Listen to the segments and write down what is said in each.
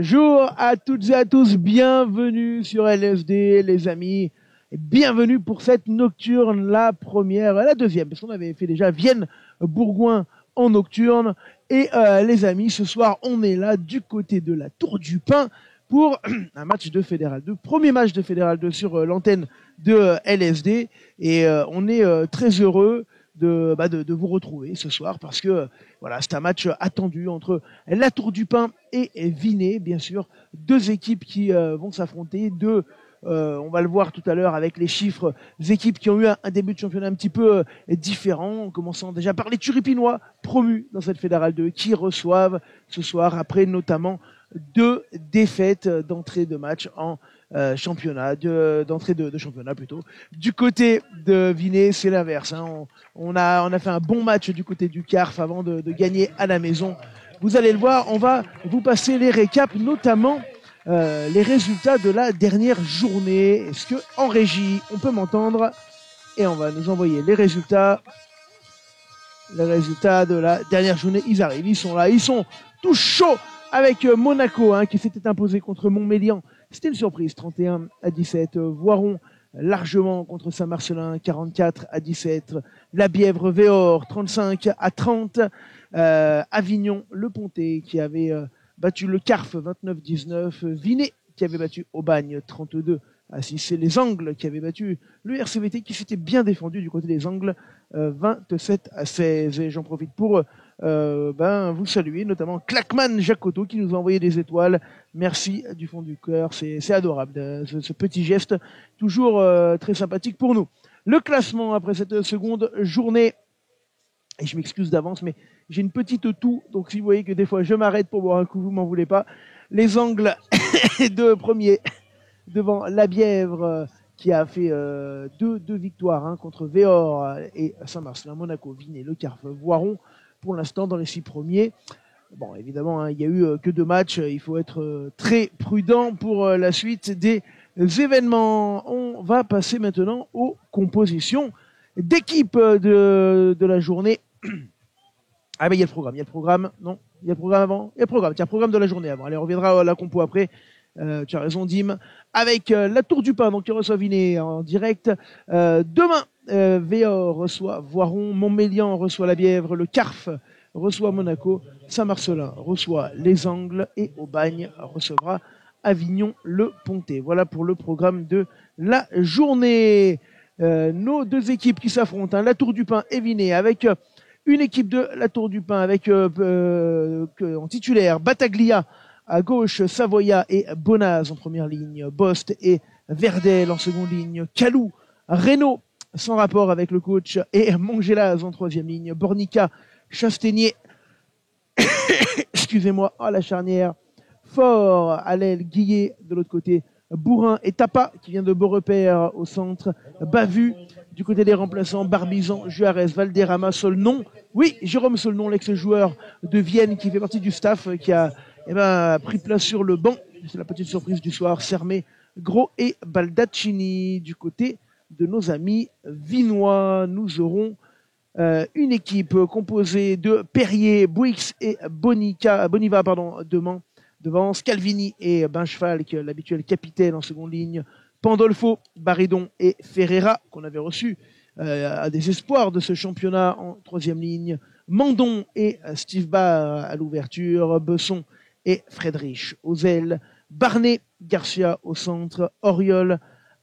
Bonjour à toutes et à tous, bienvenue sur LFD les amis, et bienvenue pour cette nocturne, la première, la deuxième, parce qu'on avait fait déjà Vienne-Bourgoin en nocturne, et les amis, ce soir on est là du côté de la Tour du Pin pour un match de Fédéral 2, premier match de Fédéral 2 sur l'antenne de LFD, et on est très heureux de vous retrouver ce soir parce que voilà, c'est un match attendu entre la Tour du Pin et Vinay, bien sûr, deux équipes qui vont s'affronter, on va le voir tout à l'heure avec les chiffres, des équipes qui ont eu un début de championnat un petit peu différent, en commençant déjà par les Turipinois promus dans cette Fédérale 2 qui reçoivent ce soir après notamment 2 défaites d'entrée de match en championnat, d'entrée de championnat plutôt. Du côté de Vinay, c'est l'inverse. Hein. On a fait un bon match du côté du CARF avant de gagner à la maison. Vous allez le voir, on va vous passer les récaps, notamment les résultats de la dernière journée. Est-ce que en régie, on peut m'entendre? Et on va nous envoyer les résultats. Les résultats de la dernière journée, ils arrivent, ils sont là, ils sont tous chauds avec Monaco qui s'était imposé contre Montmélian. C'était une surprise, 31-17. Voiron largement contre Saint-Marcelin, 44-17. La Bièvre Véor, 35-30. Avignon, Le Pontet qui avait battu le CARF, 29-19. Vinay qui avait battu Aubagne, 32-6. C'est les Angles qui avaient battu le RCVT qui s'était bien défendu du côté des Angles, 27-16. Et j'en profite pour vous saluer, notamment Clackman Jacoto qui nous a envoyé des étoiles. Merci du fond du cœur, c'est adorable ce petit geste, toujours très sympathique pour nous. Le classement après cette seconde journée, et je m'excuse d'avance mais j'ai une petite toux, donc si vous voyez que des fois je m'arrête pour boire un coup, vous m'en voulez pas. Les Angles de premier devant la Bièvre qui a fait deux victoires contre Véor et Saint-Marcelin, Monaco, Vinay, le CARF, Voiron pour l'instant dans les 6 premiers. Bon, évidemment, il n'y a eu que 2 matchs. Il faut être très prudent pour la suite des événements. On va passer maintenant aux compositions d'équipe de la journée. Ah ben il y a le programme. Non, il y a le programme avant. Il y a le programme de la journée avant. Allez, on reviendra à la compo après. Tu as raison, Dim. Avec la Tour du Pin, donc qui reçoit Vinay en direct. Demain, Véor reçoit Voiron, Montmélian reçoit la Bièvre, le CARF reçoit Monaco, Saint-Marcelin reçoit les Angles et Aubagne recevra Avignon le Pontet. Voilà pour le programme de la journée. Nos deux équipes qui s'affrontent, la Tour du Pin et Vinay, avec une équipe de la Tour du Pin avec en titulaire Battaglia à gauche, Savoia et Bonaz en première ligne, Bost et Verdel en seconde ligne, Calou, Renault sans rapport avec le coach et Mongelaz en troisième ligne, Bornica, Chasteignier, excusez-moi, à la charnière, Fort à l'aile, Guillet de l'autre côté, Bourrin et Tapa qui vient de Beaurepaire au centre, Bavu du côté des remplaçants, Barbizan, Juarez, Valderrama, Solnon, oui, Jérôme Solnon, l'ex-joueur de Vienne qui fait partie du staff qui a pris place sur le banc. C'est la petite surprise du soir. Sermé, Gros et Baldaccini. Du côté de nos amis vinois, nous aurons une équipe composée de Perrier, Bouix et Boniva devant Scalvini et Benchfalk, l'habituel capitaine en seconde ligne, Pandolfo, Baridon et Ferreira, qu'on avait reçu à des espoirs de ce championnat en troisième ligne, Mandon et Steve Barr à l'ouverture, Besson et Friedrich aux ailes, Barnet, Garcia au centre, Oriol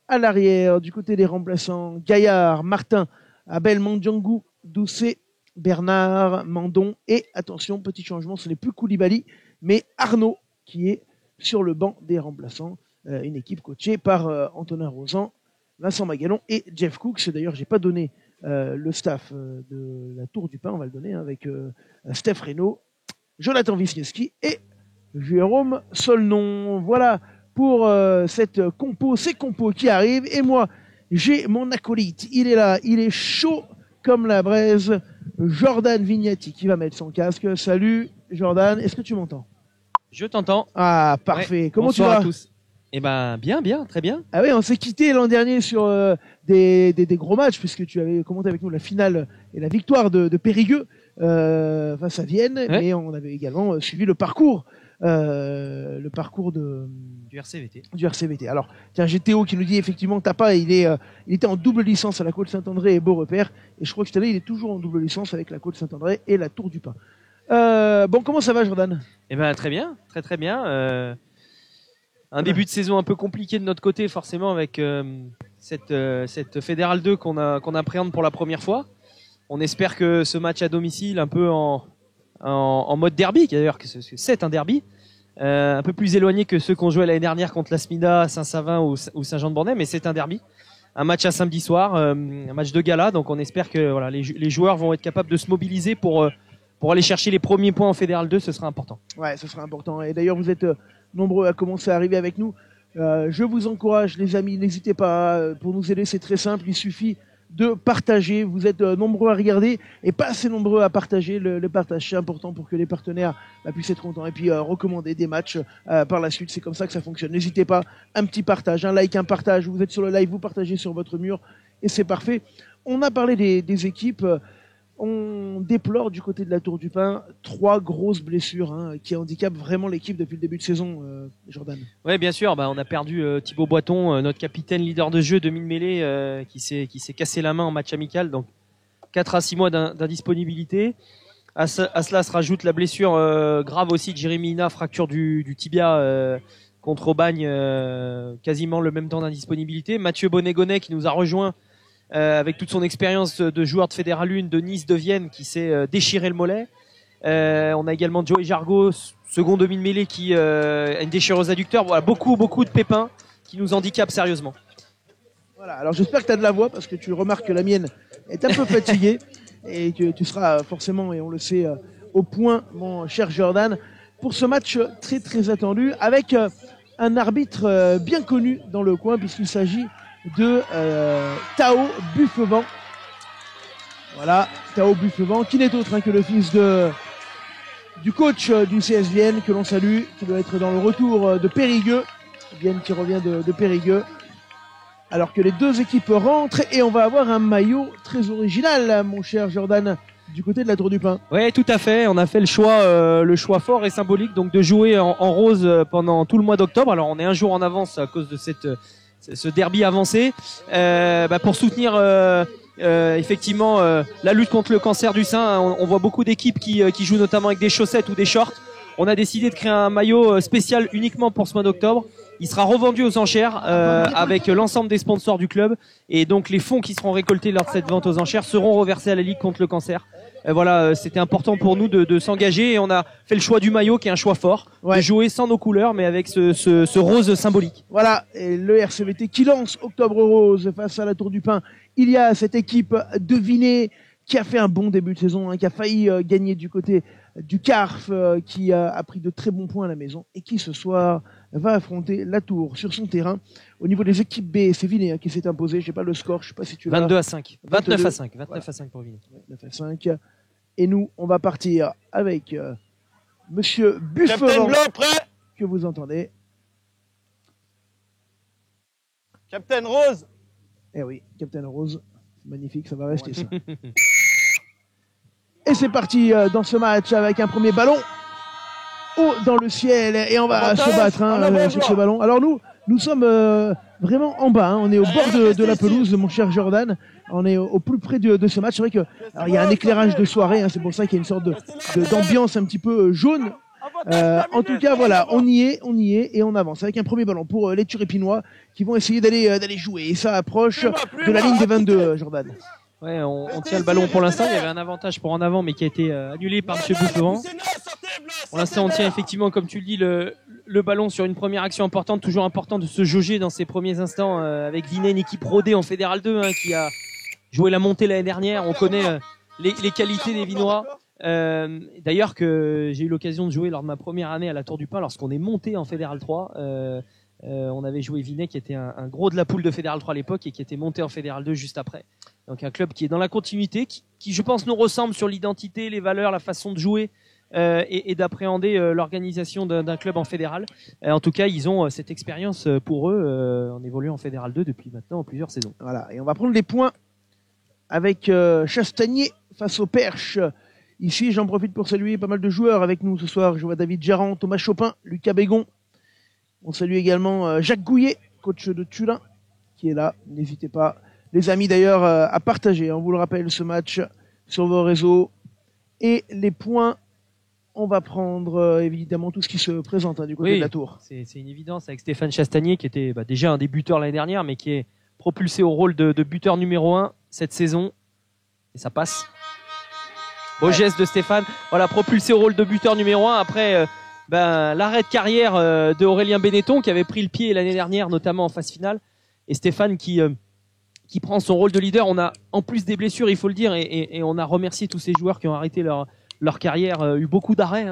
à l'arrière. Du côté des remplaçants, Gaillard, Martin, Abel Mandjangou, Doucet, Bernard, Mandon et, attention, petit changement, ce n'est plus Koulibaly, mais Arnaud qui est sur le banc des remplaçants. Une équipe coachée par Antonin Rosan, Vincent Magalon et Jeff Cooks. D'ailleurs, j'ai pas donné le staff de la Tour du Pin, on va le donner avec Steph Reynaud, Jonathan Wisniewski et Jérôme Solnon. Voilà pour ces compos qui arrivent. Et moi, j'ai mon acolyte. Il est là, il est chaud comme la braise. Jordan Vignati qui va mettre son casque. Salut Jordan, est-ce que tu m'entends? Je t'entends. Ah, parfait. Ouais. Comment Bonsoir tu vas à tous. Eh ben, bien, très bien. Ah oui, on s'est quitté l'an dernier sur des gros matchs puisque tu avais commenté avec nous la finale et la victoire de Périgueux face à Vienne, Ouais. mais on avait également suivi le parcours le parcours du RCVT. Du RCVT. Alors, tiens, j'ai Théo qui nous dit effectivement que Tapa, il était en double licence à la Côte Saint-André et Beau Repère. Et je crois que cette année, il est toujours en double licence avec la Côte Saint-André et la Tour du Pin. Bon, comment ça va, Jordan? Eh ben, très bien, très bien. Un début de saison un peu compliqué de notre côté, forcément, avec cette Fédérale 2 qu'on appréhende pour la première fois. On espère que ce match à domicile, un peu en mode derby, d'ailleurs, que c'est un derby, un peu plus éloigné que ceux qu'on jouait l'année dernière contre la Smida, Saint-Savin ou Saint-Jean-de-Bornay, mais c'est un derby. Un match à samedi soir, un match de gala, donc on espère que voilà, les joueurs vont être capables de se mobiliser pour aller chercher les premiers points en Fédéral 2, ce sera important. Ouais, ce sera important. Et d'ailleurs, vous êtes nombreux à commencer à arriver avec nous. Je vous encourage, les amis, n'hésitez pas. Pour nous aider, c'est très simple. Il suffit de partager. Vous êtes nombreux à regarder et pas assez nombreux à partager. Le partage, c'est important pour que les partenaires puissent être contents et puis recommander des matchs par la suite. C'est comme ça que ça fonctionne. N'hésitez pas, un petit partage, un like, un partage. Vous êtes sur le live, vous partagez sur votre mur et c'est parfait. On a parlé des équipes. On déplore du côté de la Tour du Pin 3 grosses blessures qui handicapent vraiment l'équipe depuis le début de saison, Jordan. Ouais, bien sûr. On a perdu Thibaut Boiton, notre capitaine leader de jeu, demi-mêlée, qui s'est cassé la main en match amical. Donc 4 à 6 mois d'indisponibilité. À cela se rajoute la blessure grave aussi de Jérémy Hina, fracture du tibia contre Aubagne, quasiment le même temps d'indisponibilité. Mathieu Bonnet-Gonnet qui nous a rejoint avec toute son expérience de joueur de Fédéral 1 de Nice, de Vienne, qui s'est déchiré le mollet. On a également Joey Jargot, second demi de mêlée, qui a une déchirure adducteur. Voilà, beaucoup de pépins qui nous handicapent sérieusement. Voilà, alors j'espère que tu as de la voix, parce que tu remarques que la mienne est un peu fatiguée, et tu seras forcément, et on le sait, au point, mon cher Jordan, pour ce match très très attendu, avec un arbitre bien connu dans le coin, puisqu'il s'agit de Tao Buffevent. Voilà, Tao Buffevent, qui n'est autre que le fils du coach du CS Vienne, que l'on salue, qui doit être dans le retour de Périgueux. Vienne qui revient de Périgueux. Alors que les deux équipes rentrent et on va avoir un maillot très original, mon cher Jordan, du côté de la Tour du Pin. Oui, tout à fait. On a fait le choix fort et symbolique, donc de jouer en rose pendant tout le mois d'octobre. Alors on est un jour en avance à cause de ce derby avancé, pour soutenir effectivement la lutte contre le cancer du sein. On voit beaucoup d'équipes qui jouent notamment avec des chaussettes ou des shorts. On a décidé de créer un maillot spécial uniquement pour ce mois d'octobre. Il sera revendu aux enchères avec l'ensemble des sponsors du club, et donc les fonds qui seront récoltés lors de cette vente aux enchères seront reversés à la Ligue contre le cancer. Voilà, c'était important pour nous de s'engager, et on a fait le choix du maillot qui est un choix fort, de jouer sans nos couleurs mais avec ce rose symbolique. Voilà, et le RCVT qui lance Octobre Rose face à la Tour du Pin. Il y a cette équipe de Vinay qui a fait un bon début de saison, qui a failli gagner du côté du CARF, qui a pris de très bons points à la maison et qui ce soir va affronter la Tour sur son terrain. Au niveau des équipes B, c'est Vinay qui s'est imposé. Je sais pas le score, je sais pas si tu l'as. 22 à 5. 29 à 5. 29 voilà. à 5 pour Vinay. 29 à 5. Et nous, on va partir avec Monsieur Buffevent, que vous entendez. Captain Rose. Eh oui, Captain Rose. Magnifique, ça va rester ça. Et c'est parti dans ce match avec un premier ballon haut dans le ciel, et on va se battre sur ce ballon. Alors nous sommes vraiment en bas, on est au bord de la pelouse, mon cher Jordan. On est au plus près de ce match. C'est vrai que il y a un éclairage de soirée, c'est pour ça qu'il y a une sorte d'ambiance un petit peu jaune. En tout cas, voilà, on y est et on avance avec un premier ballon pour les Turépinois qui vont essayer d'aller jouer. Et ça approche de la ligne des 22, Jordan. Ouais, on tient le ballon pour l'instant. Il y avait un avantage pour en avant, mais qui a été annulé par M. Buffevent. Pour l'instant, on tient effectivement, comme tu le dis, le ballon sur une première action importante. Toujours important de se jauger dans ces premiers instants avec Vinay, une équipe rodée en Fédéral 2 qui a joué la montée l'année dernière. On connaît les qualités des Vinois. D'ailleurs, que j'ai eu l'occasion de jouer lors de ma première année à la Tour du Pin lorsqu'on est monté en Fédéral 3. On avait joué Vinay, qui était un gros de la poule de Fédéral 3 à l'époque et qui était monté en Fédéral 2 juste après. Donc un club qui est dans la continuité, qui je pense nous ressemble sur l'identité, les valeurs, la façon de jouer et d'appréhender l'organisation d'un club en fédéral. En tout cas, ils ont cette expérience pour eux en évoluant en Fédéral 2 depuis maintenant plusieurs saisons. Voilà, et on va prendre les points avec Chastagnier face au Perche Ici, j'en profite pour saluer pas mal de joueurs avec nous ce soir. Je vois David Jarran, Thomas Chopin, Lucas Bégon. On salue également Jacques Gouillet, coach de Tulin, qui est là. N'hésitez pas, les amis d'ailleurs, à partager. On vous le rappelle, ce match sur vos réseaux. Et les points, on va prendre évidemment tout ce qui se présente du côté de la tour. C'est une évidence avec Stéphane Chastanier, qui était déjà un des buteurs l'année dernière, mais qui est propulsé au rôle de buteur numéro 1 cette saison. Et ça passe. Beau geste de Stéphane. Voilà, propulsé au rôle de buteur numéro 1 après l'arrêt de carrière de Aurélien Benetton, qui avait pris le pied l'année dernière, notamment en phase finale. Et Stéphane qui prend son rôle de leader. On a, en plus des blessures, il faut le dire, et on a remercié tous ces joueurs qui ont arrêté leur carrière, eu beaucoup d'arrêts.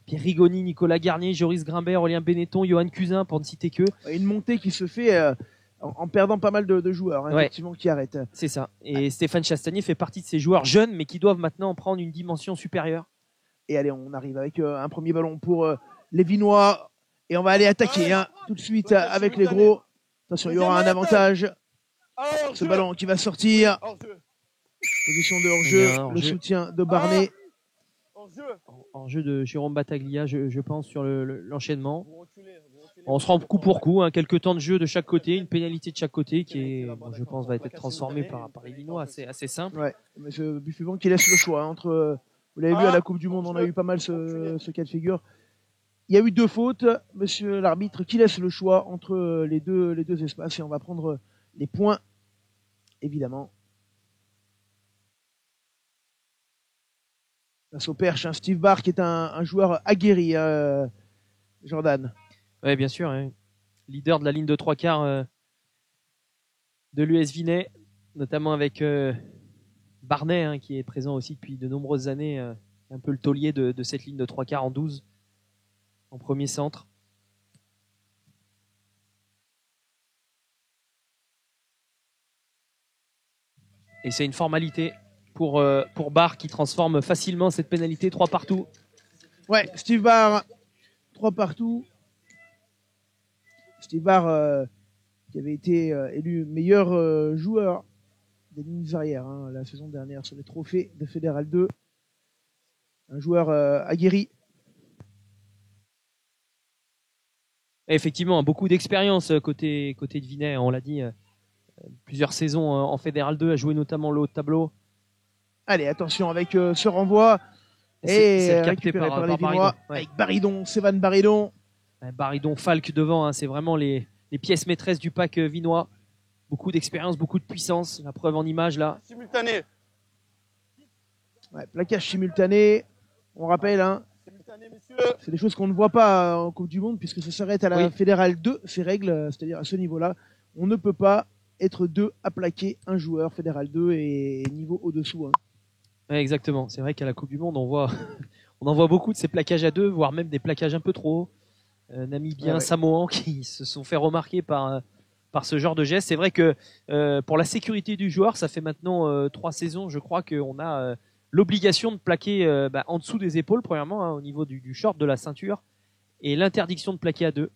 Pierre Rigoni, Nicolas Garnier, Joris Grimbert, Aurélien Benetton, Johan Cusin, pour ne citer que. Une montée qui se fait en perdant pas mal de joueurs, effectivement, qui arrêtent. C'est ça. Et Stéphane Chastanier fait partie de ces joueurs jeunes, mais qui doivent maintenant prendre une dimension supérieure. Et allez, on arrive avec un premier ballon pour les Vinois. Et on va aller attaquer tout de suite avec les gros. Attention, il y aura un avantage. Ce ballon qui va sortir. Position de hors-jeu. Le soutien de Barnet. Hors-jeu de Jérôme Battaglia, je pense, sur l'enchaînement. On se rend coup pour coup, quelques temps de jeu de chaque côté, une pénalité de chaque côté qui est, je pense, va être transformée par les Vinois, assez simple. Ouais, M. Buffon qui laisse le choix entre. Vous l'avez vu à la Coupe du Monde, on a eu pas mal ce cas de figure. Il y a eu 2 fautes, monsieur l'arbitre, qui laisse le choix entre les deux espaces, et on va prendre les points, évidemment. Face au perche, Steve Barr qui est un joueur aguerri, Jordan. Oui, bien sûr. Leader de la ligne de 3/4 de l'US Vinay, notamment avec Barnet, qui est présent aussi depuis de nombreuses années, un peu le taulier de cette ligne de 3/4 en 12, en premier centre. Et c'est une formalité pour Barr qui transforme facilement cette pénalité 3 partout. Ouais, Steve Barr, 3 partout. Steve Barr qui avait été élu meilleur joueur des lignes arrières la saison dernière sur les trophées de Fédéral 2. Un joueur aguerri. Et effectivement, beaucoup d'expérience côté de Vinay, on l'a dit, plusieurs saisons en Fédéral 2, a joué notamment le haut de tableau. Allez, attention avec ce renvoi. Et récupéré par les Vinois, avec Baridon, Sévan Baridon. Baridon, Falk devant, c'est vraiment les pièces maîtresses du pack vinois. Beaucoup d'expérience, beaucoup de puissance, la preuve en image là. Simultané. Ouais, plaquage simultané, on rappelle, c'est des choses qu'on ne voit pas en Coupe du Monde puisque ça s'arrête à la Fédérale 2, ces règles, c'est-à-dire à ce niveau-là, on ne peut pas être 2 à plaquer un joueur Fédéral 2 et niveau au-dessous. Ouais, exactement, c'est vrai qu'à la Coupe du Monde, on en voit beaucoup de ces plaquages à 2, voire même des plaquages un peu trop hauts. Namibiens, Samoans qui se sont fait remarquer par ce genre de geste. C'est vrai que pour la sécurité du joueur, ça fait maintenant 3 saisons, je crois qu'on a l'obligation de plaquer en dessous des épaules, premièrement, au niveau du short, de la ceinture, et l'interdiction de plaquer à 2,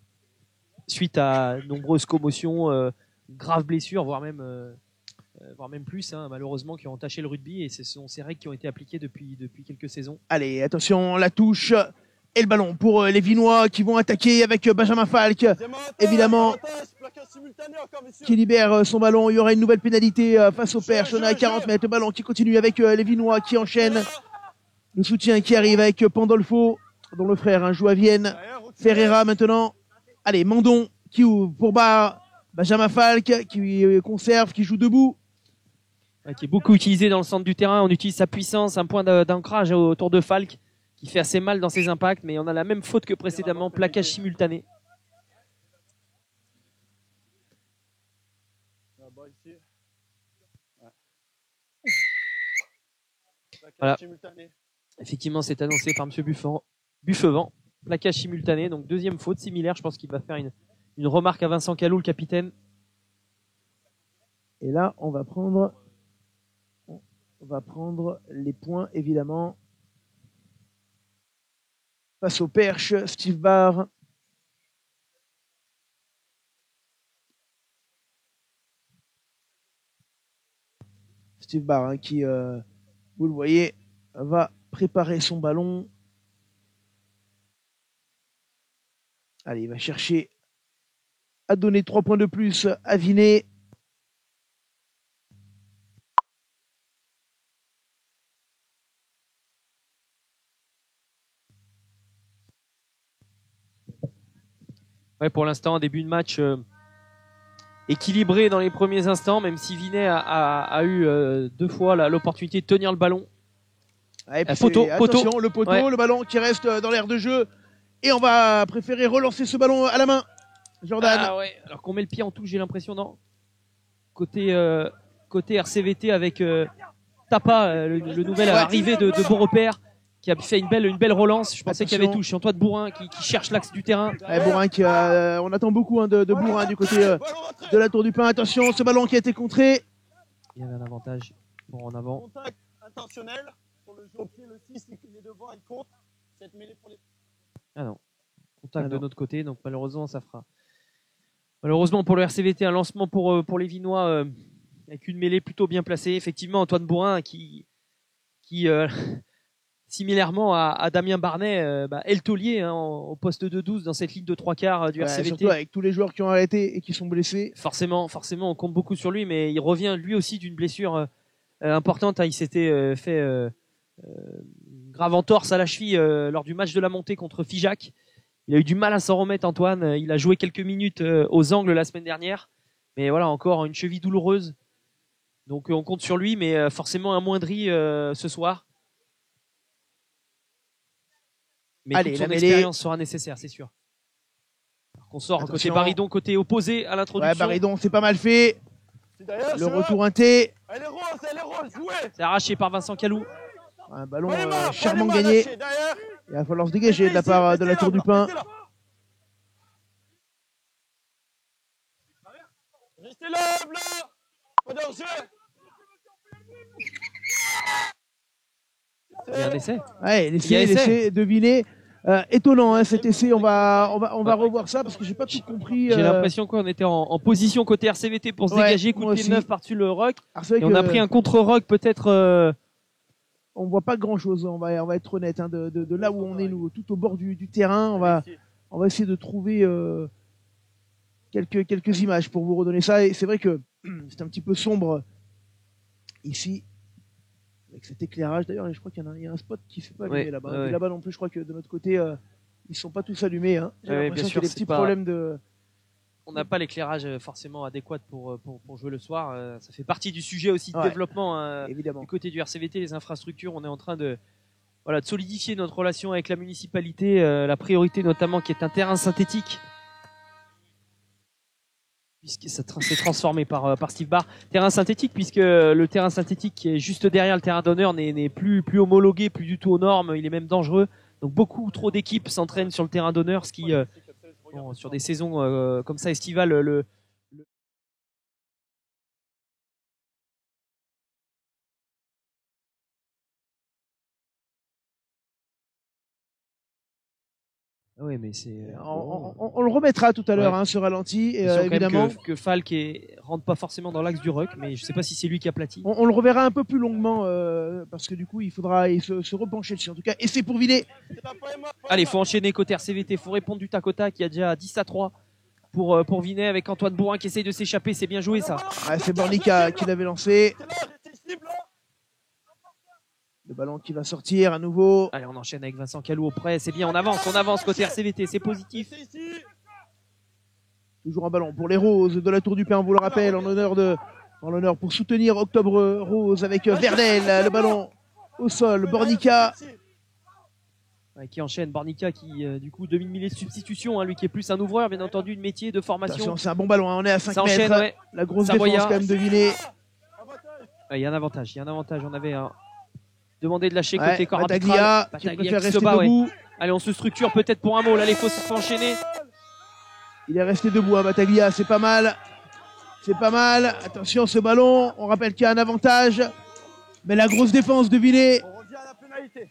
suite à nombreuses commotions, graves blessures, voire même plus, malheureusement, qui ont entaché le rugby, et ce sont ces règles qui ont été appliquées depuis quelques saisons. Allez, attention, la touche et le ballon pour les Vinois qui vont attaquer avec Benjamin Falk, évidemment, qui libère son ballon. Il y aura une nouvelle pénalité face au perche. On est à 40 mètres, le ballon qui continue avec les Vinois qui enchaînent. Le soutien qui arrive avec Pandolfo, dont le frère joue à Vienne. Ferreira maintenant. Allez, Mandon qui ouvre pour Barr. Benjamin Falk qui conserve, qui joue debout. Qui est beaucoup utilisé dans le centre du terrain. On utilise sa puissance, un point d'ancrage autour de Falk, qui fait assez mal dans ses impacts, mais on a la même faute que précédemment, plaquage simultané. Voilà. Effectivement, c'est annoncé par M. Buffevant. Plaquage simultané, donc deuxième faute similaire. Je pense qu'il va faire une remarque à Vincent Calou, le capitaine. Et là, on va prendre les points, évidemment. Face au perche, Steve Barr. Steve Barr qui, vous le voyez, va préparer son ballon. Allez, il va chercher à donner 3 points de plus à Vinet. Ouais, pour l'instant, début de match équilibré dans les premiers instants, même si Vinet a eu 2 fois l'opportunité de tenir le ballon. Ouais, poteau. Attention, le poteau, Ouais. le ballon qui reste dans l'aire de jeu. Et on va préférer relancer ce ballon à la main. Jordan. Ah ouais, alors qu'on met le pied en touche, j'ai l'impression, non? Côté RCVT avec Tapa, le nouvel arrivé de Beaurepaire, qui a fait une belle relance. Je pensais qu'il y avait touche. Antoine Bourrin qui cherche l'axe du terrain. Ouais, Bourrin on attend beaucoup de Bourrin du côté de la Tour du Pin. Attention, ce ballon qui a été contré. Il y avait un avantage. Bon, en avant. Contact intentionnel sur le jeu au pied, le 6, il est devant, il compte. Cette mêlée pour les... Ah non. Contact de notre côté, donc malheureusement, ça fera. Malheureusement pour le RCVT, un lancement pour les Vinois avec une mêlée plutôt bien placée. Effectivement, Antoine Bourrin qui similairement à Damien Barnet, est le taulier au poste de 12 dans cette ligne de 3/4 du RCVT. Surtout avec tous les joueurs qui ont arrêté et qui sont blessés. Forcément, on compte beaucoup sur lui, mais il revient lui aussi d'une blessure importante. Il s'était fait une grave entorse à la cheville lors du match de la montée contre Figeac. Il a eu du mal à s'en remettre, Antoine. Il a joué quelques minutes aux Angles la semaine dernière. Mais voilà, encore une cheville douloureuse. Donc on compte sur lui, mais forcément amoindri ce soir. Mais toute son expérience sera nécessaire, c'est sûr. Alors qu'on sort côté Baridon, côté opposé à l'introduction. Ouais, Baridon, c'est pas mal fait. Le retour inté. Elle est rose, jouez. C'est arraché par Vincent Calou. Un ballon charmant gagné. Il va falloir se dégager de la part de la Tour du Pin. Restez là, blanc. Pas danger. Il y a un essai. Ouais, l'essai deviné. Étonnant, cet essai. On va revoir ça parce que j'ai pas tout compris. J'ai l'impression qu'on était en position côté RCVT pour se dégager, coup de pied neuf par-dessus le rock. Et on a pris un contre-rock peut-être. On voit pas grand-chose. On va être honnête. De là où on est, nous, tout au bord du terrain, on va essayer de trouver quelques images pour vous redonner ça. Et c'est vrai que c'est un petit peu sombre ici. Avec cet éclairage, d'ailleurs, je crois qu'il y a un spot qui ne s'est pas allumé là-bas. Et là-bas non plus, je crois que de notre côté, ils ne sont pas tous allumés. Hein. J'ai l'impression qu'il y a des petits problèmes de... On n'a pas l'éclairage forcément adéquat pour jouer le soir. Ça fait partie du sujet aussi de développement du côté du RCVT, les infrastructures. On est en train de solidifier notre relation avec la municipalité. La priorité notamment qui est un terrain synthétique. Puisque ça s'est transformé par Steve Barr. Terrain synthétique, puisque le terrain synthétique qui est juste derrière le terrain d'honneur n'est plus homologué, plus du tout aux normes. Il est même dangereux. Donc beaucoup trop d'équipes s'entraînent sur le terrain d'honneur, ce qui, sur des saisons comme ça estivales, oui, mais c'est. On le remettra tout à l'heure, ce ralenti, évidemment. Que Falk rentre pas forcément dans l'axe du ruck, mais je sais pas si c'est lui qui a aplati. On le reverra un peu plus longuement, parce que du coup, il faudra se repencher dessus. En tout cas, et c'est pour Vinet. Allez, faut enchaîner côté RCVT, faut répondre du tac au tac. Il y a déjà 10-3 pour Vinet avec Antoine Bourrin qui essaye de s'échapper. C'est bien joué, ça. Ouais, c'est Bornica qui l'avait lancé. Le ballon qui va sortir à nouveau. Allez, on enchaîne avec Vincent Calou auprès. C'est bien, on avance côté RCVT, c'est positif. Toujours un ballon pour les Roses de la Tour du Pin, on vous le rappelle, en l'honneur pour soutenir Octobre Rose avec Verdel. Le ballon au sol, Bornica. Ouais, qui enchaîne, Bornica qui, du coup, demi-mêlée de substitution, lui qui est plus un ouvreur, bien entendu, de métier, de formation. C'est un bon ballon, on est à 5 ça mètres. Enchaîne, ouais. La grosse défense quand même de Vinet. Il y a un avantage, on avait demandé de lâcher côté corps arbitral. Qui préfère rester debout. Ouais. Allez, on se structure peut-être pour un mot. Là, il faut s'enchaîner. Il est resté debout, Battaglia. C'est pas mal. Attention, ce ballon. On rappelle qu'il y a un avantage. Mais la grosse défense de Vinet. On revient à la pénalité.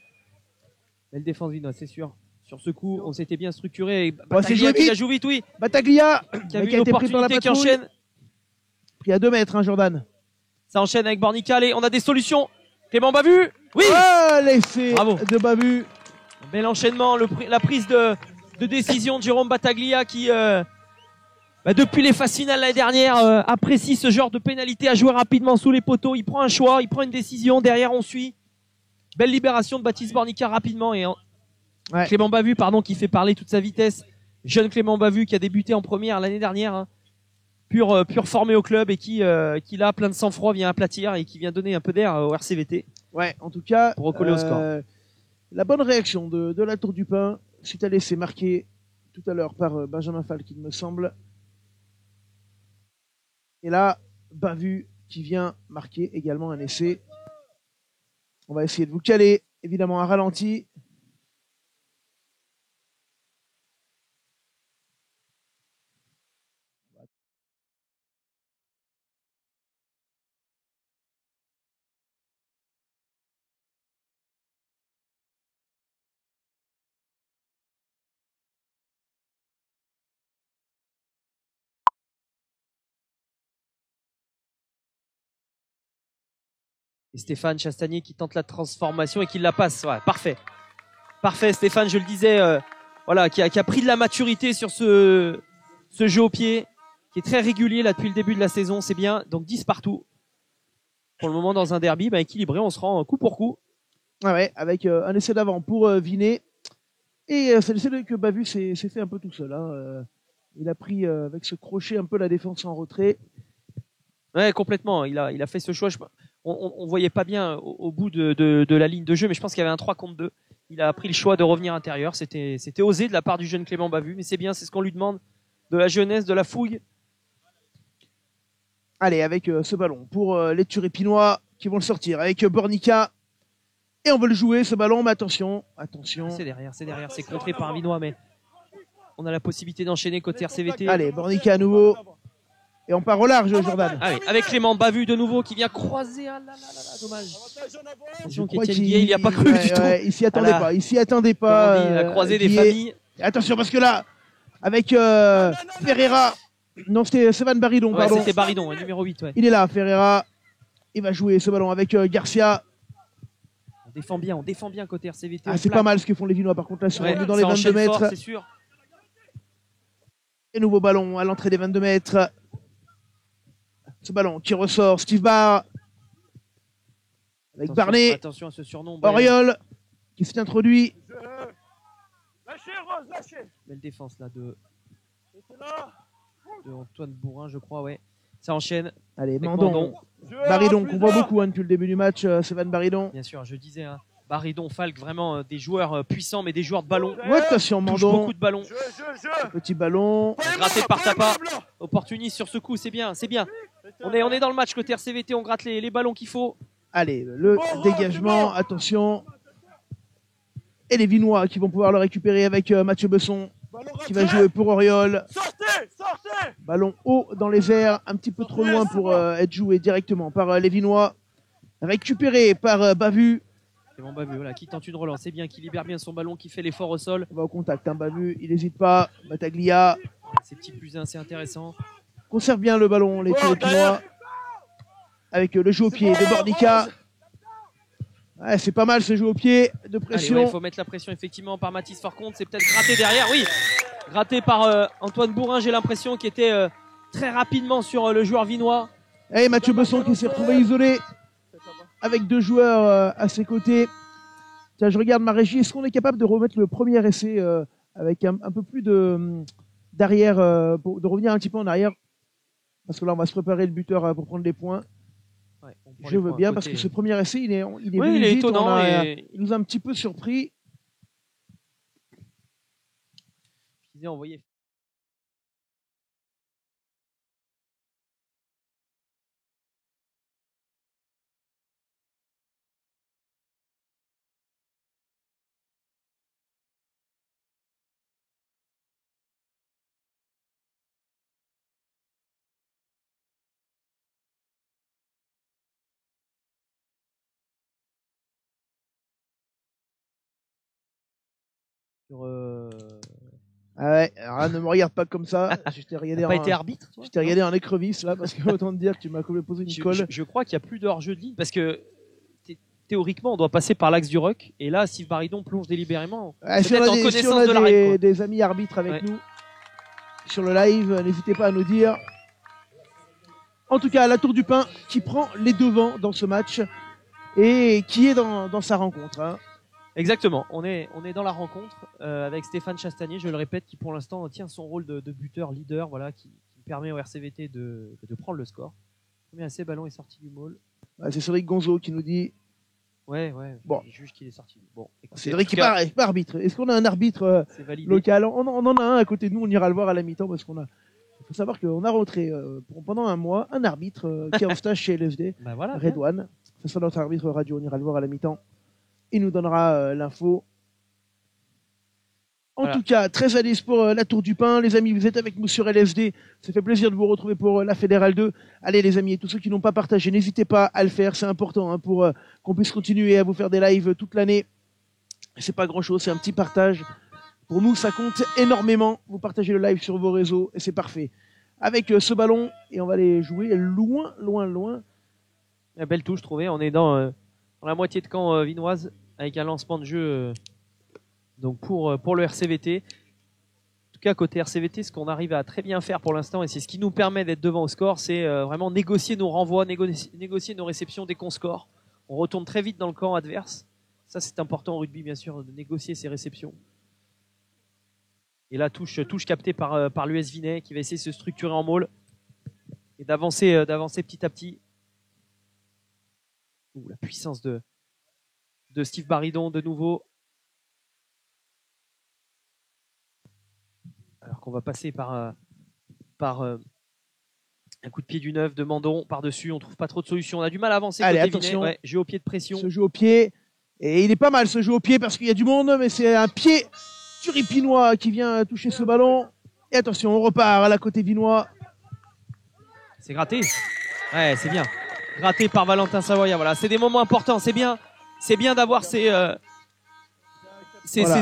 Belle défense Vinois, c'est sûr. Sur ce coup, on s'était bien structuré. Battaglia qui la joue vite, oui. Battaglia qui a eu une opportunité qui enchaîne. Pris à 2 mètres, Jordan. Ça enchaîne avec Bornica. Allez, on a des solutions. Clément Bavu. Oui. Oh, l'essai Bravo. de Bavu. Bel enchaînement, la prise de décision de Jérôme Battaglia qui, depuis les phases finales l'année dernière, apprécie ce genre de pénalité à jouer rapidement sous les poteaux. Il prend un choix, il prend une décision. Derrière, on suit. Belle libération de Baptiste Bornica rapidement et Clément Bavu, qui fait parler toute sa vitesse. Jeune Clément Bavu qui a débuté en première l'année dernière, hein. Pur formé au club et qui là, plein de sang-froid, vient aplatir et qui vient donner un peu d'air au RCVT. Ouais, en tout cas, pour recoller au score. La bonne réaction de la Tour du Pin, suite à l'essai marqué tout à l'heure par Benjamin Falk, il me semble. Et là, Bavu qui vient marquer également un essai. On va essayer de vous caler, évidemment, un ralenti. Et Stéphane Chastanier qui tente la transformation et qui la passe. Ouais, parfait. Parfait, Stéphane, je le disais, qui a pris de la maturité sur ce jeu au pied, qui est très régulier là depuis le début de la saison, c'est bien. Donc 10 partout. Pour le moment, dans un derby, équilibré, on se rend coup pour coup. Ah ouais, avec un essai d'avant pour Vinet. Et c'est l'essai que Bavu s'est fait un peu tout seul. Hein. Il a pris avec ce crochet un peu la défense en retrait. Ouais, complètement. Il a fait ce choix. On voyait pas bien au bout de la ligne de jeu, mais je pense qu'il y avait un 3 contre 2. Il a pris le choix de revenir intérieur. C'était osé de la part du jeune Clément Bavu, mais c'est bien, c'est ce qu'on lui demande. De la jeunesse, de la fouille. Allez, avec ce ballon pour les Turépinois qui vont le sortir avec Bornica. Et on veut le jouer, ce ballon, mais attention. C'est derrière, c'est contré par un Vinois, mais on a la possibilité d'enchaîner côté RCVT. Allez, Bornica à nouveau. Et on part au large, Jordan. Allez, avec Clément Bavu de nouveau qui vient croiser. Ah là là là, dommage. Attention qu'Étienne Guillet, il n'y a pas cru du tout. Il s'y attendait pas. Il s'y attendait pas. Il a croisé des familles. Et attention, parce que là, avec Ferreira. Non, c'était Stéphane Baridon, pardon. C'était Baridon, numéro 8. Ouais. Il est là, Ferreira. Il va jouer ce ballon avec Garcia. On défend bien côté RCVT. Ah, c'est pas mal ce que font les Vinois, par contre, là, sur dans les 22 mètres. Fort, c'est sûr. Et nouveau ballon à l'entrée des 22 mètres. Ce ballon qui ressort, Steve Barr. Avec Barnet. Attention à ce surnom. Auriol qui s'est introduit. Lâchez, Rose, lâchez. Belle défense là de Antoine Bourrin, je crois, ouais. Ça enchaîne. Allez, Mandon. Baridon, qu'on voit beaucoup depuis le début du match, Stéphane Baridon. Bien sûr, je disais, Baridon, Falk, vraiment des joueurs puissants, mais des joueurs de ballon. Ouais, attention, Mandon. Beaucoup de ballons. Petit ballon. Gratté par Tapa. Opportuniste sur ce coup, c'est bien, c'est bien. On est dans le match côté RCVT, on gratte les ballons qu'il faut. Allez, le dégagement, attention. Et les Vinois qui vont pouvoir le récupérer avec Mathieu Besson qui va jouer pour Auriol. Sortez. Ballon haut dans les airs, un petit peu trop loin pour être joué directement par les Vinois. Récupéré par Bavu. Clément Bavu, voilà, qui tente une relance, c'est bien, qui libère bien son ballon, qui fait l'effort au sol. On va au contact, Bavu, il n'hésite pas. Battaglia. Ces petits plus 1, c'est intéressant. Conserve bien le ballon, les Turépinois. Avec le jeu au pied de Bornica. Ouais, c'est pas mal ce jeu au pied de pression. Il faut mettre la pression effectivement par Mathis Forconte. C'est peut-être gratté derrière. Oui, gratté par Antoine Bourrin, j'ai l'impression, qui était très rapidement sur le joueur vinois. Et Mathieu Besson qui s'est retrouvé isolé avec deux joueurs à ses côtés. Tiens, je regarde ma régie. Est-ce qu'on est capable de remettre le premier essai avec un peu plus d'arrière, de revenir un petit peu en arrière? Parce que là, on va se préparer le buteur pour prendre les points. Ouais, je veux bien parce que ce premier essai, il est étonnant. Il nous a un petit peu surpris. Je disais, on voyait. Ah ouais, alors, ne me regarde pas comme ça. Je t'ai regardé, été arbitre. Je t'ai regardé en écrevisse là parce que autant te dire que tu m'as posé une colle. Je crois qu'il n'y a plus de hors-jeu de ligne parce que théoriquement, on doit passer par l'axe du ruck. Et là, Steve Baridon plonge délibérément. Si on Peut-être a en des, connaissance si on a de la règle, quoi. des amis arbitres avec Ouais. nous sur le live, n'hésitez pas à nous dire. En tout cas, la Tour du Pin qui prend les devants dans ce match et qui est dans sa rencontre. Hein. Exactement. On est dans la rencontre avec Stéphane Chastanier, je le répète, qui pour l'instant tient son rôle de buteur, leader, voilà, qui permet au RCVT de prendre le score. Premier essai, ballon est sorti du maul. C'est Cédric Gonzo qui nous dit. Ouais. Bon. Il juge qu'il est sorti. Bon. Écoutez, Cédric en qui tout cas, est pas arbitre. Est-ce qu'on a un arbitre c'est validé. local on en a un à côté de nous. On ira le voir à la mi-temps parce qu'on a. Il faut savoir qu'on a rentré pendant un mois un arbitre qui est en stage chez LSD, Bah voilà. Redouane. Ce sera notre arbitre radio. On ira le voir à la mi-temps. Il nous donnera l'info. En Voilà. tout cas, 13 à 10 pour la Tour du Pin. Les amis, vous êtes avec nous sur LSD. Ça fait plaisir de vous retrouver pour la Fédérale 2. Allez les amis, et tous ceux qui n'ont pas partagé, n'hésitez pas à le faire. C'est important hein, pour qu'on puisse continuer à vous faire des lives toute l'année. C'est pas grand-chose, c'est un petit partage. Pour nous, ça compte énormément. Vous partagez le live sur vos réseaux et c'est parfait. Avec ce ballon, et on va aller jouer loin. La belle touche trouvée. On est dans la moitié de camp vinoise avec un lancement de jeu donc pour le RCVT. En tout cas, côté RCVT, ce qu'on arrive à très bien faire pour l'instant, et c'est ce qui nous permet d'être devant au score, c'est vraiment négocier nos renvois, négocier nos réceptions dès qu'on score. On retourne très vite dans le camp adverse. Ça, c'est important au rugby, bien sûr, de négocier ses réceptions. Et là, touche captée par l'US Vinay qui va essayer de se structurer en maul et d'avancer petit à petit. Ouh, la puissance de Steve Baridon de nouveau. Alors qu'on va passer par un coup de pied du neuf de Mandon par-dessus. On trouve pas trop de solutions. On a du mal à avancer. Allez, côté attention. Vinay. Ouais, jeu au pied de pression. Ce jeu au pied. Et il est pas mal ce jeu au pied parce qu'il y a du monde, mais c'est un pied turipinois qui vient toucher ce ballon. Et attention, on repart à la côté vinois. C'est gratté. Ouais, c'est bien. Gratté par Valentin Savoya. Voilà, c'est des moments importants. C'est bien d'avoir ces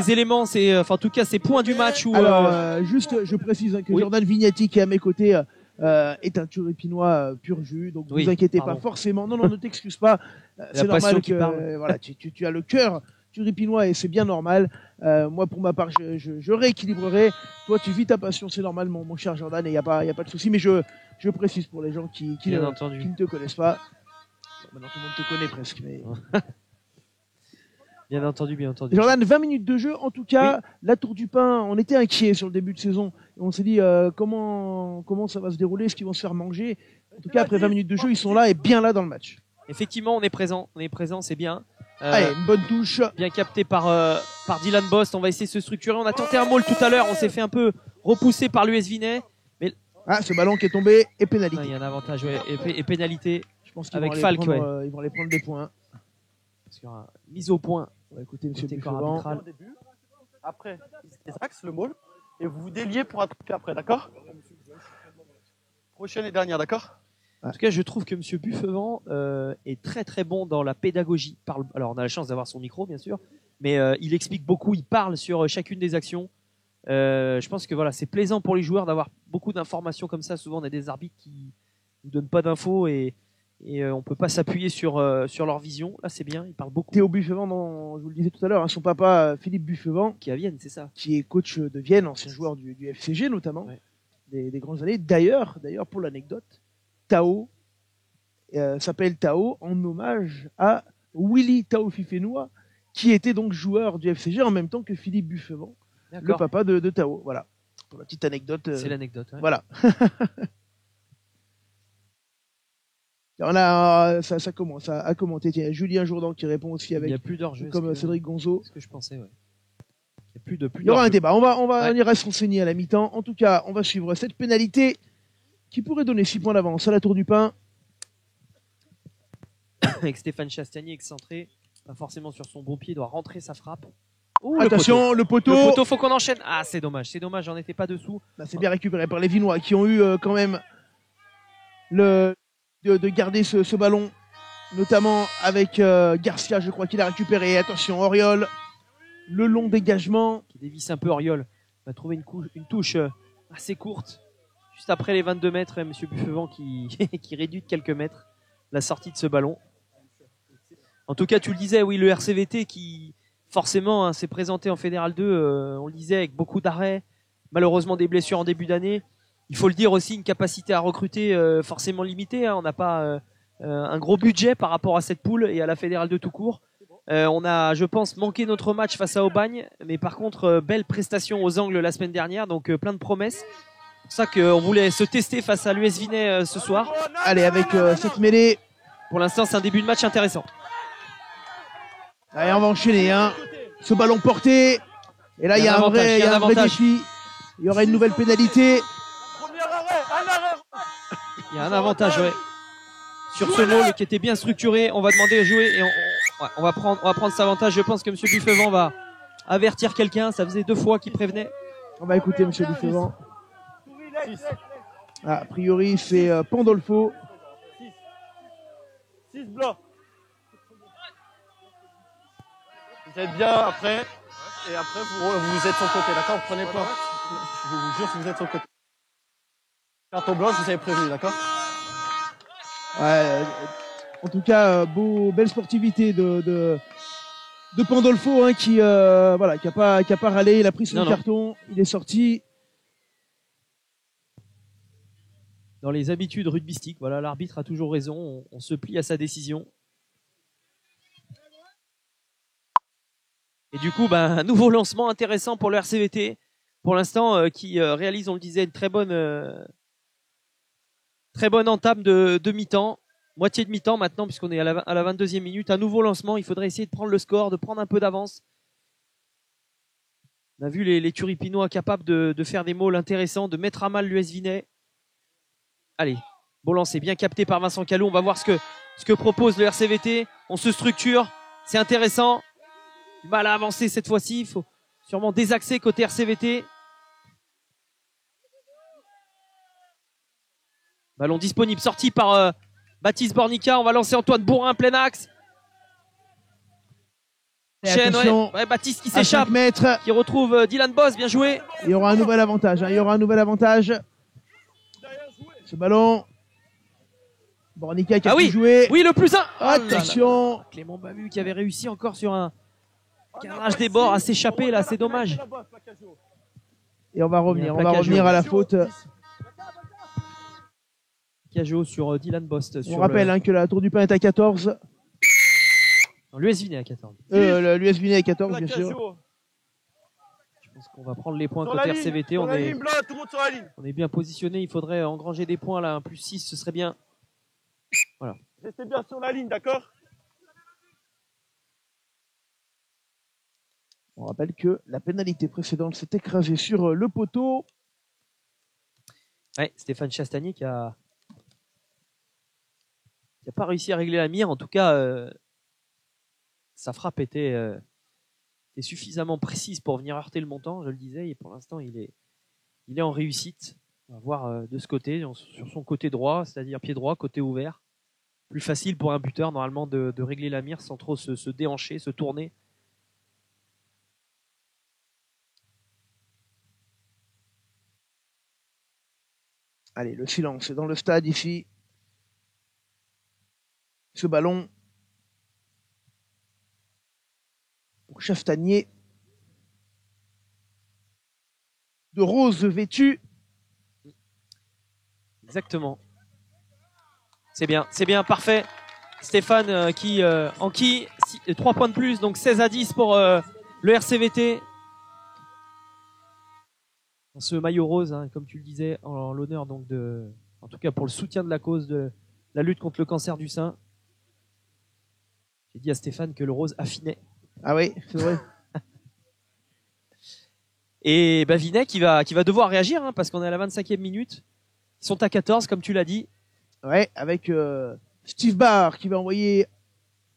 éléments, en tout cas ces points du match où. Alors, juste, je précise que oui. Jordan Vignati qui est à mes côtés est un turipinois pur jus, donc Oui, vous inquiétez pardon. pas forcément. Non, ne t'excuse pas. C'est passion normal qui que parle. voilà, tu as le cœur turipinois et c'est bien normal. Moi, pour ma part, je rééquilibrerai. Toi, tu vis ta passion, c'est normal, mon cher Jordan, et il y a pas de souci. Mais je précise pour les gens qui ne te connaissent pas. Bon, maintenant, tout le monde te connaît presque, mais. Bien entendu. Jordan, 20 minutes de jeu. En tout cas, la Tour du Pin, on était inquiets sur le début de saison. Et on s'est dit comment ça va se dérouler, est-ce qu'ils vont se faire manger. En tout cas, après 20 minutes de jeu, ils sont là et bien là dans le match. Effectivement, on est présent, c'est bien. Allez, une bonne touche. Bien capté par Dylan Bost. On va essayer de se structurer. On a tenté un maul tout à l'heure. On s'est fait un peu repousser par l'US Vinay. Mais ce ballon qui est tombé et pénalité. il y a un avantage, ouais, et pénalité. Je pense qu'ils avec vont Falk, ils vont aller prendre des points. Parce qu'il y aura mise au point. On va écouter Monsieur Côté corps Buffevant. arbitral. Au début, après, les axes, le môle, et vous vous déliez pour attraper après, d'accord? Prochaine et dernière, d'accord? En tout cas, je trouve que Monsieur Buffevant est très très bon dans la pédagogie. Alors, on a la chance d'avoir son micro, bien sûr, mais il explique beaucoup. Il parle sur chacune des actions. Je pense que voilà, c'est plaisant pour les joueurs d'avoir beaucoup d'informations comme ça. Souvent, on a des arbitres qui nous donnent pas d'infos et on peut pas s'appuyer sur leur vision. Là, c'est bien. Il parle beaucoup. Théo Buffevant, je vous le disais tout à l'heure, son papa Philippe Buffevant, Qui à Vienne, c'est ça. qui est coach de Vienne, ancien joueur du FCG notamment, Ouais. des grandes années. D'ailleurs, pour l'anecdote, Tao s'appelle Tao en hommage à Willy Tao Fifenoa, qui était donc joueur du FCG en même temps que Philippe Buffevant, le D'accord. papa de Tao. Voilà, pour la petite anecdote. C'est l'anecdote. Ouais. Voilà. Ça commence à commenter. Tiens, Julien Jourdan qui répond aussi Il avec, n'y a plus d'hors-jeu. comme Cédric Gonzo. C'est ce que je pensais, ouais. Il n'y a plus de Il y aura un débat. On Ouais. ira se renseigner à la mi-temps. En tout cas, on va suivre cette pénalité qui pourrait donner 6 points d'avance à la Tour du Pin. Avec Stéphane Chastanier excentré, pas forcément sur son bon pied, il doit rentrer sa frappe. Ouh, Attention, le poteau. le poteau, faut qu'on enchaîne. Ah, c'est dommage, j'en étais pas dessous. Là, c'est bien récupéré par les Vinois qui ont eu quand même de garder ce ballon, notamment avec Garcia, je crois qu'il a récupéré. Attention, Auriol, le long dégagement. Qui dévisse un peu Auriol. On va trouver une touche assez courte. Juste après les 22 mètres, Monsieur Buffevant qui réduit de quelques mètres la sortie de ce ballon. En tout cas, tu le disais, oui, le RCVT qui forcément s'est présenté en Fédéral 2, on le disait, avec beaucoup d'arrêts, malheureusement des blessures en début d'année. Il faut le dire aussi, une capacité à recruter forcément limitée. On n'a pas un gros budget par rapport à cette poule et à la Fédérale 2 tout court. On a, je pense, manqué notre match face à Aubagne, mais par contre, belle prestation aux angles la semaine dernière, donc plein de promesses. C'est pour ça qu'on voulait se tester face à l'US Vinay ce soir. Allez, avec cette mêlée. Pour l'instant, c'est un début de match intéressant. Allez, on va enchaîner, hein. Ce ballon porté. Et là, il y a un vrai défi. Il y aura une nouvelle pénalité. Il y a un avantage, ouais. Sur ce mot qui était bien structuré, on va demander à jouer et on va prendre cet avantage. Je pense que M. Buffevent va avertir quelqu'un. Ça faisait 2 fois qu'il prévenait. On va écouter M. Buffevent. Ah, a priori, c'est Pandolfo. 6 blocs. Vous êtes bien après. Et après, vous êtes sur le côté, d'accord? Vous prenez point. Je vous jure que vous êtes sur le côté. Carton blanc, je vous avais prévenu, d'accord? Ouais, en tout cas, belle sportivité de Pandolfo, hein, qui a pas râlé. Il a pris son carton, il est sorti. Dans les habitudes rugbystiques, voilà, l'arbitre a toujours raison. On se plie à sa décision. Et du coup, un nouveau lancement intéressant pour le RCVT. Pour l'instant, qui réalise, on le disait, une très bonne entame de mi-temps. Moitié de mi-temps maintenant, puisqu'on est à la 22e minute. Un nouveau lancement. Il faudrait essayer de prendre le score, de prendre un peu d'avance. On a vu les Turipinois capables de faire des mauls intéressants, de mettre à mal l'US Vinay. Allez, bon lancer, bien capté par Vincent Callot. On va voir ce que propose le RCVT. On se structure, c'est intéressant. Du mal à avancer cette fois-ci. Il faut sûrement désaxer côté RCVT. Ballon disponible, sorti par Baptiste Bornica. On va lancer Antoine Bourrin, plein axe. Chaîne, ouais, Baptiste qui s'échappe, qui retrouve Dylan Boss, bien joué. Il y aura un nouvel avantage, hein, il y aura un nouvel avantage. Ce ballon. Bornica qui a pu jouer. Oui, le plus 1. Attention. Clément Bamu qui avait réussi encore sur un cadrage des bords à s'échapper là, c'est dommage. Et on va revenir à la faute. Cajot sur Dylan Bost. On rappelle que la Tour du Pin est à 14. L'US Vinay à 14. L'US Vinay à 14, bien sûr. Je pense qu'on va prendre les points côté RCVT. On est bien positionné. Il faudrait engranger des points là. Un +6, ce serait bien. Voilà. Restez bien sur la ligne, d'accord? On rappelle que la pénalité précédente s'est écrasée sur le poteau. Ouais, Stéphane Chastanier qui a pas réussi à régler la mire. En tout cas, sa frappe était suffisamment précise pour venir heurter le montant, je le disais, et pour l'instant il est en réussite. On va voir de ce côté, sur son côté droit, c'est-à-dire pied droit, côté ouvert. Plus facile pour un buteur normalement de régler la mire sans trop se déhancher, se tourner. Allez, le silence dans le stade ici. Ce ballon pour Chastanier. De rose vêtu. Exactement. C'est bien, parfait. Stéphane qui enquille 3 points de plus, donc 16-10 pour le RCVT. Dans ce maillot rose, hein, comme tu le disais, en l'honneur donc en tout cas pour le soutien de la cause de la lutte contre le cancer du sein. J'ai dit à Stéphane que le rose affinait. Ah oui, c'est vrai. Et Vinay qui va devoir réagir, hein, parce qu'on est à la 25e minute. Ils sont à 14, comme tu l'as dit. Ouais, avec Steve Barr qui va envoyer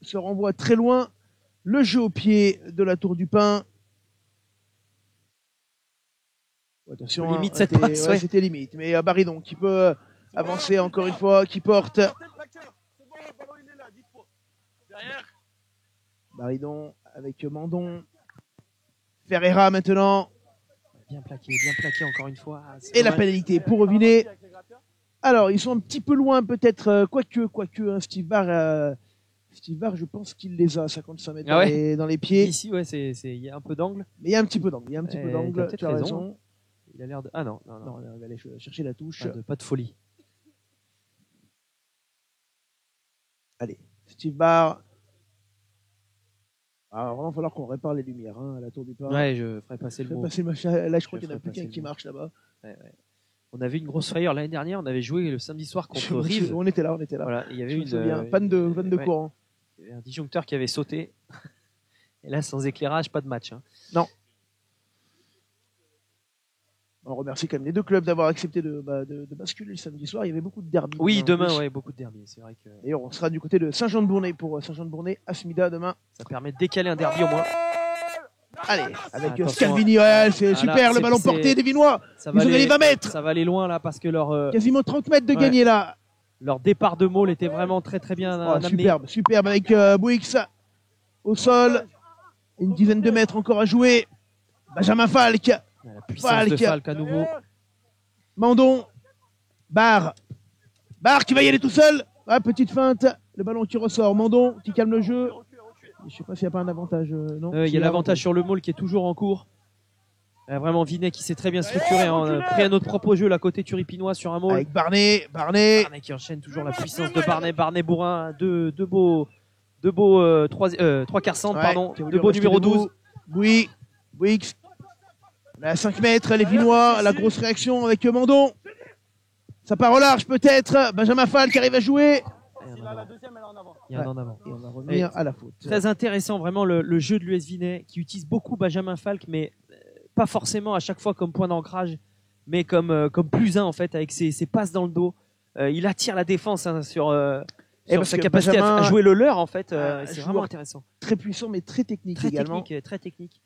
ce renvoi très loin. Le jeu au pied de la Tour du Pin. Attention, limite cette passe. Ouais, c'était limite. Mais Baridon qui peut avancer encore une fois, qui porte. Baridon avec Mandon. Ferreira maintenant. Bien plaqué encore une fois. Et la pénalité pour Vinay. Alors, ils sont un petit peu loin peut-être, quoique, hein, Steve Barr Steve Barr, je pense qu'il les a à 55 mètres Ah dans les pieds. Ici, ouais, il y a un peu d'angle. Mais il y a un petit peu d'angle. Il y a un petit peu d'angle. Tu as raison. Il a l'air de. Ah non. Non, il va aller chercher la touche. Pas de folie. Allez, Steve Barr. Alors, vraiment, il va falloir qu'on répare les lumières à la tour du pin. Ouais, je ferai passer le mot. Là, je crois qu'il n'y en a plus qu'un qui marche là-bas. Ouais. On avait une grosse frayeur l'année dernière. On avait joué le samedi soir contre Rive. On était là. Voilà, il y avait panne de courant. Il y avait un disjoncteur qui avait sauté. Et là, sans éclairage, pas de match. Non. On remercie quand même les deux clubs d'avoir accepté de basculer le samedi soir. Il y avait beaucoup de derby. Oui, demain, beaucoup de derby. C'est vrai que. D'ailleurs, on sera du côté de Saint-Jean-de-Bournay pour Saint-Jean-de-Bournay, Asmida demain. Ça permet de décaler un derby au moins. Allez, avec Scalvini, c'est super, le ballon porté des Vinois. Ils ont gagné 20 mètres. Ça va aller loin là parce que leur. Quasiment 30 mètres de gagné là. Leur départ de Maul était vraiment très très bien amené. Superbe avec Bouix au sol. Une dizaine de mètres encore à jouer. Benjamin Falk. La puissance de Falk à nouveau. Mandon. Barr qui va y aller tout seul. Petite feinte. Le ballon qui ressort. Mandon qui calme le jeu. Je ne sais pas s'il n'y a pas un avantage. Non. Il y a l'avantage sur le Maul qui est toujours en cours. Vraiment Vinet qui s'est très bien structuré, pris à notre propre jeu là côté turipinois sur un Maul. Avec Barnet qui enchaîne toujours la puissance de Barnet Bourrin, deux beaux trois quarts centres, pardon, deux beaux numéro 12. Bouix. À 5 mètres, les Vinois, la grosse réaction avec Mandon. Ça part au large peut-être. Benjamin Fall qui arrive à jouer. La deuxième, elle est en avant. Il y a un en avant. Et on va revenir à la faute. Très intéressant vraiment le jeu de l'US Vinet qui utilise beaucoup Benjamin Falk, mais pas forcément à chaque fois comme point d'ancrage, mais comme plus un en fait avec ses passes dans le dos. Il attire la défense sur sa capacité à jouer le leur en fait. C'est vraiment intéressant. Très puissant mais très technique également. Très technique.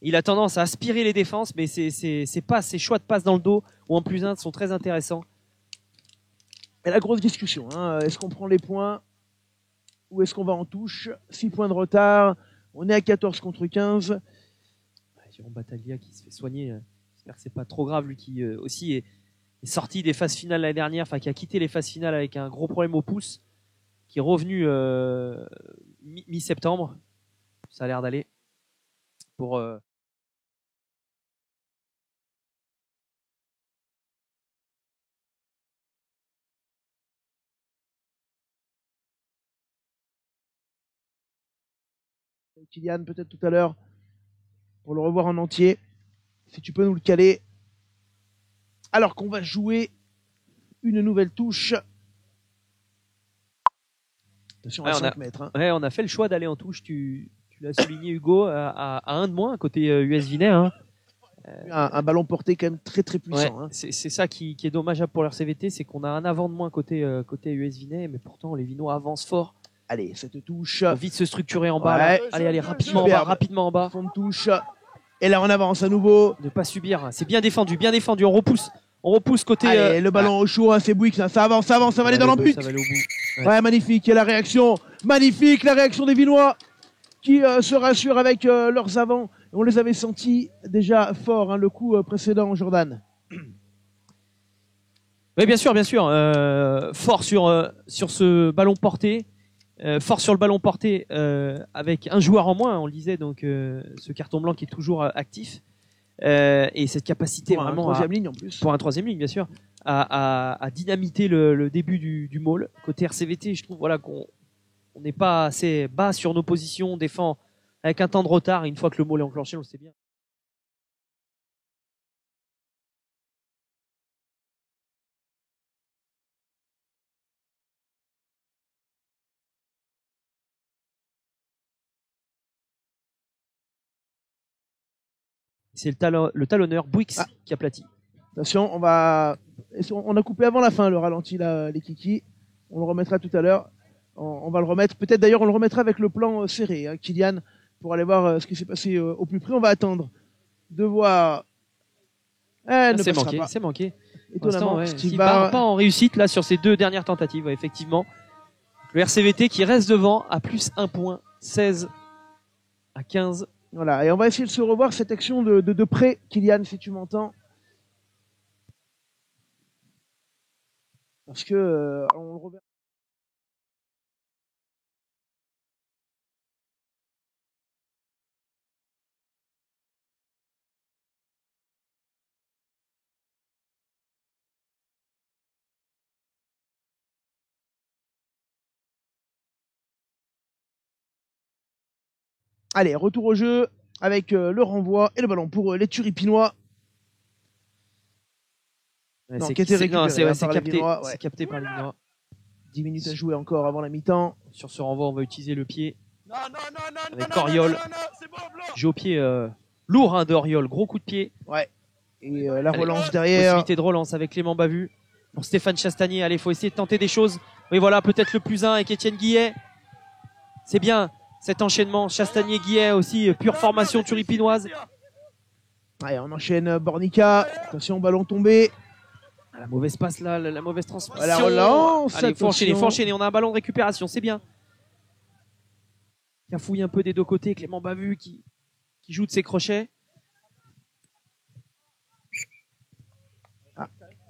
Il a tendance à aspirer les défenses, mais ses choix de passes dans le dos ou en plus un sont très intéressants. Et la grosse discussion, est-ce qu'on prend les points ou est-ce qu'on va en touche? 6 points de retard, on est à 14 contre 15. Jérôme Battaglia qui se fait soigner, j'espère que c'est pas trop grave, lui qui aussi est sorti des phases finales l'année dernière, qui a quitté les phases finales avec un gros problème au pouce, qui est revenu mi-septembre. Ça a l'air d'aller pour Kylian peut-être tout à l'heure pour le revoir en entier, si tu peux nous le caler, alors qu'on va jouer une nouvelle touche. Attention à 5 mètres. Ouais, on a fait le choix d'aller en touche, tu l'as souligné Hugo, à 1 de moins côté US Vinet. Un ballon porté quand même très très puissant. Ouais, c'est ça qui est dommageable pour l'RCVT, c'est qu'on a un avant de moins côté US Vinet, mais pourtant les Vinois avancent fort. Allez, cette touche. Faut vite se structurer en bas. Ouais. Allez, rapidement en bas. Fond de touche. Et là, on avance à nouveau. Ne pas subir. C'est bien défendu. On repousse côté. Allez, le ballon au chaud, c'est Bouix. Ça avance, ça va aller dans l'embut. Ça va aller au bout. Ouais, magnifique. Et la réaction. Magnifique, la réaction des Vinois qui se rassurent avec leurs avants. On les avait sentis déjà forts, le coup précédent, Jordan. Oui, bien sûr. Fort sur ce ballon porté. Fort sur le ballon porté avec un joueur en moins, on le disait, donc ce carton blanc qui est toujours actif et cette capacité pour vraiment pour un troisième ligne bien sûr à dynamiter le début du Maul. Côté RCVT, je trouve qu'on n'est pas assez bas sur nos positions, on défend avec un temps de retard. Une fois que le Maul est enclenché, on le sait bien. C'est le talonneur Bouix qui aplatit. Attention, on a coupé avant la fin le ralenti là, les kikis. On le remettra tout à l'heure. On va le remettre. Peut-être d'ailleurs on le remettra avec le plan serré, Kylian, pour aller voir ce qui s'est passé au plus près. On va attendre de voir. C'est manqué. Étonnamment, Steve Barr pas en réussite là sur ces 2 dernières tentatives, effectivement. Le RCVT qui reste devant à plus 1 point, 16 à 15. Voilà, et on va essayer de se revoir cette action de près, Kylian, si tu m'entends. Parce que on le reverra. Allez, retour au jeu avec le renvoi et le ballon pour les Turipinois. Ouais, Non, c'est qui a été récupéré, c'est par les capté, Vinois, ouais. c'est capté par les Vinois. 10 minutes à jouer encore avant la mi-temps. Sur ce renvoi, on va utiliser le pied Non, non, non, non, avec non, non, Oriol. non, non, non, c'est bon, blanc. Jeu au pied lourd hein, de Oriol, gros coup de pied. Ouais. Et la Allez, relance derrière. Possibilité de relance avec Clément Bavu. Pour Stéphane Chastanier, allez, faut essayer de tenter des choses. Oui, voilà, peut-être le plus 1 avec Étienne Guillet. C'est bien cet enchaînement. Chastanier-Guillet aussi, pure formation turipinoise. Allez, on enchaîne Bornica. Attention, ballon tombé. La mauvaise passe là, la mauvaise transmission. La relance. Allez, faut attention. enchaîner. On a un ballon de récupération, c'est bien. Il fouille un peu des deux côtés. Clément Bavu qui joue de ses crochets.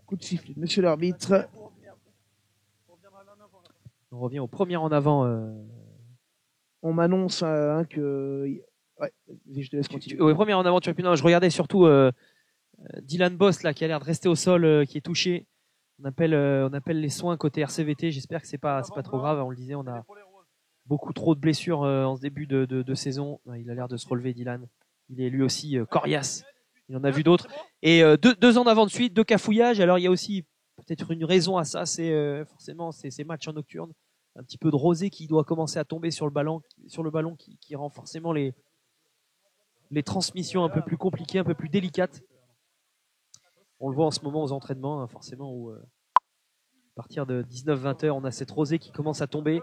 Coup de sifflet, monsieur l'arbitre. On revient au premier en avant. On m'annonce que. Ouais, je te laisse continuer. Au premier en avant turipinois. Je regardais surtout Dylan Boss là qui a l'air de rester au sol, qui est touché. On appelle les soins côté RCVT. J'espère que c'est pas trop grave. On le disait, on a beaucoup trop de blessures en ce début de saison. Il a l'air de se relever, Dylan. Il est lui aussi coriace. Il en a vu d'autres. Et 2 ans d'avant de suite, 2 cafouillages. Alors il y a aussi peut-être une raison à ça, c'est forcément ces matchs en nocturne. Un petit peu de rosée qui doit commencer à tomber sur le ballon qui rend forcément les transmissions un peu plus compliquées, un peu plus délicates. On le voit en ce moment aux entraînements, hein, forcément, où à partir de 19-20 heures, on a cette rosée qui commence à tomber.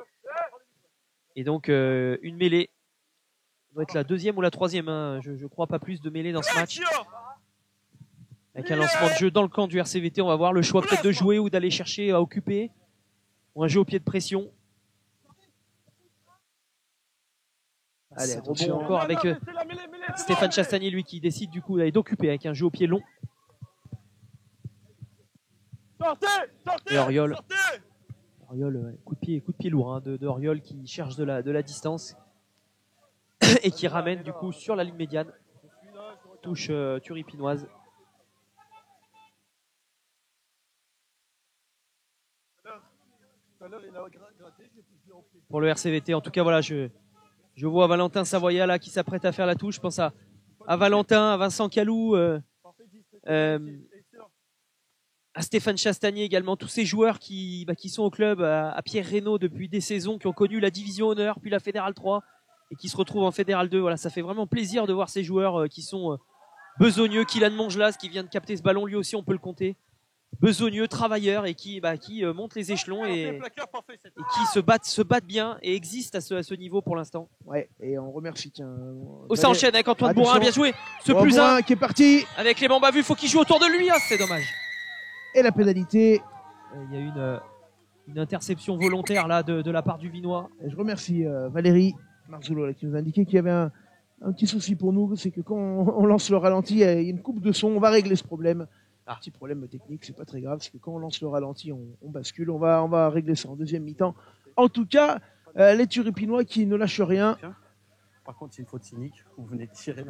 Et donc une mêlée. Ça doit être la 2e ou la 3e, hein. Je crois pas plus de mêlée dans ce match. Avec un lancement de jeu dans le camp du RCVT, on va voir le choix peut-être de jouer ou d'aller chercher à occuper. Ou un jeu au pied de pression. Allez, rebond attention. encore avec Stéphane Chastanier, lui, qui décide du coup d'aller d'occuper avec un jeu au pied long. Et Oriol. Oriol, coup de pied lourd hein, de Oriol qui cherche de la distance et qui ramène du coup sur la ligne médiane. Touche turipinoise. Pour le RCVT, en tout cas voilà, je vois Valentin Savoya là qui s'apprête à faire la touche. Je pense à Valentin, à Vincent Calou, à Stéphane Chastanier également, tous ces joueurs qui sont au club, à Pierre Reynaud depuis des saisons, qui ont connu la division honneur puis la Fédérale 3 et qui se retrouvent en Fédérale 2. Voilà, ça fait vraiment plaisir de voir ces joueurs qui sont besogneux. Kylian Mongelas qui vient de capter ce ballon, lui aussi on peut le compter. Besogneux, travailleur et qui monte les échelons et qui se battent bien et existent à ce niveau pour l'instant. Ouais, et on remercie. Tiens, ça enchaîne avec Antoine Bourrin, bien joué. Ce plus 1 qui est parti. Avec Clément Bavu, faut qu'il joue autour de lui, hein, c'est dommage. Et la pénalité. Il y a une interception volontaire là de la part du Vinois. Et je remercie Valérie Marzullo là, qui nous a indiqué qu'il y avait un petit souci pour nous, c'est que quand on lance le ralenti, il y a une coupe de son, on va régler ce problème. Petit problème technique, c'est pas très grave, c'est que quand on lance le ralenti, on bascule, on va régler ça en deuxième mi-temps. En tout cas, les Turipinois qui ne lâchent rien. Par contre, c'est une faute cynique. Vous venez tirer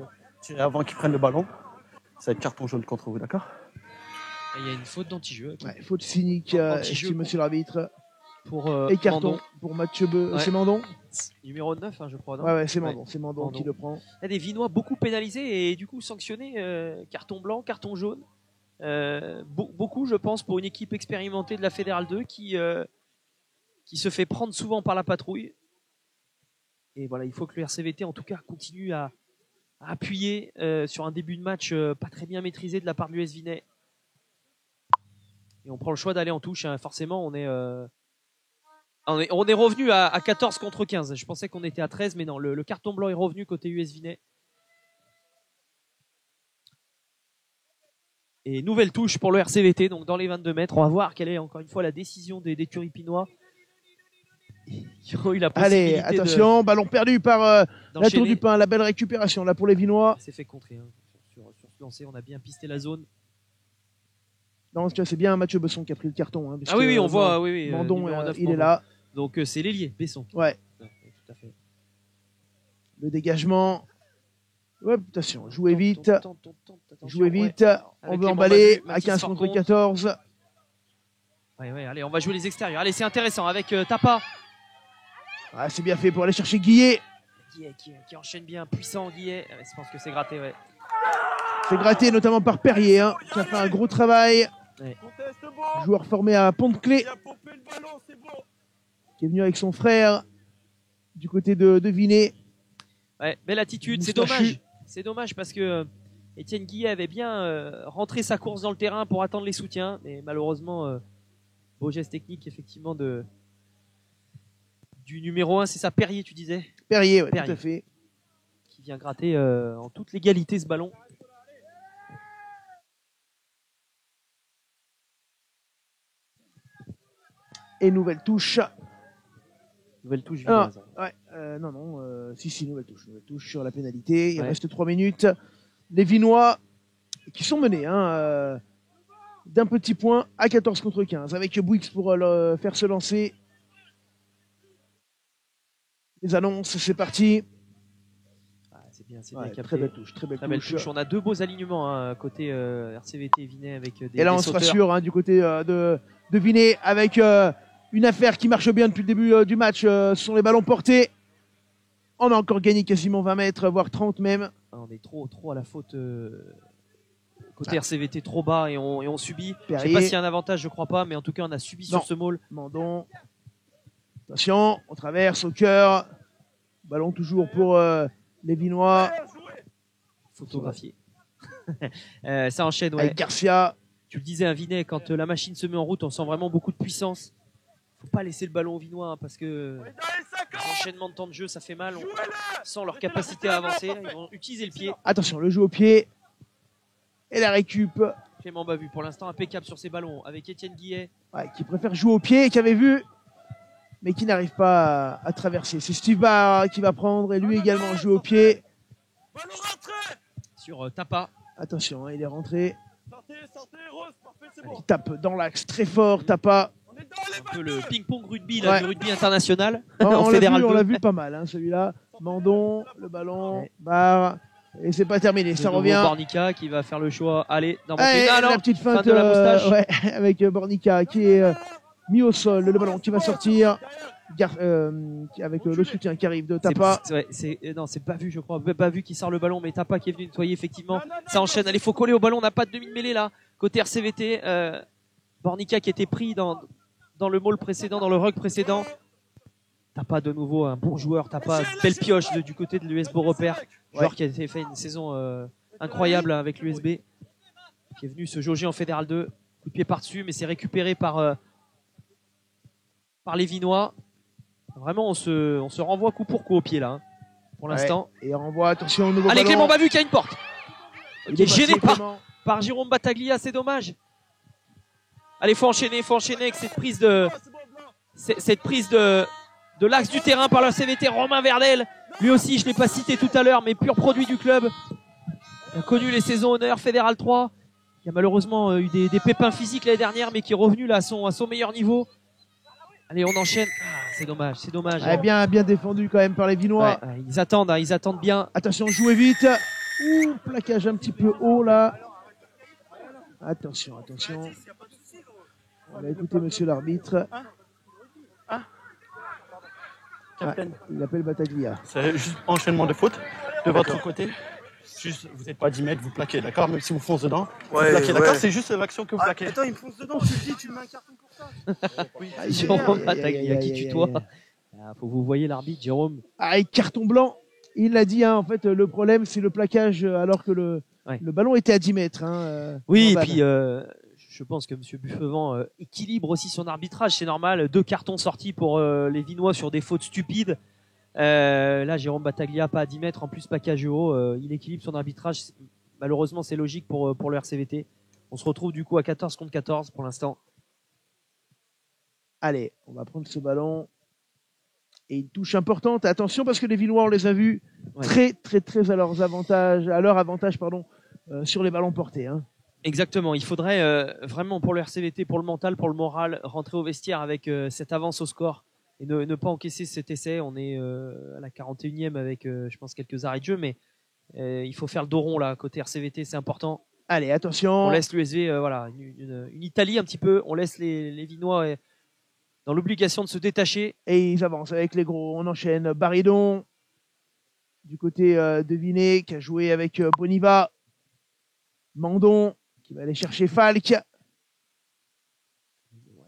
avant qu'ils prennent le ballon. Ça va être carton jaune contre vous, d'accord? Il y a une faute d'anti-jeu. Ouais, faute cynique, monsieur l'arbitre. Pour et carton Mandon. pour Mathieu Ouais. C'est Mandon Numéro 9, hein, je crois. Non ouais, c'est Mandon. C'est Mandon qui le prend. Il y a des Vinois beaucoup pénalisés et du coup sanctionnés. Carton blanc, carton jaune. Beaucoup, je pense, pour une équipe expérimentée de la Fédérale 2 qui se fait prendre souvent par la patrouille. Et voilà, il faut que le RCVT, en tout cas, continue à appuyer sur un début de match pas très bien maîtrisé de la part de l'US Vinay. Et on prend le choix d'aller en touche. Hein. Forcément, on est revenu à 14 contre 15. Je pensais qu'on était à 13, mais non, le carton blanc est revenu côté US Vinay. Et nouvelle touche pour le RCVT, donc dans les 22 mètres. On va voir quelle est encore une fois la décision des Turipinois. Qui ont eu la possibilité. Allez, attention, ballon perdu par la Tour du Pin. La belle récupération là pour les Vinois. C'est fait contrer. Hein. Sur ce lancer, on a bien pisté la zone. Non, c'est bien Mathieu Besson qui a pris le carton. Hein, oui, on voit. Oui, Mandon, 9, il est là. Donc c'est l'ailier, Besson. Ouais. Tout à fait. Le dégagement. Ouais, attention, jouez vite. Jouez vite. Ouais. On veut emballer à 15 contre 14. Ouais, allez, on va jouer les extérieurs. Allez, c'est intéressant avec Tapa. Ah, c'est bien fait pour aller chercher Guillet. Guillet qui enchaîne bien, puissant Guillet. Je pense que c'est gratté, ouais. C'est gratté notamment par Perrier, hein, qui a fait un gros travail. Ouais. Joueur formé à Pont-de-Clé, qui est venu avec son frère du côté de Vinay. Ouais, belle attitude, c'est Moustachu. dommage. C'est dommage parce que Étienne Guillet avait bien rentré sa course dans le terrain pour attendre les soutiens. Mais malheureusement, beau geste technique effectivement du numéro 1, c'est ça, Perrier, tu disais, Perrier, ouais, Perrier. tout à fait. qui vient gratter en toute légalité ce ballon. Et nouvelle touche. Nouvelle touche. Ah, Vinay. ouais, si, nouvelle touche sur la pénalité. Il Ouais. reste 3 minutes. Les Vinois qui sont menés d'un petit point à 14 contre 15 avec Bouix pour le faire se lancer. Les annonces, c'est parti. Ah, c'est bien Ouais, capté. très belle touche, très belle Très belle touche. touche. On a deux beaux alignements côté RCVT et Vinay avec des Et là, on des se sauteurs. rassure du côté de Vinay avec une affaire qui marche bien depuis le début du match. Ce sont les ballons portés. On a encore gagné quasiment 20 mètres, voire 30 même. Ah, on est trop à la faute côté RCVT, trop bas et on subit. Je sais Perrier. pas s'il y a un avantage, je crois pas, mais en tout cas on a subi Non. sur ce maul. Mandon. Attention, on traverse au cœur. Ballon toujours pour les Vinois. Photographié. Ça enchaîne, ouais. Avec Garcia. Tu le disais, un Vinay, quand la machine se met en route, on sent vraiment beaucoup de puissance. Faut pas laisser le ballon aux Vinois parce que l'enchaînement de temps de jeu, ça fait mal. On sent leur capacité à avancer. Ils vont utiliser le pied. Attention, le jeu au pied. Et la récup. Clément Bavu, pour l'instant, impeccable sur ses ballons avec Étienne Guillet. Ouais, qui préfère jouer au pied, qui avait vu, mais qui n'arrive pas à traverser. C'est Steve Barr qui va prendre et lui également jouer au pied. Sur Tapa. Attention, il est rentré. Il tape dans l'axe très fort, Tapa. Un peu le ping-pong rugby, là, Ouais. du rugby international. Oh, en on fédéral l'a 2. vu pas mal, celui-là. Mandon, le ballon, Ouais. Barre. Et c'est pas terminé, De ça nouveau revient. Bornica qui va faire le choix. Allez, dans mon Allez, pénal, la alors. petite Fin feinte de la moustache. ouais, avec Bornica qui est mis au sol. Le ballon qui va sortir. Avec le soutien qui arrive de Tapa. Non, c'est pas vu, je crois. Pas vu qui sort le ballon, mais Tapa qui est venu nettoyer, effectivement. Ça enchaîne. Allez, faut coller au ballon. On n'a pas de demi-mêlée là. Côté RCVT, Bornica qui était pris dans le maul précédent, dans le rug précédent. Tapa de nouveau, un bon joueur. Tapa, belle pioche du côté de l'US Beaurepaire. Joueur qui a fait une saison incroyable avec l'USB. Qui est venu se jauger en Fédéral 2. Coup de pied par-dessus, mais c'est récupéré par les Vinois. Vraiment, on se renvoie coup pour coup au pied là, hein, pour l'instant. Et on voit, attention au nouveau Allez, ballon. Clément Bavu qui a une porte. Il est gêné passé, Clément. par Jérôme Battaglia, c'est dommage. Allez, faut enchaîner avec cette prise de l'axe du terrain par le CVT. Romain Verdel, lui aussi, je l'ai pas cité tout à l'heure, mais pur produit du club. Il a connu les saisons honneurs Fédéral 3. Il a malheureusement eu des pépins physiques l'année dernière, mais qui est revenu là à son meilleur niveau. Allez, on enchaîne. Ah, c'est dommage. Ouais, bien défendu quand même par les Vinois. Ouais, ils attendent bien. Attention, jouez vite. Ouh, plaquage un petit peu haut là. Attention. On va écouter monsieur l'arbitre. Capitaine. Il appelle Battaglia. C'est juste enchaînement de fautes de votre côté. Juste, vous n'êtes pas 10 mètres, vous plaquez, d'accord? Même si vous foncez dedans, vous plaquez, d'accord? C'est juste l'action que vous plaquez. Attends, il me fonce dedans, tu me dis, tu me mets un carton pour ça. Jérôme Battaglia qui tutoie. Ah, faut que vous voyez l'arbitre, Jérôme. Ah, et carton blanc. Il l'a dit, en fait, le problème, c'est le plaquage alors que le ballon était à 10 mètres. Oui, et Norman. puis je pense que M. Buffevant équilibre aussi son arbitrage, c'est normal. 2 cartons sortis pour les Vinois sur des fautes stupides. Là, Jérôme Battaglia, pas à 10 mètres, en plus plaquage haut. Il équilibre son arbitrage. Malheureusement, c'est logique pour le RCVT. On se retrouve du coup à 14 contre 14 pour l'instant. Allez, on va prendre ce ballon. Et une touche importante. Attention parce que les Vinois, on les a vus très à leur avantage, sur les ballons portés. Exactement. Il faudrait vraiment pour le RCVT, pour le mental, pour le moral, rentrer au vestiaire avec cette avance au score et ne pas encaisser cet essai. On est à la 41e avec, je pense, quelques arrêts de jeu, mais il faut faire le dos rond là côté RCVT, c'est important. Allez, attention. On laisse l'USV, une Italie un petit peu. On laisse les Vinois dans l'obligation de se détacher. Et ils avancent avec les gros. On enchaîne. Baridon. du côté de Vinet, qui a joué avec Boniva. Mandon, qui va aller chercher Falk.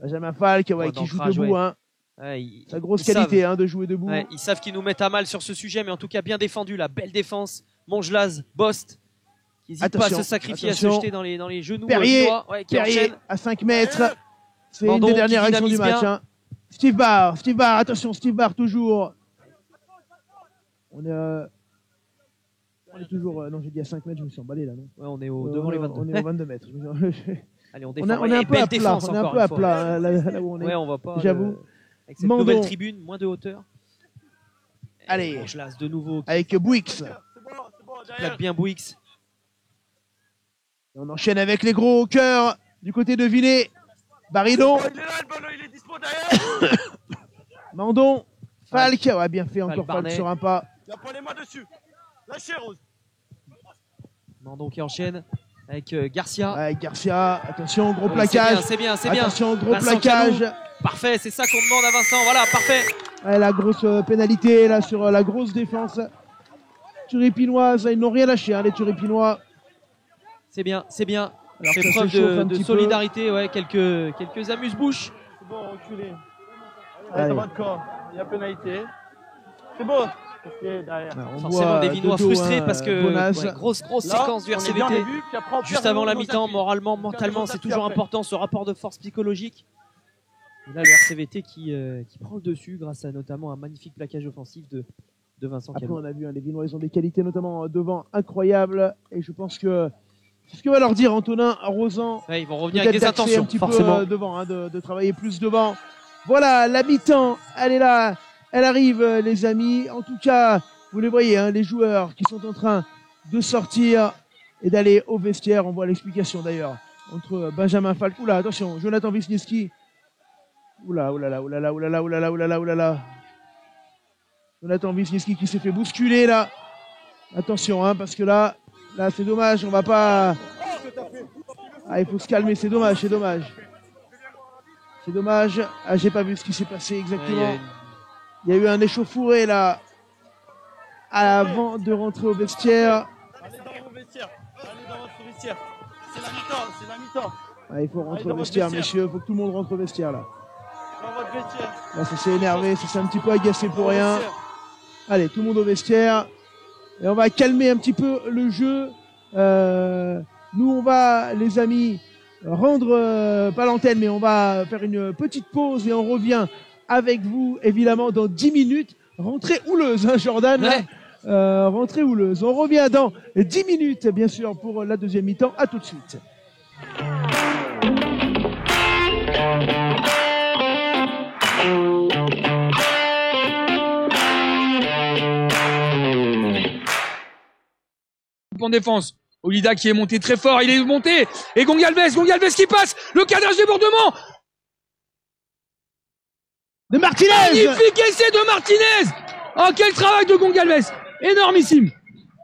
Benjamin Falk, ouais, qui joue debout. Hein. Ouais, sa grosse qualité de jouer debout. Ouais, ils savent qu'ils nous mettent à mal sur ce sujet, mais en tout cas bien défendu. La belle défense. Mongelaz, Bost, qui n'hésite pas à se sacrifier, à se jeter dans les genoux. Perrier, qui Perrier enchaîne. à 5 mètres. C'est une des dernières actions du match. Hein. Steve Barr, attention, Steve Barr toujours. On est toujours. Non, j'ai dit à 5 mètres, je me suis emballé là, non? Ouais, on est devant les 22. On est aux 22 mètres. Allez, on défend. On est un peu à plat. On est un peu à plat là où on est. Ouais, on va pas. J'avoue. Avec cette nouvelle tribune, moins de hauteur. Allez. Mongelaz de nouveau. Avec Bouix. Plaque bien Bouix. On enchaîne avec les gros cœurs du côté de Vinet. Baridon. Il est dispo derrière. Mandon. Falk. Ouais, bien fait encore Falk sur un pas. Il a pas les mains dessus. Lâchez Rose. Mandon qui enchaîne avec Garcia. Ouais, Garcia. Attention, gros plaquage. C'est bien. Attention, gros Vincent plaquage. Canou. Parfait, c'est ça qu'on demande à Vincent. Voilà, parfait. Ouais, la grosse pénalité là sur la grosse défense turipinoise. Ils n'ont rien lâché, hein, les Turipinois. C'est bien. Alors fait preuve de solidarité, ouais, quelques amuse-bouches. C'est bon, reculez. Allez, ça va de corps. Il y a pénalité. C'est beau. Derrière. Forcément des Vinois frustrés parce que grosse séquence du RCVT juste avant la mi-temps, moralement, mentalement, c'est toujours important ce rapport de force psychologique. Et là le RCVT qui prend le dessus grâce à notamment un magnifique plaquage offensif de Vincent Canou. Après on a vu les Vinois, ils ont des qualités notamment devant incroyables et je pense que c'est ce que va leur dire Antonin Rosan. Ouais, ils vont revenir avec des intentions, un petit forcément. Peu devant, hein, de travailler plus devant. Voilà, la mi-temps, elle est là. Elle arrive, les amis. En tout cas, vous les voyez, hein, les joueurs qui sont en train de sortir et d'aller au vestiaire. On voit l'explication d'ailleurs entre Benjamin Falk. Oula, attention, Jonathan Wisniewski. Oula. Jonathan Wisniewski qui s'est fait bousculer là. Attention, hein, parce que là c'est dommage. On va pas. Ah, il faut se calmer. C'est dommage. C'est dommage. Ah, j'ai pas vu ce qui s'est passé exactement. Il y a eu un échauffouré là avant de rentrer au vestiaire. Allez dans votre vestiaire. C'est la mi-temps. Ah, il faut rentrer au vestiaire, messieurs. Il faut que tout le monde rentre au vestiaire là. Dans votre vestiaire. Là, ça s'est énervé, ça s'est un petit peu agacé pour rien. Allez, tout le monde au vestiaire. Et on va calmer un petit peu le jeu. Nous, on va, les amis, rendre, pas l'antenne, mais on va faire une petite pause et on revient avec vous, évidemment, dans 10 minutes. Rentrée houleuse, hein, Jordan. Ouais. Rentrée houleuse. On revient dans 10 minutes, bien sûr, pour la deuxième mi-temps. À tout de suite. En défense, Olida qui est monté très fort, il est monté, et Gongalves qui passe, le cadrage débordement de Martinez. Magnifique essai de Martinez. Oh, quel travail de Gongalves, énormissime.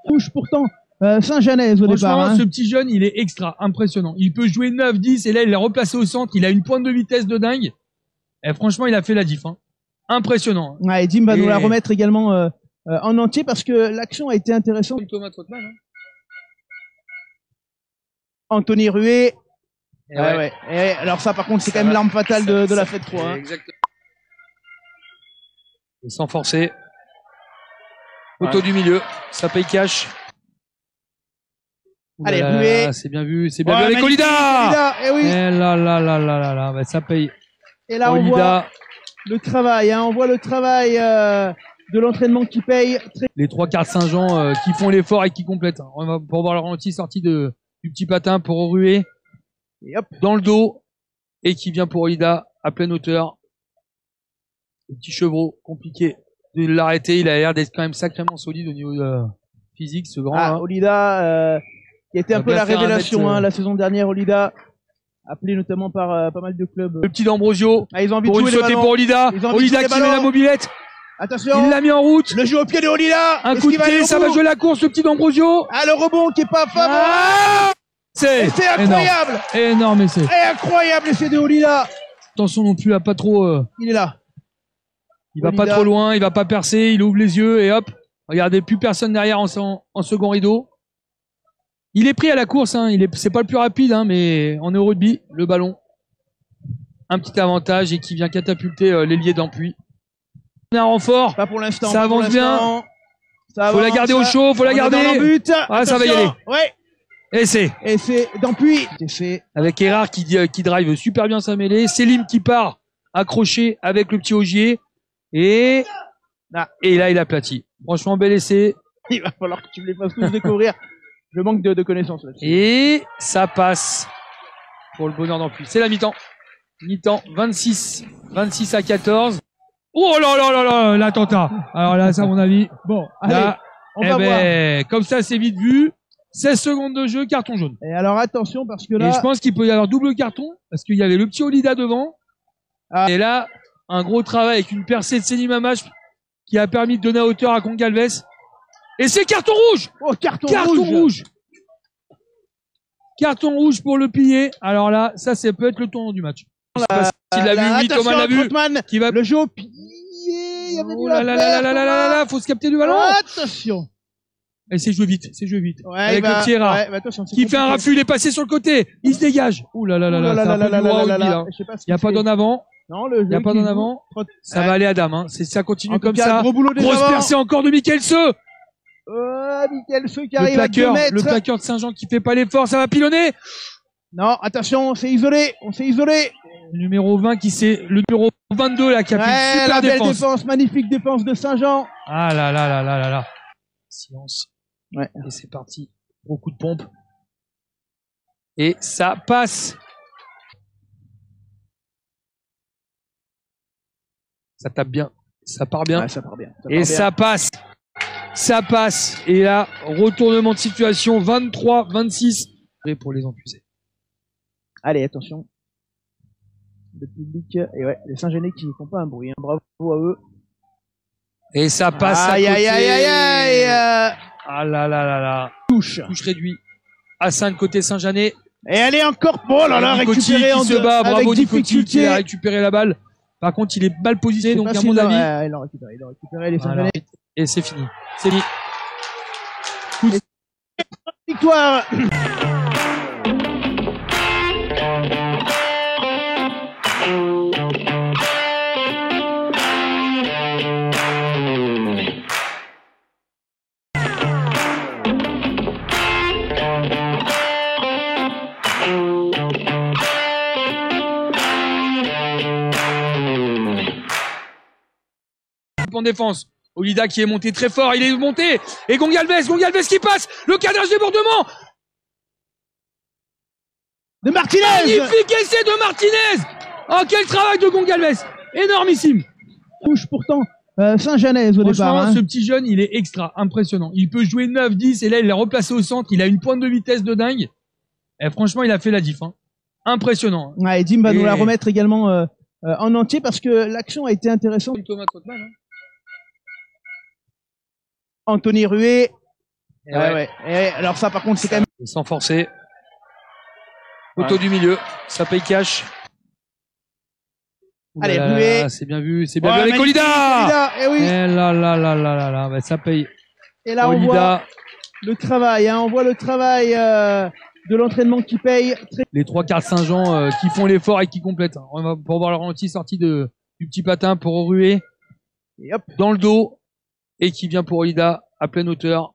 Touche pourtant Saint-Genès au départ. Hein. Ce petit jeune, il est extra, impressionnant. Il peut jouer 9, 10, et là il l'a replacé au centre, il a une pointe de vitesse de dingue. Et franchement, il a fait la diff. Hein. Impressionnant. Ouais, et Dim va nous la remettre également en entier parce que l'action a été intéressante. Thomas Trottmann, hein. Anthony Rué. Ouais. Et alors ça, par contre, c'est quand même l'arme fatale de la fête 3. Hein. Exactement. Et sans forcer. Poteau du milieu. Ça paye cash. Allez, Rué. C'est bien vu. C'est bien vu avec Olida. Et oui. Et là. Bah, ça paye. Et là, Olida. on voit le travail. Hein. On voit le travail de l'entraînement qui paye. Les 3 quarts de Saint-Jean qui font l'effort et qui complètent. Hein. On va pour voir le ralenti sorti du petit patin pour Rué. Et hop. Dans le dos. Et qui vient pour Olida à pleine hauteur. Le petit chevreau compliqué de l'arrêter. Il a l'air d'être quand même sacrément solide au niveau physique, ce grand. Ah, Olida, qui a été un peu la révélation la saison dernière. Olida, appelé notamment par pas mal de clubs. Le petit D'Ambrosio. Ah, ils ont envie pour de une jouer sautée pour Olida. Olida qui met la mobilette. Attention. Il l'a mis en route. Le jeu au pied de Olida. Un coup de pied, ça va jouer la course, le petit D'Ambrosio. Ah, le rebond qui est pas favorable. C'est incroyable. Énorme essai. Incroyable essai de Olida. Attention non plus à pas trop. Il est là. Il va pas trop loin, il va pas percer, il ouvre les yeux et hop. Regardez, plus personne derrière en second rideau. Il est pris à la course, hein. C'est pas le plus rapide, hein, mais on est au rugby, le ballon. Un petit avantage et qui vient catapulter l'ailier d'Ampuis. Un renfort. Pas pour l'instant. Ça avance bien. Faut la garder au chaud, faut la garder. Ah, ça va y aller. Ouais. Et c'est d'Ampuis. Avec Erard qui drive super bien sa mêlée. Selim qui part accroché avec le petit Ogier. Et là, il aplatit. Franchement, bel essai. Il va falloir que tu me les fasses tous découvrir. Je manque de connaissances là-dessus. Et ça passe pour le bonheur d'Ampuis. C'est la mi-temps. Mi-temps, 26 à 14. Oh là là là là, l'attentat. Alors là, ça à mon avis. Bon, allez, là, on va voir. Comme ça, c'est vite vu. 16 secondes de jeu, carton jaune. Et alors attention parce que là... Et je pense qu'il peut y avoir double carton parce qu'il y avait le petit Olida devant. Ah. Et là, un gros travail avec une percée de Selim Hamache qui a permis de donner à hauteur à Gonçalves. Et c'est carton rouge. Oh, carton rouge. Carton rouge pour le piller. Alors là, ça peut être le tournant du match. Je sais pas s'il l'a vu, oui, Thomas l'a vu. Qui va... Le jeu au pillé. Il y avait oh là là là là là là là, faut se capter du ballon. Attention. Et c'est joué vite. Ouais, avec le petit Erard. Ouais, qui fait un raffut, il est passé sur le côté. Il se dégage. Ouh là là là là, c'est un peu du roi rugby, là. Il n'y a pas d'en avant. Non, il n'y a pas d'en avant. Ça va aller à dame, hein. Ça continue comme ça. Grosse percée encore de Michael Seu. Michael Seu qui arrive à 2 mètres. Le plaqueur de Saint-Jean qui fait pas l'effort, ça va pilonner. Non, attention, on s'est isolé. Le numéro 20 le numéro 22 là qui a fait une super défense. Magnifique défense de Saint-Jean. Ah là là là là là là. Silence. Ouais. Et c'est parti. Gros coup de pompe. Et ça passe. Ça tape bien. Ça part bien. Ouais, ça part bien. Ça passe. Ça passe. Et là, retournement de situation. 23-26. Pour les Empuisés. Allez, attention. Le public. Et ouais, les Saint-Genès qui ne font pas un bruit. Hein. Bravo à eux. Et ça passe à côté. Aïe. Ah là là là là. Touche réduit. À 5 côté Saint-Janet. Et elle est encore. Oh là là, récupéré en se bat. Bravo Nicotti qui a difficulté. récupéré la balle. Par contre, il est mal positionné, donc à mon avis. Il a récupéré les Saint-Genès. Et c'est fini. C'est fini. Victoire. En défense. Olida qui est monté très fort, il est monté. Et Gonçalves qui passe. Le cadrage débordement. De Martinez. Magnifique essai de Martinez. Oh, quel travail de Gonçalves. Énormissime. Touche pourtant Saint-Genès au départ. Hein. Ce petit jeune, il est extra impressionnant. Il peut jouer 9-10 et là, il l'a replacé au centre. Il a une pointe de vitesse de dingue. Et franchement, il a fait la diff. Hein. Impressionnant. Hein. Ouais, et Dim va nous la remettre également en entier parce que l'action a été intéressante. Thomas Trottmann, hein. Anthony Ruet. Ouais. Et alors ça, par contre, c'est quand même... Sans forcer. Poteau du milieu. Ça paye cash. Allez, Ruet. C'est bien vu. C'est bien vu avec Olida. Et oui. Et là. Bah, ça paye. Et là, Olida. On voit le travail. Hein. On voit le travail de l'entraînement qui paye. Les 3 quarts de Saint-Jean qui font l'effort et qui complètent. On va pour voir le ralenti sorti du petit patin pour Ruet. Et hop. Dans le dos. Et qui vient pour Olida à pleine hauteur.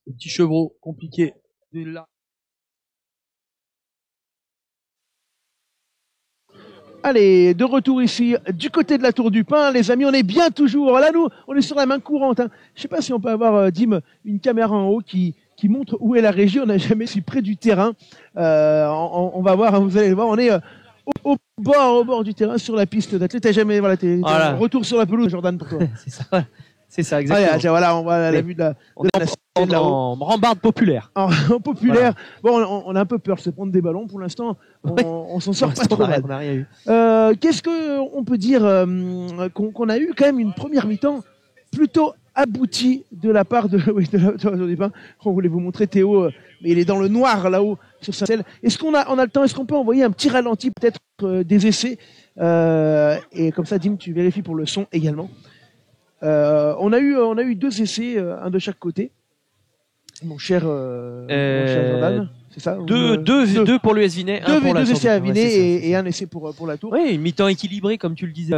Le petit chevreau compliqué. Allez, de retour ici, du côté de la Tour du Pin, les amis, on est bien toujours. Là, nous, on est sur la main courante. Hein. Je sais pas si on peut avoir, Dim, une caméra en haut qui montre où est la régie. On n'a jamais si près du terrain. On va voir, hein, vous allez le voir, on est au bord du terrain, sur la piste d'athlète. T'as jamais, voilà. Retour sur la pelouse, Jordan, pour toi. C'est ça, exactement. Voilà, on voit la vue de la en rambarde populaire. En populaire. Voilà. Bon, on a un peu peur de se prendre des ballons pour l'instant. On s'en sort pas trop mal. On a rien eu. Qu'est-ce qu'on peut dire qu'on a eu quand même une première mi-temps plutôt aboutie de la part de on voulait vous montrer Théo, mais il est dans le noir là-haut sur sa selle. Est-ce qu'on a le temps? Est-ce qu'on peut envoyer un petit ralenti peut-être des essais et comme ça, Dim, tu vérifies pour le son également. On a eu 2 essais, un de chaque côté. Mon cher Jordan, c'est ça? Deux pour l'US Vinet, deux essais à Vinet et un essai pour la Tour. Oui, une mi-temps équilibrée, comme tu le disais,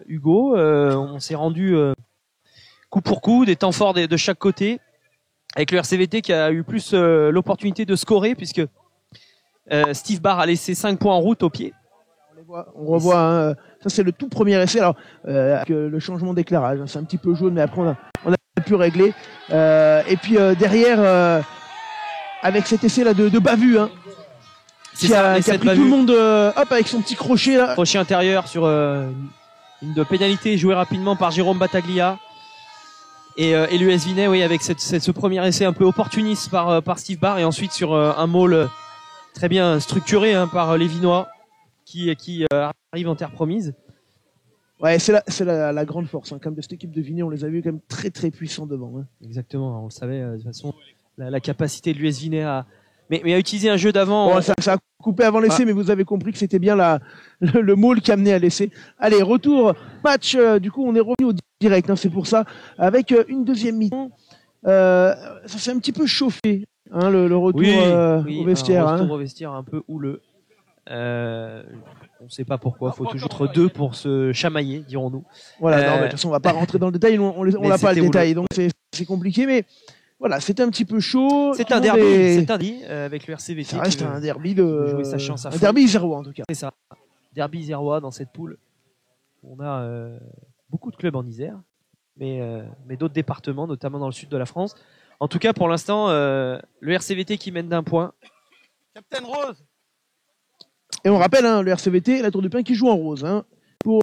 Hugo. On s'est rendu coup pour coup, des temps forts de chaque côté, avec le RCVT qui a eu plus l'opportunité de scorer, puisque Steve Barr a laissé 5 points en route au pied. On revoit, hein, ça c'est le tout premier essai. Alors, avec le changement d'éclairage, hein, c'est un petit peu jaune, mais après on a pu régler. Et puis derrière, avec cet essai là de Bavu, hein, qui a pris tout le monde avec son petit crochet là. Crochet intérieur sur une de pénalité jouée rapidement par Jérôme Battaglia. Et l'US Vinet, oui, avec ce premier essai un peu opportuniste par Steve Barr, et ensuite sur un maul très bien structuré par les Vinois qui arrive en terre promise. Ouais, c'est la grande force, hein, comme de cette équipe de Vinet, on les a vus quand même très très puissants devant. Hein. Exactement, on le savait de toute façon, la capacité de l'US Vinet à utiliser un jeu d'avant. Bon, ça a coupé avant l'essai, mais vous avez compris que c'était bien le maul qui amenait à l'essai. Allez, retour match. Du coup, on est revenu au direct. Hein, c'est pour ça, avec une deuxième mi-temps. Ça s'est un petit peu chauffé, hein, le retour au vestiaire. Un retour au vestiaire un peu houleux. On ne sait pas pourquoi. Il faut toujours être 2 pour se chamailler, dirons-nous. Voilà. Non, mais de toute façon, on va pas rentrer dans le détail. On n'a pas le détail, donc c'est compliqué, mais. Voilà, c'était un petit peu chaud. C'est un derby, avec le RCVT. Ça reste un derby de jouer sa chance à fond. Un derby 0 en tout cas. C'est ça. Derby 0 dans cette poule. On a beaucoup de clubs en Isère, mais d'autres départements, notamment dans le sud de la France. En tout cas, pour l'instant, le RCVT qui mène d'1 point. Captain Rose. Et on rappelle, hein, le RCVT, la Tour du Pin qui joue en rose, hein, pour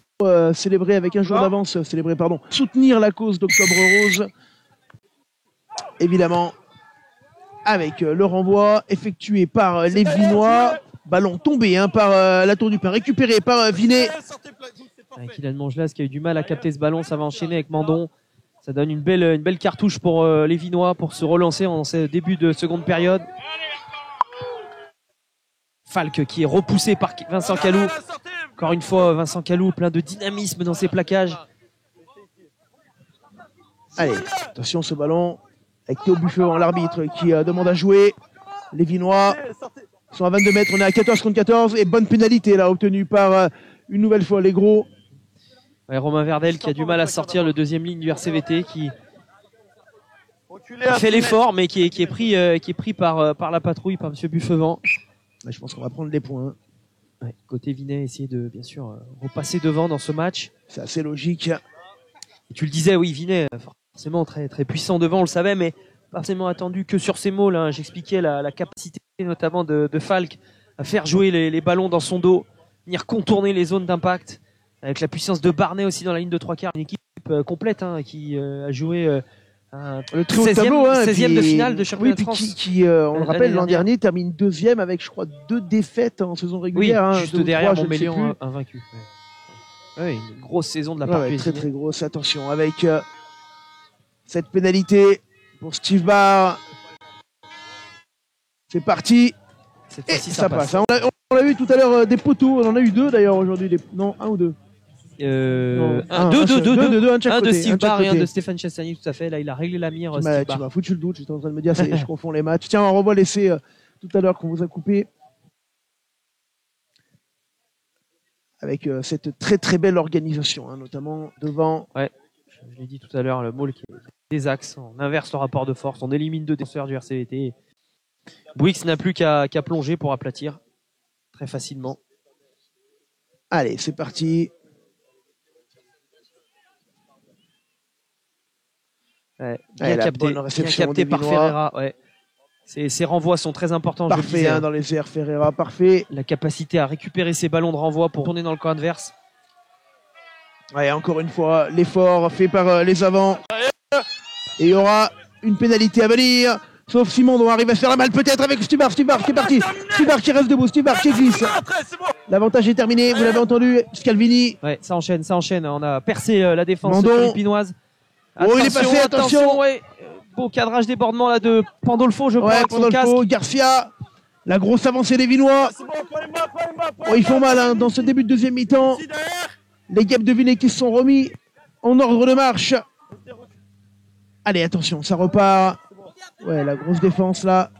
célébrer avec un jour d'avance, soutenir la cause d'Octobre Rose. Évidemment, avec le renvoi effectué par les Vinois. Ballon tombé par la Tour du Pin, récupéré par Vinet. Avec Kylian Mongelas qui a eu du mal à capter ce ballon, ça va enchaîner avec Mandon. Ça donne une belle cartouche pour les Vinois pour se relancer en ce début de seconde période. Falk qui est repoussé par Vincent Calou. Encore une fois, Vincent Calou, plein de dynamisme dans ses plaquages. Allez, attention ce ballon. Avec Théo Buffet, l'arbitre, qui demande à jouer. Les Vinois sont à 22 mètres. On est à 14 contre 14. Et bonne pénalité là, obtenue par une nouvelle fois les gros. Ouais, Romain Verdel qui a du mal à sortir le deuxième ligne du RCVT, qui fait l'effort, mais qui est pris par la patrouille, par M. Buffevent. Ouais, je pense qu'on va prendre les points. Ouais, côté Vinet, essayer de, bien sûr, repasser devant dans ce match. C'est assez logique. Et tu le disais, oui, Vinet, forcément très, très puissant devant, on le savait, mais pas forcément attendu que sur ces mots là. J'expliquais la capacité notamment de Falk à faire jouer les ballons dans son dos, venir contourner les zones d'impact, avec la puissance de Barnet aussi dans la ligne de 3/4, une équipe complète qui a joué le 16e de finale de championnat de France. Qui on le rappelle, l'an dernier termine 2e avec, je crois, 2 défaites en saison régulière. Oui, juste derrière Montmélian, invaincu. Oui, une grosse saison de la part du très très grosse. Attention avec cette pénalité pour Steve Barr. C'est parti. Et ça passe. On l'a vu tout à l'heure des poteaux. On en a eu 2 d'ailleurs aujourd'hui. Non, 1 ou 2. Deux, un de Steve Barr et un de Stéphane Chastagny, tout à fait. Là, il a réglé la mire. Tu m'as foutu le doute. J'étais en train de me dire, je confonds les matchs. Tiens, on revoit l'essai tout à l'heure qu'on vous a coupé. Avec cette très très belle organisation, notamment devant. Ouais, je l'ai dit tout à l'heure, le maul qui est des axes. On inverse le rapport de force. On élimine 2 défenseurs du RCVT. Bouix n'a plus qu'à plonger pour aplatir très facilement. Allez, c'est parti. Ouais, bien capté par Ferreira. Ouais. Ces renvois sont très importants. Parfait, dans les airs, Ferreira, parfait. La capacité à récupérer ses ballons de renvoi pour tourner dans le camp adverse. Ouais, encore une fois, l'effort fait par les avants. Et il y aura une pénalité à venir. Sauf Simon, on arrive à se faire la malle peut-être avec Stubar qui est parti. Stubar qui reste debout, Stubar qui glisse. L'avantage est terminé, vous l'avez entendu, Scalvini. Ouais, ça enchaîne. On a percé la défense philippinoise. Oh, il est passé, attention. Ouais. Beau cadrage débordement là de Pandolfo, je crois. Ouais, Pandolfo, Garcia. La grosse avancée des Vinois. Oh, ils font mal dans ce début de deuxième mi-temps. Les guêpes de Vinet qui se sont remis en ordre de marche. Allez, attention, ça repart. Ouais, la grosse défense là.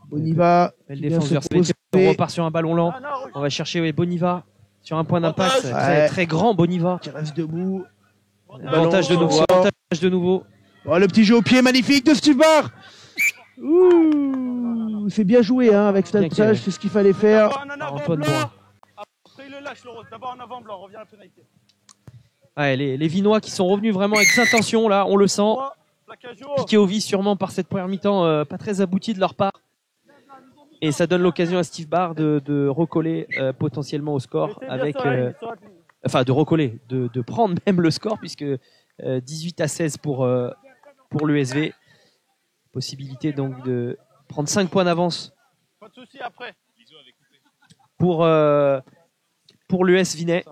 Boniva. Belle défense vers CVT. On repart sur un ballon lent. On va chercher Boniva sur un point d'impact. Très, très grand Boniva. Qui reste debout. Avantage de nouveau. Avantage de nouveau. Oh, le petit jeu au pied magnifique de Steve Barr. Ouh, c'est bien joué hein, avec cet avantage, c'est ce qu'il fallait faire. Antoine Bois. Après il le lâche le rose. D'abord en avant blanc, revient à la pénalité. Ouais, les Vinois qui sont revenus vraiment avec intention là, on le sent. Piqué au vis sûrement par cette première mi-temps pas très aboutie de leur part. Et ça donne l'occasion à Steve Barr de recoller potentiellement au score avec enfin de recoller, de prendre même le score puisque 18-16 pour l'USV. Possibilité donc de prendre 5 points d'avance. Pas de souci après. Pour l'US Vinay.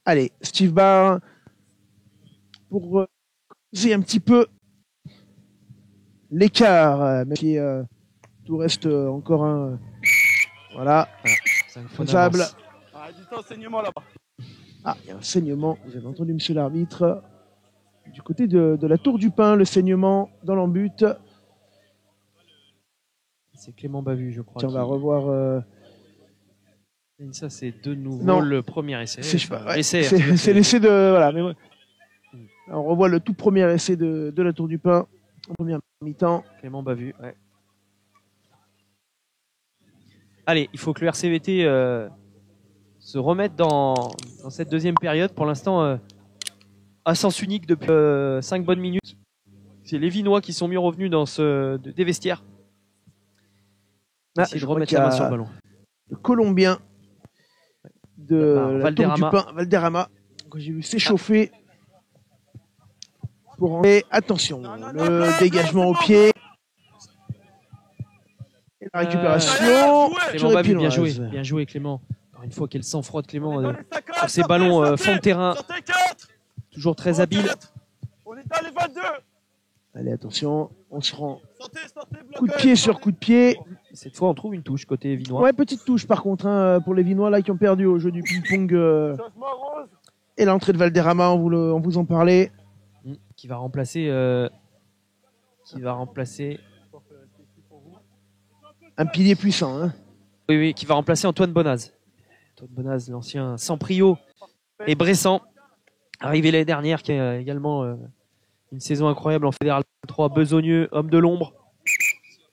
Allez, Steve Barr pour creuser un petit peu l'écart, mais qui tout reste encore un voilà, faisable. Ah, du temps saignement là-bas. Ah, il y a un saignement, vous avez entendu monsieur l'arbitre. Du côté de la Tour du Pin, le saignement dans l'embut. C'est Clément Bavu, je crois. Tiens, on va revoir. Ça, c'est de nouveau le premier essai. C'est l'essai de. Voilà, mais ouais. On revoit le tout premier essai de la Tour du Pin en première mi-temps. Clément Bavu, ouais. Allez, il faut que le RCVT se remette dans cette deuxième période. Pour l'instant, à sens unique depuis 5 bonnes minutes. C'est les Vinois qui sont mieux revenus dans des vestiaires. Essayer de remettre la main sur le ballon. Le Colombien de la Tour du Pin, Valderrama, que j'ai vu s'échauffer. Et attention, le dégagement au pied. Et la récupération. Clément Babu, bien joué Clément. Encore une fois, quel sang-froid de Clément sur ces ballons fond de terrain. Toujours très habile. On est dans les 22. Allez, attention, on se rend coup de pied sur coup de pied. Cette fois, on trouve une touche côté Vinois. Ouais, petite touche par contre hein, pour les Vinois là qui ont perdu au jeu du ping-pong. Et l'entrée de Valderrama, on vous en parlait. Qui va remplacer un pilier puissant. Hein. Oui, qui va remplacer Antoine Bonaz. Antoine Bonaz, l'ancien Samprio et Bressan, arrivé l'année dernière, qui a également une saison incroyable en Fédéral 3, besogneux, homme de l'ombre,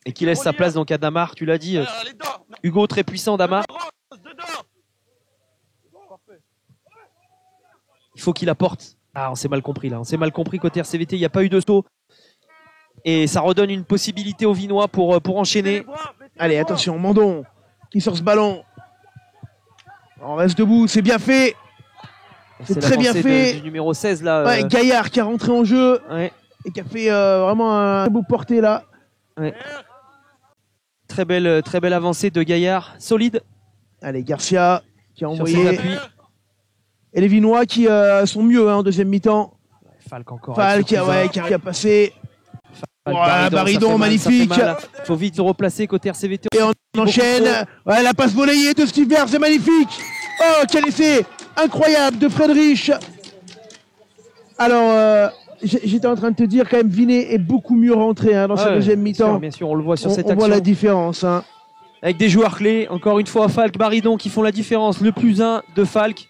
et qui laisse sa place donc à Damar, tu l'as dit. Hugo, très puissant, Damar. Il faut qu'il apporte. Ah, on s'est mal compris là. On s'est mal compris côté RCVT. Il n'y a pas eu de saut. Et ça redonne une possibilité aux Vinois pour enchaîner. Allez, attention, Mandon qui sort ce ballon. On reste debout, c'est bien fait. C'est très bien fait. Du numéro 16 là. Ouais, Gaillard qui a rentré en jeu et qui a fait vraiment un beau porté là. Ouais. Très belle avancée de Gaillard, solide. Allez, Garcia qui a envoyé. Et les Vinois qui sont mieux en deuxième mi-temps. Falk encore. Falk qui a passé. Baridon, magnifique. Il faut vite se replacer côté RCVT. Et on enchaîne. Ouais, la passe volée de Steve Barr, c'est magnifique. Oh, quel essai incroyable de Friedrich. Alors, j'étais en train de te dire quand même, Vinay est beaucoup mieux rentré dans sa deuxième mi-temps. Bien sûr, on le voit sur cette action. On voit la différence. Hein. Avec des joueurs clés, encore une fois, Falk, Baridon qui font la différence. Le plus 1 de Falk.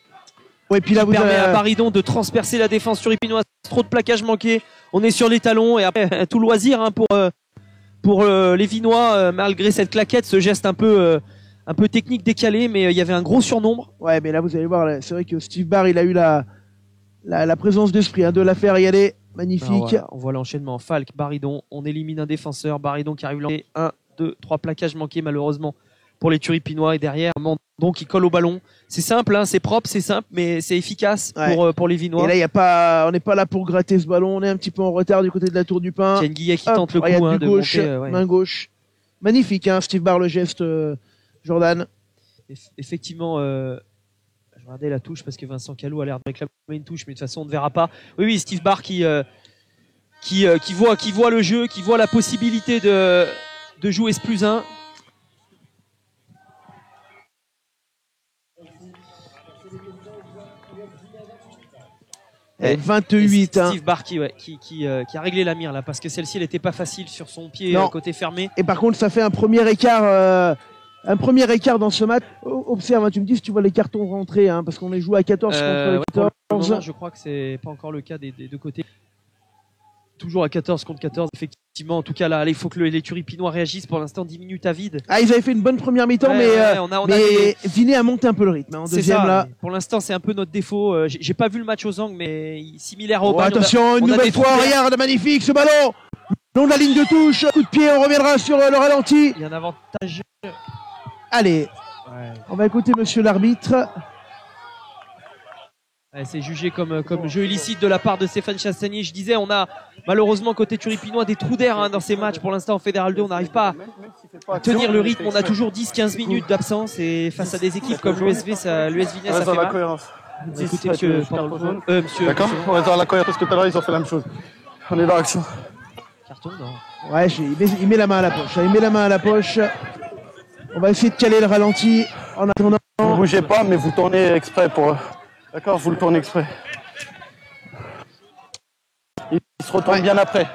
Ouais, puis là, qui permet à Baridon de transpercer la défense sur Ipinoise. Trop de plaquage manqué. On est sur les talons et après tout loisir hein, pour les Vinois malgré cette claquette, ce geste un peu technique décalé, mais il y avait un gros surnombre. Ouais, mais là vous allez voir, c'est vrai que Steve Barr il a eu la présence d'esprit de la faire y aller. Magnifique. Alors, voilà, on voit l'enchaînement. Falk, Baridon, on élimine un défenseur. Baridon qui arrive 1, 2, 3 plaquages manqués malheureusement pour les Turipinois et derrière Mandon qui colle au ballon. C'est simple, hein, c'est propre, c'est simple, mais c'est efficace pour les Vinois. Et là, on n'est pas là pour gratter ce ballon, on est un petit peu en retard du côté de la Tour du Pin. Il y a Nguillet qui tente le coup de gauche, monter, main gauche. Magnifique, hein, Steve Barr le geste, Jordan. Effectivement, je regardais la touche parce que Vincent Callot a l'air de réclamer une touche, mais de toute façon on ne verra pas. Oui, Steve Barr qui voit le jeu, qui voit la possibilité de jouer ce plus 1. Et 28. Steve Barr qui a réglé la mire là, parce que celle-ci elle était pas facile sur son pied côté fermé. Et par contre, ça fait un premier écart dans ce match. Observe, hein, tu me dis si tu vois les cartons rentrer, hein, parce qu'on est joué à 14 contre 14. Pour le moment, je crois que c'est pas encore le cas des deux côtés. Toujours à 14 contre 14, effectivement. En tout cas, là, il faut que les Turipinois réagissent. Pour l'instant, 10 minutes à vide. Ah, ils avaient fait une bonne première mi-temps, mais Vinet a monté un peu le rythme. Hein, en deuxième, ça, là. Pour l'instant, c'est un peu notre défaut. J'ai pas vu le match aux angles, mais similaire au ballon. Attention, une nouvelle fois, regarde, magnifique ce ballon. Long de la ligne de touche, coup de pied, on reviendra sur le ralenti. Il y a un avantage. Allez, on va écouter monsieur l'arbitre. C'est jugé comme jeu illicite de la part de Stéphane Chastanier. Je disais, on a malheureusement côté Turipinois des trous d'air dans ces matchs. Pour l'instant, en Fédéral 2, on n'arrive pas à tenir le rythme. On a toujours 10-15 minutes d'absence et face à des équipes comme l'USV, l'US Vinet, ça fait mal. Écoutez, monsieur, monsieur. D'accord. On va dans la cohérence parce que tout à l'heure ils ont fait la même chose. On est dans l'action. Carton, non. Ouais, il met la main à la poche. Il met la main à la poche. On va essayer de caler le ralenti en attendant. Vous bougez pas, mais vous tournez exprès pour. D'accord, vous le tournez exprès. Il se retourne bien après.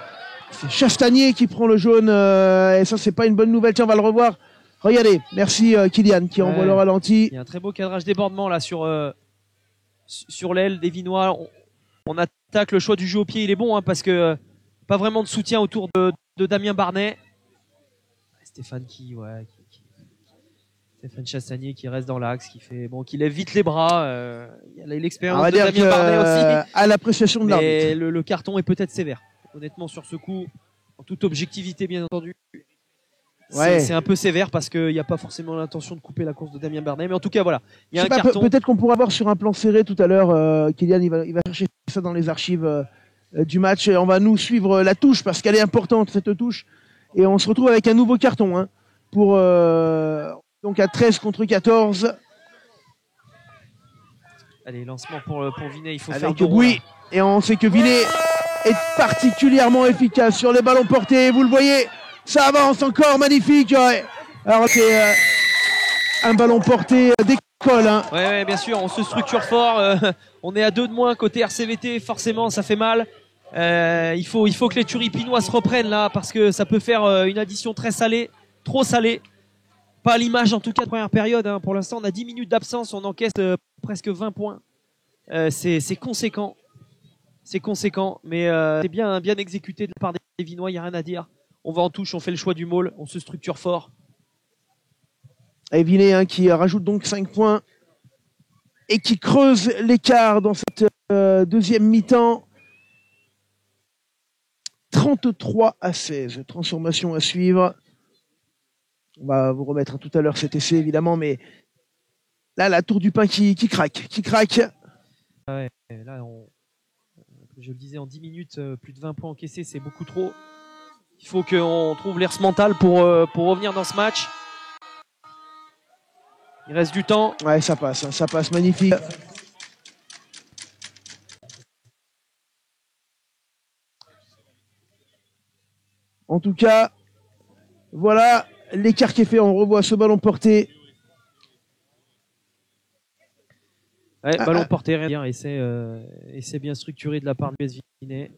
C'est Chastanier qui prend le jaune et ça c'est pas une bonne nouvelle. Tiens, on va le revoir. Regardez, merci Kylian qui envoie le ralenti. Il y a un très beau cadrage débordement là sur l'aile des Vinois. On attaque le choix du jeu au pied, il est bon parce que pas vraiment de soutien autour de Damien Barnet. Stéphane Stéphane Chastanier qui reste dans l'axe, qui lève vite les bras. Il y a l'expérience de Damien Barnet aussi. À l'appréciation de l'arbitre. Le carton est peut-être sévère. Honnêtement, sur ce coup, en toute objectivité, bien entendu, c'est un peu sévère parce qu'il n'y a pas forcément l'intention de couper la course de Damien Barnet. Mais en tout cas, voilà. Il y a un carton. Peut-être qu'on pourra voir sur un plan serré tout à l'heure. Kylian, il va chercher ça dans les archives du match. Et on va nous suivre la touche parce qu'elle est importante, cette touche. Et on se retrouve avec un nouveau carton pour. Donc à 13 contre 14. Allez, lancement pour Vinet, il faut avec faire deux bruit. Et on sait que Vinet est particulièrement efficace sur les ballons portés. Vous le voyez, ça avance encore, magnifique. Ouais. Alors c'est un ballon porté d'école. Ouais, bien sûr, on se structure fort. On est à 2 de moins côté RCVT, forcément, ça fait mal. Il faut que les Turipinois se reprennent là, parce que ça peut faire une addition très salée, trop salée. Pas à l'image en tout cas de première période. Pour l'instant, on a 10 minutes d'absence, on encaisse presque 20 points. C'est conséquent. C'est conséquent, mais c'est bien exécuté de la part des Vinois, il n'y a rien à dire. On va en touche, on fait le choix du maul, on se structure fort. Et Vinet qui rajoute donc 5 points et qui creuse l'écart dans cette deuxième mi-temps. 33-16. Transformation à suivre. On va vous remettre tout à l'heure cet essai évidemment, mais là la tour du pain qui craque. Ouais, là je le disais, en 10 minutes, plus de 20 points encaissés, c'est beaucoup trop. Il faut qu'on trouve l'erce mentale pour revenir dans ce match. Il reste du temps. Ouais, ça passe, magnifique. En tout cas, voilà l'écart qui est fait. On revoit ce ballon porté. Ouais, ballon porté, rien. Et c'est bien structuré de la part de l'US Vinet.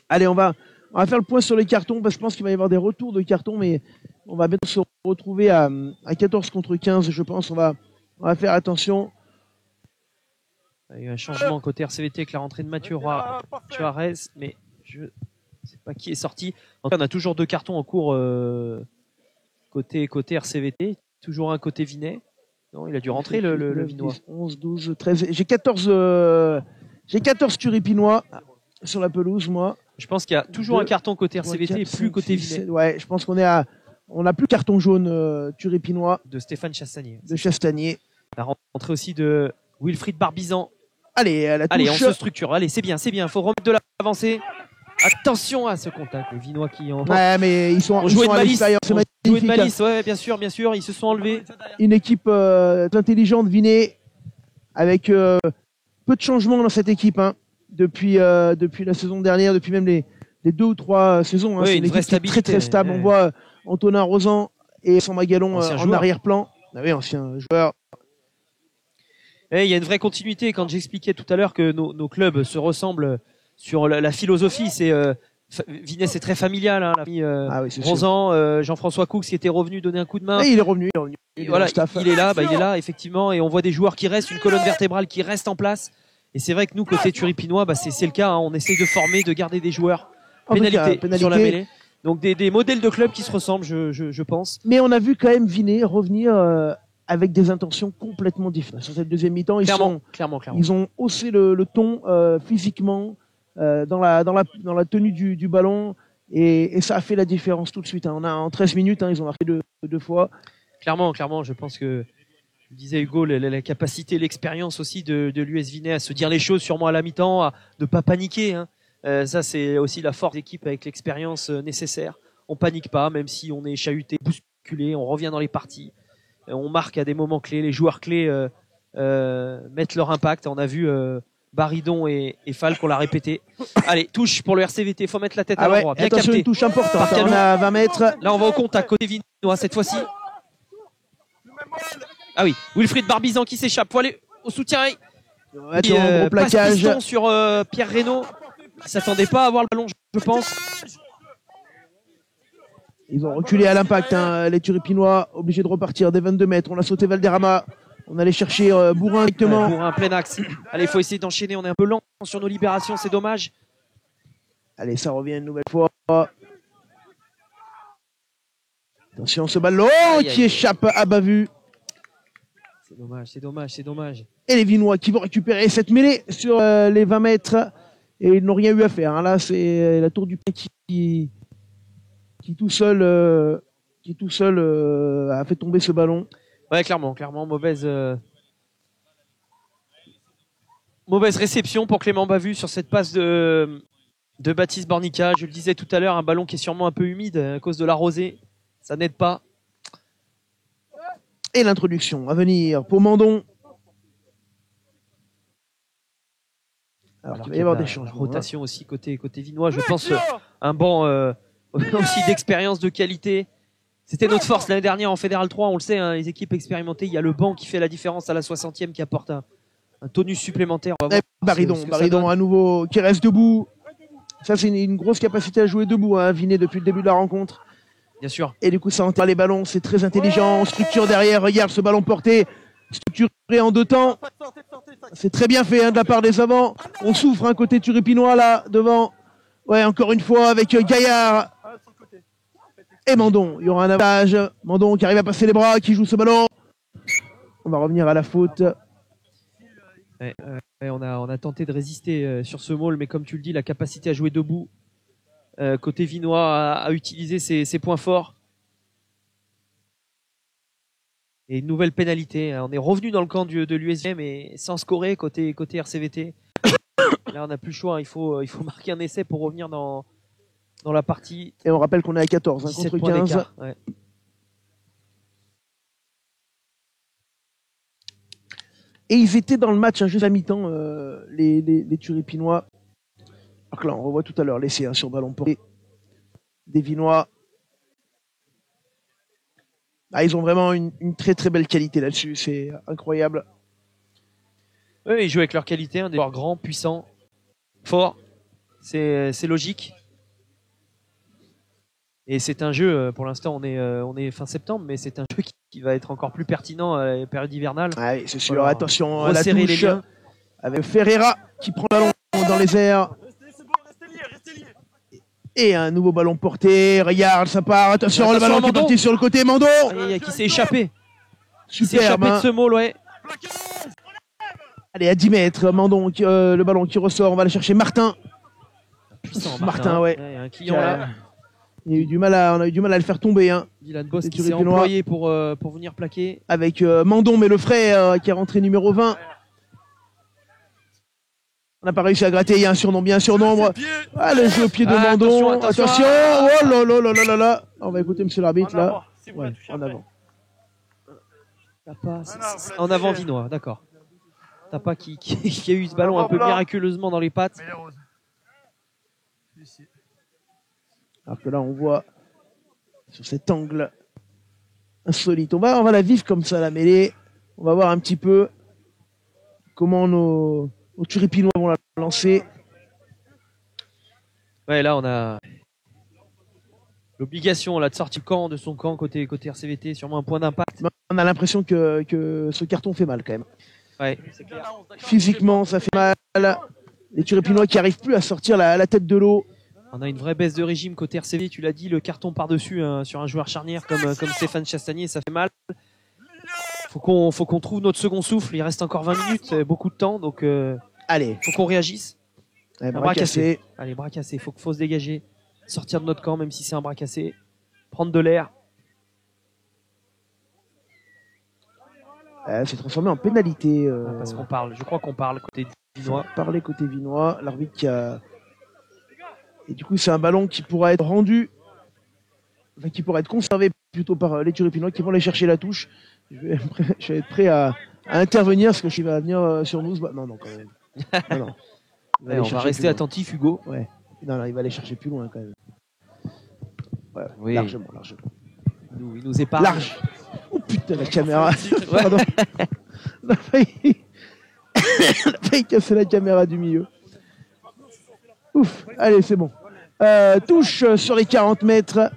Allez, on va faire le point sur les cartons, parce que je pense qu'il va y avoir des retours de cartons, mais on va bientôt se retrouver à 14 contre 15, je pense. On va faire attention. Il y a eu un changement côté RCVT avec la rentrée de Mathieu Juarez, mais je ne sais pas qui est sorti. En tout cas, on a toujours 2 cartons en cours côté RCVT. Toujours un côté Vinet. Non, il a dû rentrer le Vinois. 10, 11, 12, 13. J'ai 14 Turipinois sur la pelouse, moi. Je pense qu'il y a toujours un carton côté RCVT et plus côté Vinet. Ouais, je pense qu'on a plus carton jaune Turipinois. De Stéphane Chastanier. De Chastanier. La rentrée aussi de Wilfried Barbizan. Allez, la touche. Allez, on se structure. Allez, c'est bien. Faut remettre de l'avancée. Attention à ce contact. Les Vinois qui ont. Ouais, mais ils sont joué de à l'extérieur. C'est magnifique. Joué de malice, ouais, bien sûr. Ils se sont enlevés. Une équipe intelligente, Vinet, avec peu de changements dans cette équipe. Depuis la saison dernière, depuis même les 2 ou 3 saisons. Oui, c'est une équipe qui est très très stable. On voit Antonin Rosan et Samba Gallon en arrière-plan. Ah oui, ancien joueur. Et il y a une vraie continuité. Quand j'expliquais tout à l'heure que nos clubs se ressemblent sur la philosophie, c'est Vinay, c'est très familial. Hein, la famille Rosan, Jean-François Coux qui était revenu donner un coup de main. Et il est revenu. Voilà, il est là, effectivement, et on voit des joueurs qui restent, une colonne vertébrale qui reste en place. Et c'est vrai que nous, côté turipinois, c'est le cas. Hein, on essaie de former, de garder des joueurs. Pénalité sur la mêlée. Donc des modèles de clubs qui se ressemblent, je pense. Mais on a vu quand même Vinay revenir avec des intentions complètement différentes. Sur cette deuxième mi-temps, clairement. Ils ont haussé le ton physiquement dans la tenue du ballon et ça a fait la différence tout de suite. Hein. On a en 13 minutes, ils ont marqué deux fois. Clairement, je pense que disait Hugo, la capacité, l'expérience aussi de l'US Vinay à se dire les choses sûrement à la mi-temps, à ne pas paniquer. Hein. Ça, c'est aussi la force d'équipe avec l'expérience nécessaire. On panique pas, même si on est chahuté, bousculé, on revient dans les parties. On marque à des moments clés. Les joueurs clés mettent leur impact. On a vu Baridon et Falk, on l'a répété. Allez, touche pour le RCVT. Faut mettre la tête à l'endroit. Bien attention, capté. Une touche importante. On a 20 mètres. Là, on va au contact côté Vinois cette fois-ci. Ah oui, Wilfried Barbizan qui s'échappe. Faut aller au soutien. Gros plaquage. Passe sur Pierre Reynaud. Qui s'attendait pas à avoir le ballon, je pense. Ils ont reculé à l'impact, les Turipinois, obligés de repartir des 22 mètres. On a sauté Valderrama. On allait chercher Bourrin directement. Bourrin, plein axe. Allez, il faut essayer d'enchaîner. On est un peu lent sur nos libérations, c'est dommage. Allez, ça revient une nouvelle fois. Attention, ce ballon qui échappe à bas vue. C'est dommage. Et les Vinois qui vont récupérer cette mêlée sur les 20 mètres. Et ils n'ont rien eu à faire. Hein. Là, c'est la tour du pain qui tout seul a fait tomber ce ballon. Ouais, clairement, mauvaise réception pour Clément Bavu sur cette passe de Baptiste Bornica. Je le disais tout à l'heure, un ballon qui est sûrement un peu humide à cause de la rosée. Ça n'aide pas. Et l'introduction à venir pour Mandon. Alors il va y avoir des changements. Rotation aussi côté Vinois. Je pense un banc aussi d'expérience, de qualité. C'était notre force l'année dernière en Fédéral 3, on le sait, les équipes expérimentées, il y a le banc qui fait la différence à la 60e qui apporte un tonus supplémentaire. Baridon à nouveau qui reste debout. Ça c'est une grosse capacité à jouer debout, Vinay depuis le début de la rencontre. Bien sûr. Et du coup ça enterre les ballons, c'est très intelligent. Structure derrière, regarde ce ballon porté, structuré en deux temps. C'est très bien fait de la part des avants. On souffre côté turipinois là devant. Ouais, encore une fois avec Gaillard et Mandon. Il y aura un avantage. Mandon qui arrive à passer les bras, qui joue ce ballon. On va revenir à la faute. On a tenté de résister sur ce maul, mais comme tu le dis, la capacité à jouer debout côté Vinois à utiliser ses points forts. Et une nouvelle pénalité. On est revenu dans le camp de l'USM mais sans scorer côté RCVT. Là, on n'a plus le choix. Il faut marquer un essai pour revenir dans la partie. Et on rappelle qu'on est à 14 contre 15. Ouais. Et ils étaient dans le match juste à mi-temps, les Turipinois. Alors que là, on revoit tout à l'heure l'essai sur ballon porté des Vinois. Ils ont vraiment une très très belle qualité là-dessus, c'est incroyable. Oui, ils jouent avec leur qualité, des joueurs grands, puissants, forts. C'est logique. Et c'est un jeu, pour l'instant on est fin septembre, mais c'est un jeu qui va être encore plus pertinent à la période hivernale. Oui, c'est sûr. Voilà. Attention à la touche avec Ferreira qui prend le ballon dans les airs. Et un nouveau ballon porté. Regarde, ça part. Attention, le ballon qui est parti sur le côté. Mandon qui s'est échappé. Superbe. Qui s'est échappé de ce mot, ouais. Allez, à 10 mètres. Mandon, le ballon qui ressort. On va aller chercher Martin. Puissant, Martin, ouais. Il y a un client là. On a eu du mal à le faire tomber. Dylan Boss qui s'est employé pour venir plaquer. Avec Mandon, mais le frais qui est rentré numéro 20. On n'a pas réussi à gratter, il y a un surnombre, bien un surnombre. Le jeu au pied de Mandon. Attention. Oh là là là là là. On va écouter monsieur l'arbitre là. Ouais, en avant. En avant Vinois, d'accord. Tapa qui a eu ce ballon un peu miraculeusement dans les pattes. Alors que là on voit sur cet angle insolite. On va la vivre comme ça la mêlée. On va voir un petit peu. comment nos Turipinois vont la lancer. Ouais, là, on a l'obligation là de sortir de son camp côté RCVT, sûrement un point d'impact. On a l'impression que ce carton fait mal quand même. Ouais, c'est clair. Physiquement, ça fait mal. Les Turipinois qui arrivent plus à sortir la tête de l'eau. On a une vraie baisse de régime côté RCV, tu l'as dit, le carton par-dessus sur un joueur charnière comme Stéphane Chastanier, ça fait mal. Faut qu'on trouve notre second souffle, il reste encore 20 minutes, beaucoup de temps, donc Allez, faut qu'on réagisse. ouais, Un bras bras cassé. cassé. Allez, bras cassé, faut se dégager, sortir de notre camp même si c'est un bras cassé, prendre de l'air. C'est transformé en pénalité. Parce qu'on parle, je crois qu'on parle côté vinois. Parler côté vinois, l'arbitre qui a... Et du coup, c'est un ballon qui pourra être rendu, enfin, qui pourra être conservé plutôt par les Turipinois qui vont aller chercher la touche. Je vais être prêt à intervenir parce que je vais venir sur nous. Non, non, quand même. Non, non. Ouais, on va rester attentif, Hugo. Ouais. Non, non, il va aller chercher plus loin quand même. Ouais, Oui. largement. Il nous épargne. Large. Oh putain, la caméra. Pardon. On a failli casser la caméra du milieu. Ouf, allez, c'est bon. Touche sur les 40 mètres.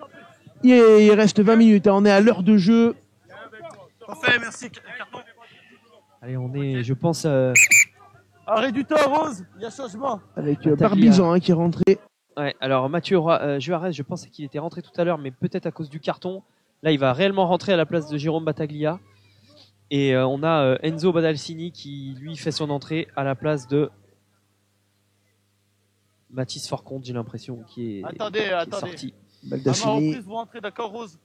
Il reste 20 minutes. On est à l'heure de jeu. Parfait, merci. Carton. Allez, on est, je pense, Arrêt du temps, Rose. Il y a changement. Avec Battaglia. Barbizan qui est rentré. ouais. Alors Mathieu Juarez, je pensais qu'il était rentré tout à l'heure, mais peut-être à cause du carton. Là, il va réellement rentrer à la place de Jérôme Battaglia. Et on a Enzo Badalcini qui, lui, fait son entrée à la place de Mathis Forconte, j'ai l'impression, qui est sorti. Baldassini. reprise, vous rentrez, d'accord, Rose?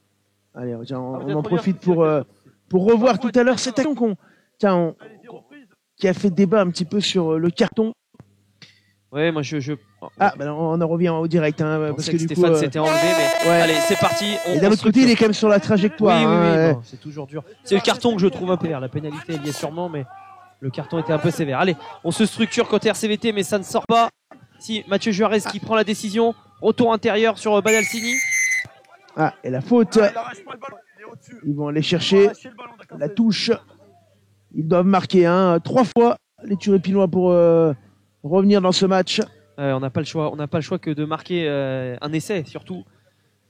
Allez, tiens, Ah, vous on êtes en première profite fille, pour revoir tout à l'heure cette action qui a fait débat un petit peu sur le carton. Ouais, moi Ah, bah on en revient au direct, hein, je parce pensais que que du coup. Stéphane s'était enlevé, mais ouais. allez, c'est parti. Et d'un autre côté, il est quand même sur la trajectoire. Oui, hein, bon, c'est toujours dur. C'est le carton que je trouve un peu vert. La pénalité, elle y est sûrement, mais le carton était un peu sévère. Allez, on se structure côté RCVT, mais ça ne sort pas. Si Mathieu Juarez qui prend la décision, retour intérieur sur Badalcini. Ah, et la faute. Il arrache pas le ballon. Il est au-dessus. Ils vont aller chercher Arrachez le ballon, d'accord, la c'est- touche. Ils doivent marquer 3 fois les Turipinois pour revenir dans ce match. On n'a pas le choix. On n'a pas le choix que de marquer un essai, surtout.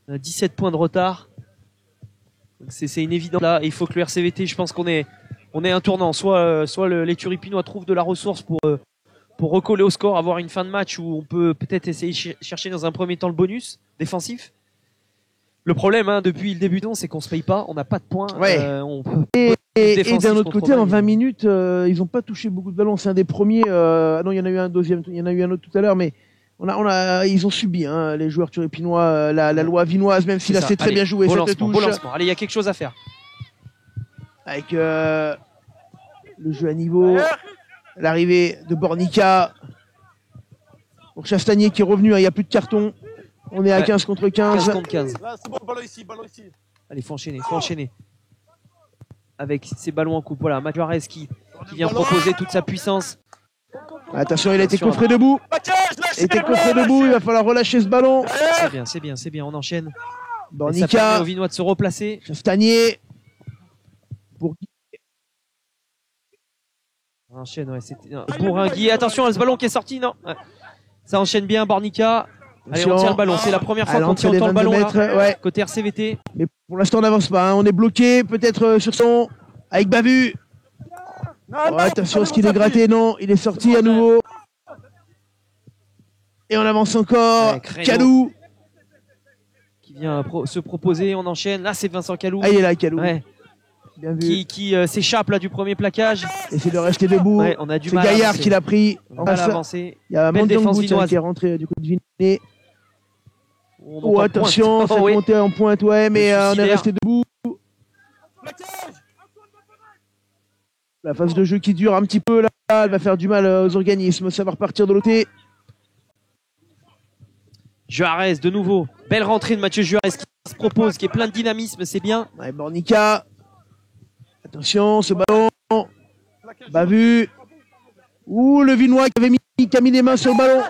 17 points de retard. Donc c'est une évidence là. Et il faut que le RCVT, je pense qu'on est un tournant. Soit les Turipinois trouvent de la ressource pour recoller au score, avoir une fin de match où on peut peut-être essayer de chercher dans un premier temps le bonus défensif. Le problème, hein, depuis le début de c'est qu'on se paye pas, on n'a pas de points. Ouais. On peut Et défensif d'un autre contre côté, en Aubagne. 20 minutes, ils n'ont pas touché beaucoup de ballons. C'est un des premiers. Non, il y en a eu un deuxième, il y en a eu un autre tout à l'heure, mais ils ont subi, hein, les joueurs turipinois, la loi vinoise, même si là c'est très Allez, bien joué beau cette lancement, touche. beau lancement. Allez, il y a quelque chose à faire. Avec le jeu à niveau, l'arrivée de Bornica pour Chastanier qui est revenu. Il n'y a plus de carton. On est à Ouais. 15 contre 15. 15 contre 15. Là, c'est bon, ballon ici, ballon ici. Allez, faut enchaîner. Avec ses ballons en coupe. Voilà, Mathieu Juarez qui vient proposer toute sa puissance. Attention, il a été Attention, coffré debout. Maquillage, Il a été coffré debout. Il va falloir relâcher ce ballon. C'est bien, on enchaîne. Et ça permet Bornica, aux Vinois de se replacer. Chastanier. On enchaîne, ouais, c'était Bourringui. Attention, ce ballon qui est sorti, non. Ouais. Ça enchaîne bien, Bornica. Allez, on tient le ballon. C'est la première fois À qu'on l'entrée tient des autant le 22 ballon mètres, là. ouais. Côté RCVT. Mais pour l'instant, on n'avance pas. Hein. On est bloqué, peut-être sur son. Avec Bavu. Oh, attention, est-ce qu'il est gratté? Non, il est sorti à nouveau. Et on avance encore. Ouais, Créneau. Calou. Qui vient se proposer. On enchaîne. Là, c'est Vincent Calou. Ah, il est là, Calou. Ouais. Bien vu. Qui s'échappe là du premier plaquage. Essaye de rester debout. Ouais, on a du C'est mal à Gaillard avancer. qui l'a pris. On a En mal à face, avancer. il y a Belle défense Mandangou vinoise. qui est rentré du coup de Vinet. On Oh, entend attention, pointe. ça oui. monté en pointe, ouais, mais on est suicidaire. resté debout. La phase de jeu qui dure un petit peu là, elle va faire du mal aux organismes. Ça va repartir de l'autre côté. Juarez de nouveau. Belle rentrée de Mathieu Juarez qui se propose, qui est plein de dynamisme, c'est bien. Ouais, Bornica. Attention, ce ballon. Bavu. Ouh, le Vinois qui a mis les mains sur le ballon.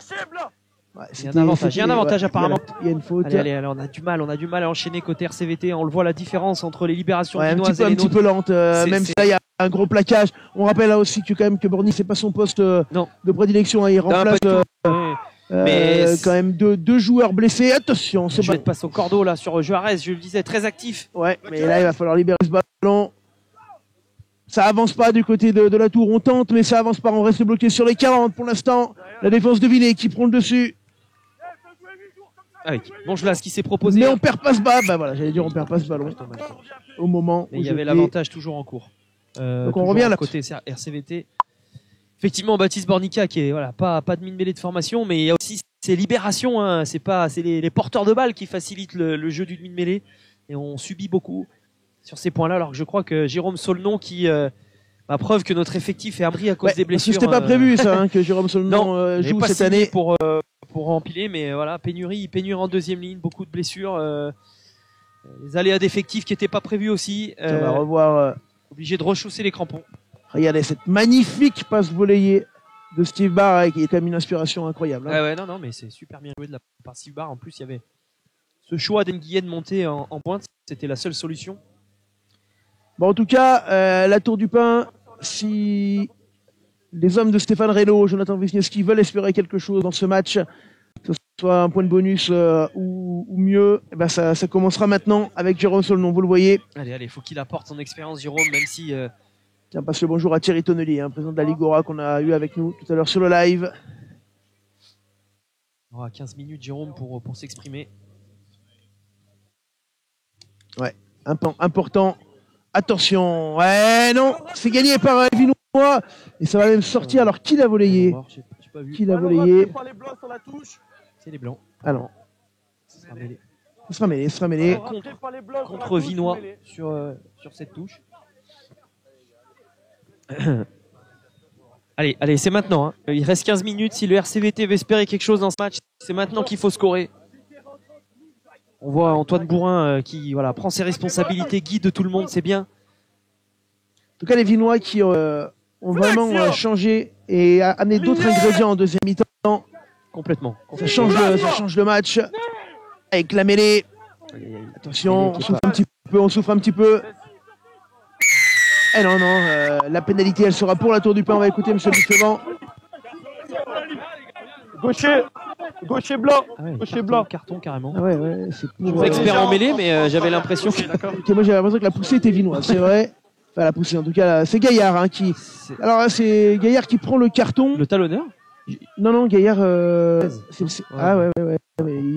Ouais, Il y a un avantage, il y a un avantage apparemment. Il y a une faute. Allez, on a du mal à enchaîner côté RCVT. On le voit la différence entre les libérations Ouais, un vinoises petit peu, et les un petit nôtres. peu lente, C'est- même c'est- si là, un gros plaquage. On rappelle là aussi que quand même que Borny c'est pas son poste de prédilection, hein. Il remplace mais quand même deux joueurs blessés. Attention, je vais te passer au cordeau là sur Juarez, je le disais, très actif. Ouais, mais là il va falloir libérer ce ballon. Ça avance pas du côté de la tour, on tente, mais ça avance pas, on reste bloqué sur les 40 pour l'instant. La défense de Vinay qui prend le dessus. Avec Bongelas qui s'est proposé. Mais on perd pas ce ballon. Bah voilà, j'allais dire on perd pas ce ballon. Au moment mais il y avait l'avantage toujours en cours. Donc on revient là. Côté RCVT. Effectivement, Baptiste Bornica qui est voilà pas de mine mêlée de formation, mais il y a aussi ces libérations. Hein. C'est les porteurs de balles qui facilitent le jeu du mine mêlée et on subit beaucoup sur ces points-là. Alors que je crois que Jérôme Saulnon qui preuve que notre effectif est abri à cause des blessures. C'était pas prévu ça, hein, que Jérôme Saulnon joue cette année pour empiler, mais voilà, pénurie en deuxième ligne, beaucoup de blessures, les aléas d'effectifs qui n'étaient pas prévus aussi. On va revoir. Obligé de rechausser les crampons. Regardez cette magnifique passe volleyée de Steve Barr qui est quand même une inspiration incroyable. Hein. Ouais, non, mais c'est super bien joué de la part de Steve Barr. En plus, il y avait ce choix d'Enguillet de monter en pointe, c'était la seule solution. Bon, en tout cas, la Tour du Pin, si les hommes de Stéphane Reynaud, Jonathan Wisniewski veulent espérer quelque chose dans ce match, que ce soit un point de bonus ou mieux, eh ben ça commencera maintenant avec Jérôme Saulnon, vous le voyez. Allez, faut qu'il apporte son expérience, Jérôme, même si... Tiens, passe le bonjour à Thierry Tonnelier, hein, président de la Ligora qu'on a eu avec nous tout à l'heure sur le live. On aura 15 minutes, Jérôme, pour s'exprimer. Ouais, important. Attention, ouais, non, c'est gagné par Vinois et ça va même sortir. Alors qui l'a volleyé? Qui l'a volleyé? C'est les blancs. Ah non. Ce sera mêlé. Ce sera mêlé. Contre Vinois sur cette touche. Allez, c'est maintenant. Hein. Il reste 15 minutes. Si le RCVT veut espérer quelque chose dans ce match, c'est maintenant qu'il faut scorer. On voit Antoine Bourrin qui prend ses responsabilités, guide tout le monde, c'est bien. En tout cas, les Vinois qui ont vraiment changé et amené d'autres ingrédients en deuxième mi-temps. Complètement. Ça change le match avec la mêlée. Attention, on souffre un petit peu. Eh non, la pénalité, elle sera pour la Tour du Pin. On va écouter M. Buffevant. Gaucher blanc. Gaucher blanc. Carton carrément. Ah ouais, c'est pour... expert en mêlée, mais j'avais l'impression que... Moi, j'avais l'impression que la poussée était vinoise, c'est vrai. Enfin, la poussée, en tout cas, c'est Gaillard hein, qui... Alors là, c'est Gaillard qui prend le carton. Le talonneur? Non, Gaillard... Ah ouais.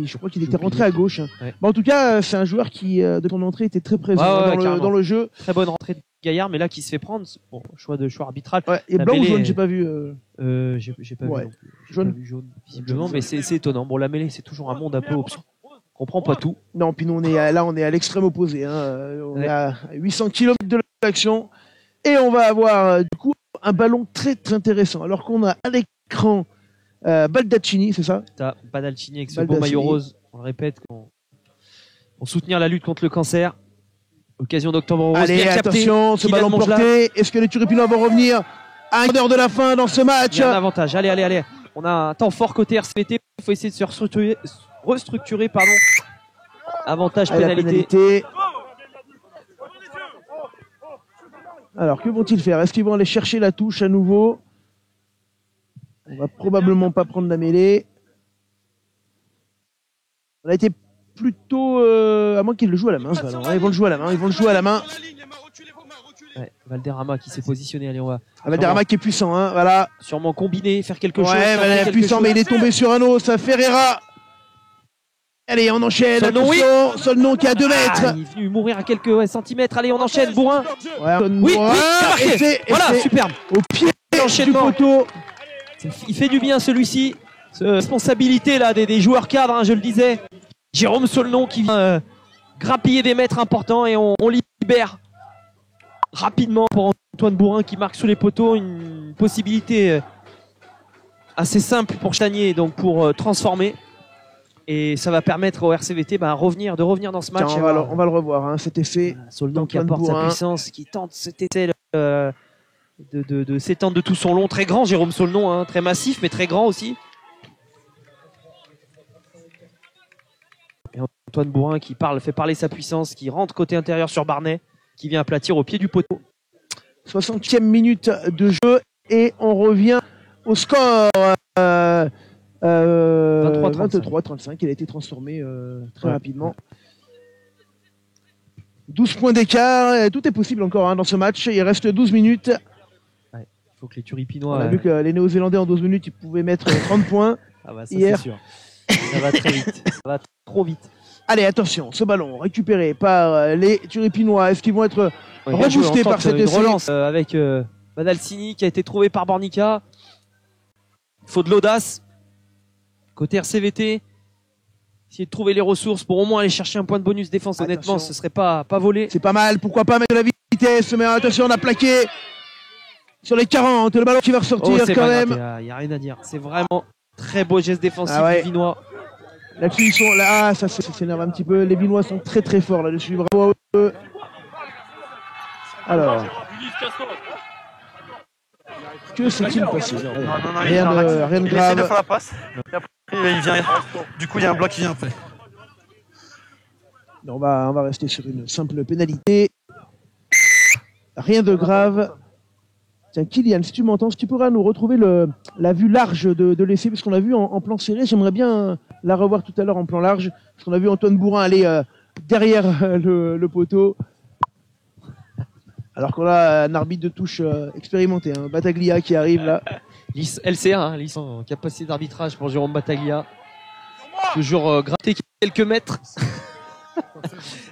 Je crois qu'il était rentré à gauche. Ouais. Bon, en tout cas, c'est un joueur qui, de ton entrée, était très présent dans le jeu. Très bonne rentrée de Gaillard, mais là, qui se fait prendre. Bon, choix arbitral. Ouais, et blanc ou jaune, j'ai pas vu. J'ai pas vu. Jaune, visiblement, mais c'est étonnant. Bon, la mêlée, c'est toujours un monde un peu obscur. On comprend pas tout. Non, puis nous, on est à l'extrême opposé. Hein. On est à 800 km de l'action. Et on va avoir, du coup, un ballon très, très intéressant. Alors qu'on a à l'écran Baldacchini, c'est ça? Baldacchini avec ce beau maillot rose. On le répète, pour soutenir la lutte contre le cancer. Occasion d'Octobre Rose. Allez, attention, ce ballon porté. Est-ce que les Turipinois vont revenir à une heure de la fin dans ce match? Il y a un avantage. Allez. On a un temps fort côté RCVT. Il faut essayer de se restructurer. Avantage pénalité. Alors, que vont-ils faire? Est-ce qu'ils vont aller chercher la touche à nouveau? On va probablement pas prendre la mêlée. On a été plutôt... à moins qu'ils le jouent à la main, ce ballon. Ils vont le jouer à la main. Ouais, Valderrama qui s'est positionné. Allez, on va... Valderrama qui est puissant, hein, voilà. Sûrement combiné, faire quelque chose. Ouais, il est puissant, mais il est tombé sur un os. Ça Ferreira. Allez, on enchaîne. Saulnon qui est à 2 mètres. Il est venu mourir à quelques centimètres. Allez, on enchaîne. Bourrin. Ouais, oui, c'est marqué. Voilà, superbe. Au pied du poteau. Il fait du bien celui-ci. Responsabilité là des joueurs cadres, hein, je le disais. Jérôme Saulnon qui vient grappiller des mètres importants et on libère rapidement pour Antoine Bourrin qui marque sous les poteaux. Une possibilité assez simple pour Chanier, donc pour transformer. Et ça va permettre au RCVT de revenir dans ce match. Tiens, on va le revoir, hein, cet essai. Saulnon qui apporte sa puissance, qui tente cet essai de s'étendre de tout son long. Très grand Jérôme Saulnon, hein, très massif mais très grand aussi. Et Antoine Bourrin qui fait parler sa puissance, qui rentre côté intérieur sur Barnet, qui vient aplatir au pied du poteau. 60e minute de jeu et on revient au score 23-35. Il a été transformé très rapidement. 12 points d'écart, tout est possible encore hein, dans ce match. Il reste 12 minutes. Il faut que les Turipinois... On a vu que les Néo-Zélandais en 12 minutes ils pouvaient mettre 30 points. Ah bah ça hier. c'est sûr. Ça va très vite. Ça va trop vite. Allez, attention, ce ballon récupéré par les Turipinois. Est-ce qu'ils vont être reboostés par cette relance avec Badalcini qui a été trouvé par Bornica. Il faut de l'audace. Côté RCVT, essayer de trouver les ressources pour au moins aller chercher un point de bonus défense. Attention. Honnêtement, ce serait pas volé. C'est pas mal, pourquoi pas mettre de la vitesse, mais attention, on a plaqué sur les 40, le ballon qui va ressortir quand même. Il y a rien à dire. C'est vraiment très beau geste défensif des Vinois. Là-dessus, ils sont là, ça s'énerve un petit peu. Les Vinois sont très très forts là-dessus, bravo à eux. Alors, que s'est-il passé? Rien de Il essaie de grave. faire la passe. Et après, il vient. Du coup, il y a un bloc qui vient après. On va rester sur une simple pénalité. Rien de grave. Tiens, Kylian, si tu m'entends, si tu pourras nous retrouver la vue large de l'essai, parce qu'on l'a vu en plan serré. J'aimerais bien la revoir tout à l'heure en plan large, parce qu'on a vu Antoine Bourrin aller derrière le poteau. Alors qu'on a un arbitre de touche expérimenté, hein, Battaglia qui arrive là. LCA, hein, en capacité d'arbitrage pour Jérôme Battaglia. Toujours gratter quelques mètres.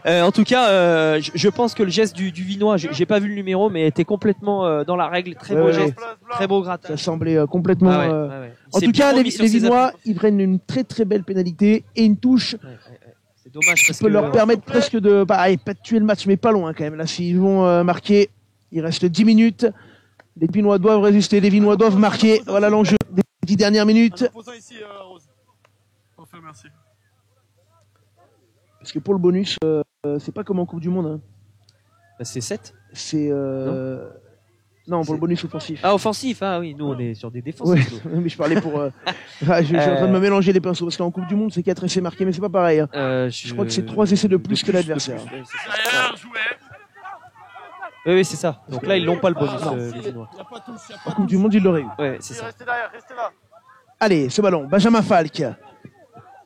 En tout cas, je pense que le geste du Vinois, j'ai pas vu le numéro, mais était complètement dans la règle. Très beau geste, très beau grattage. Ça semblait complètement. Ouais. En tout cas, les Vinois, ils prennent une très très belle pénalité et une touche. C'est dommage parce qui peut leur permettre presque de, pas de tuer le match, mais pas loin quand même. Là, s'ils vont marquer, il reste 10 minutes. Les Vinois doivent résister, les Vinois doivent marquer. Voilà l'enjeu des 10 dernières minutes. Ici, Rose. Parfait, merci. Parce que pour le bonus, c'est pas comme en Coupe du Monde. Hein. Bah, c'est 7. C'est non, pour le bonus offensif. Ah, offensif, ah oui, nous on est sur des défenses. Ouais, mais je parlais pour. Je suis en train de me mélanger les pinceaux parce qu'en Coupe du Monde, c'est 4 essais marqués, mais c'est pas pareil. Hein. Je crois que c'est 3 essais de plus que l'adversaire. Oui, c'est ça. Donc là, ils n'ont pas le bonus, les Vinois. En Coupe du Monde, ils l'auraient eu. Ouais, c'est ça. Restez derrière, restez là. Allez, ce ballon, Benjamin Falk.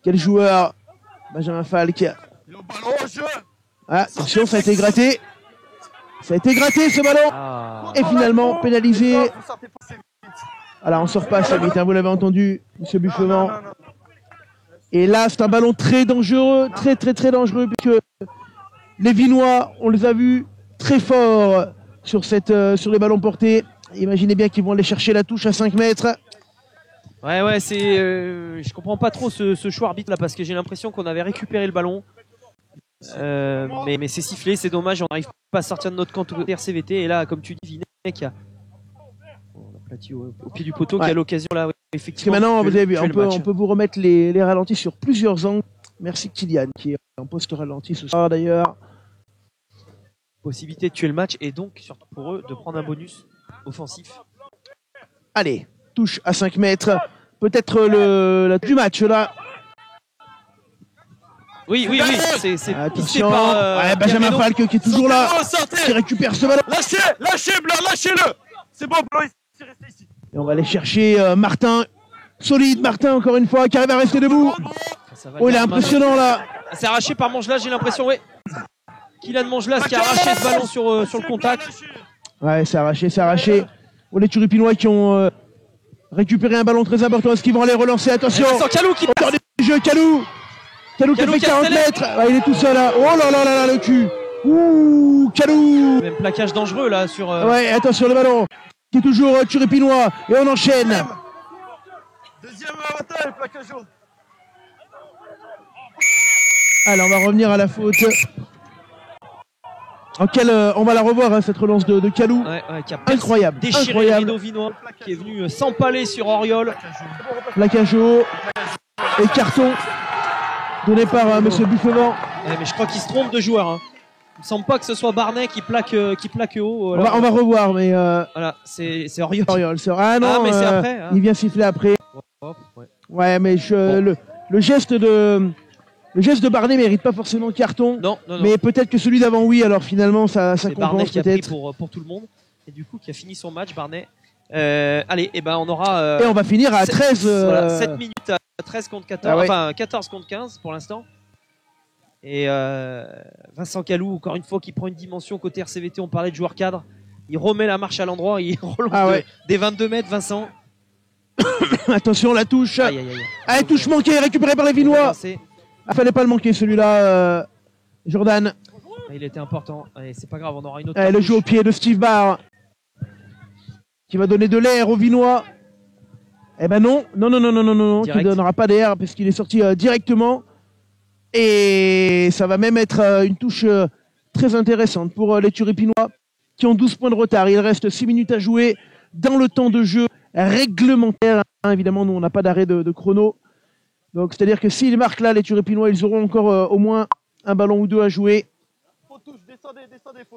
Quel joueur, Benjamin Falk. Ah, attention, ça a été gratté. Ça a été gratté ce ballon. Et finalement pénalisé. Alors on sort pas, vite, hein, vous l'avez entendu, monsieur Buffevant. Et là, c'est un ballon très dangereux, très dangereux, puisque les Vinois, on les a vus très forts sur les ballons portés. Imaginez bien qu'ils vont aller chercher la touche à 5 mètres. Ouais, c'est. Je comprends pas trop ce choix arbitre là, parce que j'ai l'impression qu'on avait récupéré le ballon. Mais c'est sifflé, c'est dommage, on n'arrive pas à sortir de notre camp au RCVT. Et là, comme tu dis, Vinet qui a aplati au pied du poteau, qui a l'occasion là, effectivement. Parce que maintenant, vous avez vu, on peut vous remettre les ralentis sur plusieurs angles. Merci Kylian, qui est en poste ralenti ce soir d'ailleurs. Possibilité de tuer le match et donc, surtout pour eux, de prendre un bonus offensif. Allez, touche à 5 mètres. Peut-être la du match là. Oui, c'est attention, Benjamin Falk qui est toujours là, qui récupère ce ballon. Lâchez, Blanc, lâchez-le. C'est bon, Blanc, il reste ici. Et on va aller chercher Martin, solide Martin encore une fois, qui arrive à rester debout. Oh, il est impressionnant là. C'est arraché par Mangelas, j'ai l'impression, ouais. Kylian Mangelas qui a arraché ce ballon sur le contact. Ouais, c'est arraché. Oh, les Turipinois qui ont récupéré un ballon très important. Est-ce qu'ils vont aller relancer? Attention. Kalou qui encore des jeux, Kalou qui a fait 40 mètres. Ouais, il est tout seul là. Oh là là là là, le cul. Ouh, Kalou. Même plaquage dangereux là sur. Ouais, attention le ballon qui est toujours Turipinois et on enchaîne. Deuxième bataille, plaquage haut. Alors on va revenir à la faute. On va la revoir hein, cette relance de Kalou. Qui a incroyable. Déchiré le Vinois qui est venu s'empaler sur Auriol. Plaquage haut et carton donné par monsieur Buffevant. Ouais, mais je crois qu'il se trompe de joueur. Hein. Il me semble pas que ce soit Barnet qui plaque haut. On va revoir, mais voilà, c'est Auriol. Ah non, mais c'est après. Hein. Il vient siffler après. Ouais, mais le geste de Barnet mérite pas forcément carton. Non. Mais peut-être que celui d'avant, oui. Alors finalement, ça compense Barnet qui a peut-être. pris pour tout le monde. et du coup qui a fini son match, Barnet. Allez, et ben on aura. Et on va finir à 13. Voilà, 7 minutes à 13 contre 14, Ah ouais. enfin 14 contre 15 pour l'instant. Et Vincent Calou, encore une fois, qui prend une dimension côté RCVT. On parlait de joueur cadre. Il remet la marche à l'endroit. Il relance des 22 mètres, Vincent. Attention, la touche. Aïe, aïe, aïe. Allez, touche manquée, récupérée par les Vinois. Ah, fallait pas le manquer celui-là, Jordan. Il était important. Allez, c'est pas grave, on aura une autre. Allez, le jeu au pied de Steve Barr. Qui va donner de l'air aux Vinois. Eh ben non, non, qui ne donnera pas d'air parce qu'il est sorti directement. Et ça va même être une touche très intéressante pour les Turipinois qui ont 12 points de retard. Il reste 6 minutes à jouer dans le temps de jeu réglementaire. Évidemment, nous, on n'a pas d'arrêt de chrono. Donc, c'est-à-dire que s'ils marquent là, les Turipinois, ils auront encore au moins un ballon ou deux à jouer.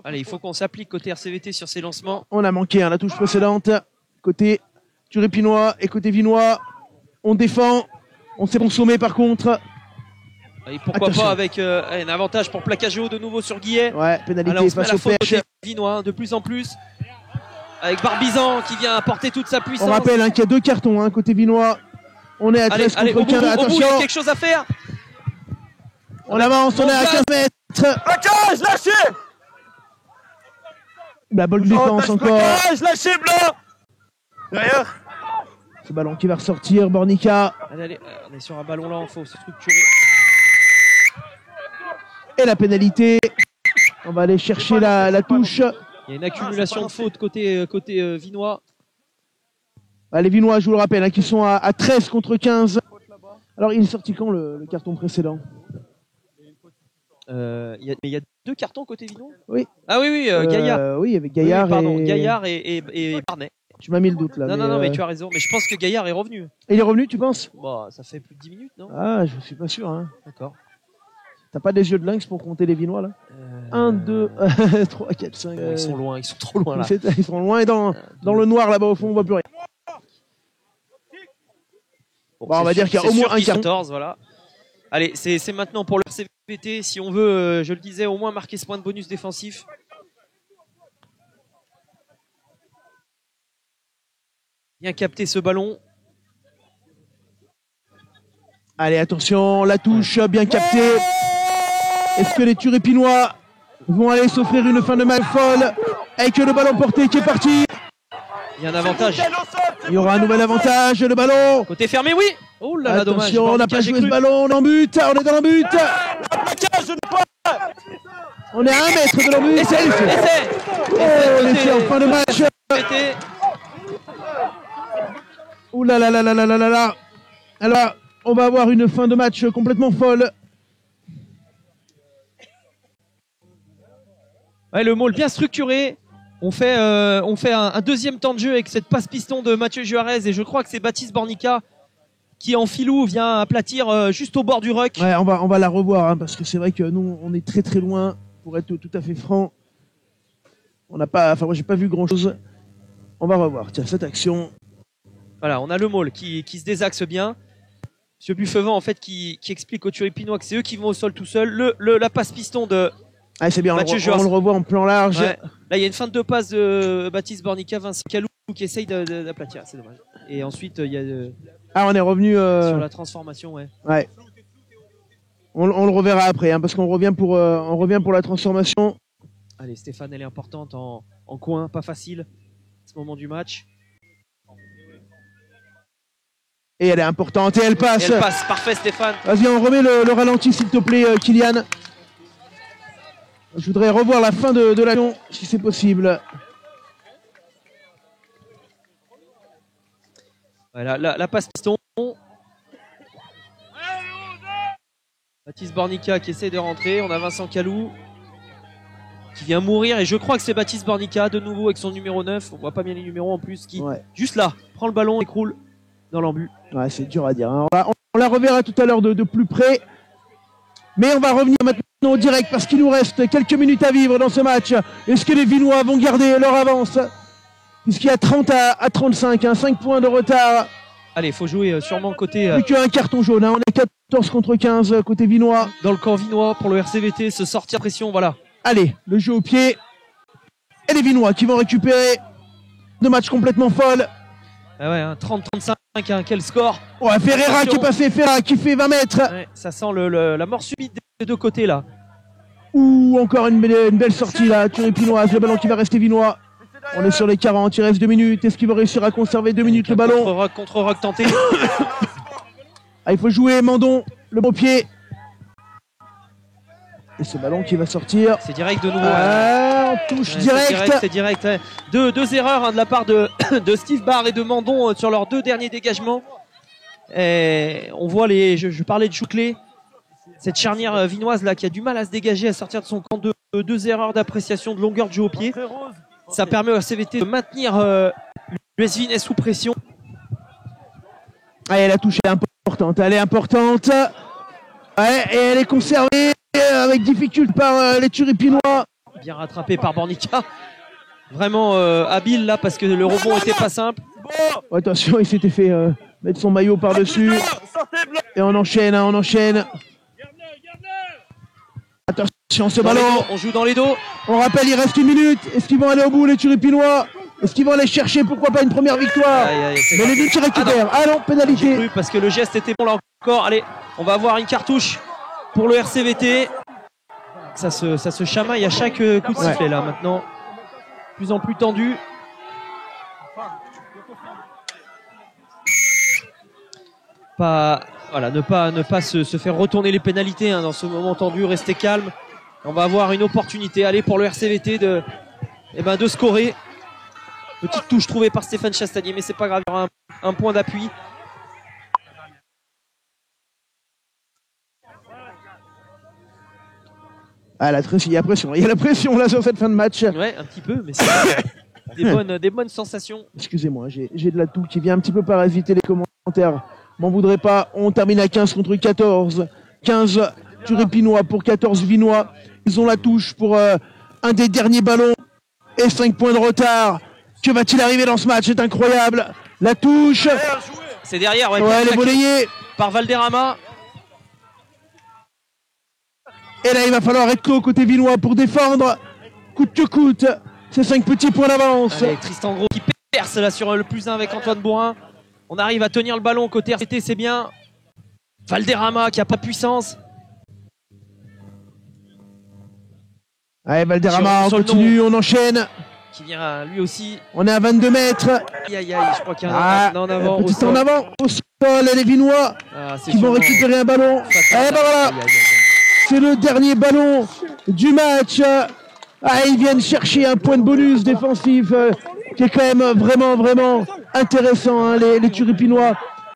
Allez, il faut qu'on s'applique côté RCVT sur ces lancements. On a manqué la touche précédente. Côté Turipinois et côté Vinois, on défend. On s'est consommé par contre. Et pourquoi pas avec un avantage pour plaquage haut de nouveau sur Guillet. Ouais, pénalité alors, on se met face à la au faute pêche. côté Vinois, de plus en plus. Avec Barbizan qui vient apporter toute sa puissance. On rappelle qu'il y a 2 cartons côté Vinois. On est à 13 contre 15. Attention, il y a quelque chose à faire. On avance, on est à 15 mètres. Plaquage, lâchez. La bonne défense encore. Plaquage, lâchez, blanc. Derrière. Ce ballon qui va ressortir, Bornica. Allez, on est sur un ballon là, il faut se structurer. Et la pénalité. On va aller chercher la touche. Il y a une accumulation de fautes côté Vinois. Les Vinois, je vous le rappelle, qui sont à 13 contre 15. Alors, il est sorti quand le carton précédent? Il y a 2 cartons côté Vinois? Oui. Ah oui, Gaillard. Oui, avec Gaillard, oui, Gaillard et Barnet. Tu m'as mis le doute là. Non, mais tu as raison. Mais je pense que Gaillard est revenu. Il est revenu, tu penses? Bon, ça fait plus de 10 minutes, non? Ah, je suis pas sûr. D'accord. T'as pas des yeux de lynx pour compter les Vinois là? 1, 2, 3, 4, 5. Ils sont loin, ils sont trop loin là. Ils sont loin et dans le noir là-bas au fond, on voit plus rien. Bon, on va dire qu'il y a au moins un carton. 14, voilà. Allez, c'est maintenant pour le RCVT. Si on veut, je le disais, au moins marquer ce point de bonus défensif. Bien capter ce ballon. Allez, attention, la touche bien captée. Est-ce que les Turipinois vont aller s'offrir une fin de match folle avec le ballon porté qui est parti? Il y a un avantage. Il y aura un nouvel avantage, le ballon. Côté fermé, oui. Oh là là, dommage. Attention, on n'a pas joué ce ballon, on est en but, on est dans le but. On est à 1 mètre de l'embut. Essai. Oh, l'essai en fin de match. Ouh là là là là là là là là. Alors, on va avoir une fin de match complètement folle. Ouais, le Maule bien structuré. On fait un deuxième temps de jeu avec cette passe piston de Mathieu Juarez et je crois que c'est Baptiste Bornica qui en filou vient aplatir juste au bord du ruck. Ouais, on va la revoir parce que c'est vrai que nous on est très très loin pour être tout à fait franc. On n'a pas, moi j'ai pas vu grand chose. On va revoir. Tiens, cette action. Voilà, on a le Maule qui se désaxe bien. Monsieur Buffevant en fait qui explique aux Turipinois que c'est eux qui vont au sol tout seuls. La passe piston de c'est bien, Mathieu on le revoit en plan large. Ouais. Là, il y a une fin de passe de Baptiste Bornica, Vincent Calou qui essaye d'aplatir. C'est dommage. Et ensuite, il y a on est revenu sur la transformation, ouais. On le reverra après, parce qu'on revient pour la transformation. Allez, Stéphane, elle est importante en coin, pas facile à ce moment du match. Et elle est importante et elle passe. Parfait, Stéphane. Vas-y, on remet le ralenti, s'il te plaît, Kylian. Je voudrais revoir la fin de l'action, si c'est possible. Voilà, la passe piston. Baptiste Bornica qui essaie de rentrer. On a Vincent Calou qui vient mourir. Et je crois que c'est Baptiste Bornica de nouveau avec son numéro 9. On voit pas bien les numéros en plus. Qui, juste là, prend le ballon, écroule dans l'embut. Ouais, c'est dur à dire. On la reverra tout à l'heure de plus près. Mais on va revenir maintenant au direct parce qu'il nous reste quelques minutes à vivre dans ce match. Est-ce que les Vinois vont garder leur avance? Puisqu'il y a 30 à 35, 5 points de retard. Allez, il faut jouer sûrement côté... Plus qu'un carton jaune, on est 14 contre 15 côté Vinois. Dans le camp Vinois pour le RCVT, se sortir pression, voilà. Allez, le jeu au pied. Et les Vinois qui vont récupérer 2 matchs complètement folles. Ah ouais, hein, 30-35, hein, quel score. Ouais, Ferreira qui est passé, Ferreira qui fait 20 mètres. Ouais, ça sent la mort subite des deux côtés là. Ouh, encore une belle sortie là, turipinoise, le ballon qui va rester vinois. On est sur les 40, il reste 2 minutes. Est-ce qu'il va réussir à conserver 2 minutes le ballon? Contre-rock tenté. Ah, il faut jouer Mandon, le bon pied. Et ce ballon qui va sortir. C'est direct de nouveau. On touche ouais, direct. C'est direct. Ouais. Deux erreurs hein, de la part de Steve Barr et de Mandon sur leurs 2 derniers dégagements. Et on voit je parlais de Chouclé. Cette charnière vinoise là qui a du mal à se dégager, à sortir de son camp. 2 erreurs d'appréciation de longueur de jeu au pied. Ça permet au RCVT de maintenir l'US Vinay sous pression. Allez, la touche est importante. Elle est importante. Ouais, et elle est conservée avec difficulté par les Turipinois. Bien rattrapé par Bornica. Vraiment habile là parce que le rebond était pas simple. Oh, attention, il s'était fait mettre son maillot par-dessus. Et on enchaîne, hein, on enchaîne. Attention, ce ballon. On joue dans les dos. On rappelle, il reste 1 minute. Est-ce qu'ils vont aller au bout, les Turipinois? Est-ce qu'ils vont aller chercher, pourquoi pas, une première victoire? Mais les Villes qui récupèrent. Ah non, pénalité. J'ai cru parce que le geste était bon là encore. Allez, on va avoir une cartouche pour le RCVT. Ça se chamaille à chaque coup de sifflet là maintenant. De plus en plus tendu. Ne pas se faire retourner les pénalités hein, dans ce moment tendu, rester calme. On va avoir une opportunité, allez, pour le RCVT de scorer. Petite touche trouvée par Stéphane Chastanier, mais c'est pas grave, il y aura un point d'appui. Ah, il y a la pression là sur cette fin de match. Ouais, un petit peu, mais c'est des bonnes sensations. Excusez-moi, j'ai de la toux qui vient un petit peu parasiter les commentaires. M'en voudrez pas, on termine à 15 contre 14. 15 Turipinois pour 14 Vinois. Ils ont la touche pour un des derniers ballons et 5 points de retard. Que va-t-il arriver dans ce match? C'est incroyable. La touche. C'est derrière, ouais, elle est volleyée par Valderrama. Et là, il va falloir être clos côté Vinois pour défendre coûte que coûte ces 5 petits points d'avance. Allez, Tristan Gros qui perce là sur le +1 avec Antoine Bourrin. On arrive à tenir le ballon côté RCT, c'est bien. Valderrama qui a pas de puissance. Allez, Valderrama, on continue, on enchaîne. Qui vient lui aussi. On est à 22 mètres. Aïe, je crois qu'il y a un en avant. Petit en avant au sol, les Vinois qui vont récupérer un ballon. Et ben voilà, c'est le dernier ballon du match. Ils viennent chercher un point de bonus défensif qui est quand même vraiment intéressant, hein, les Turipinois.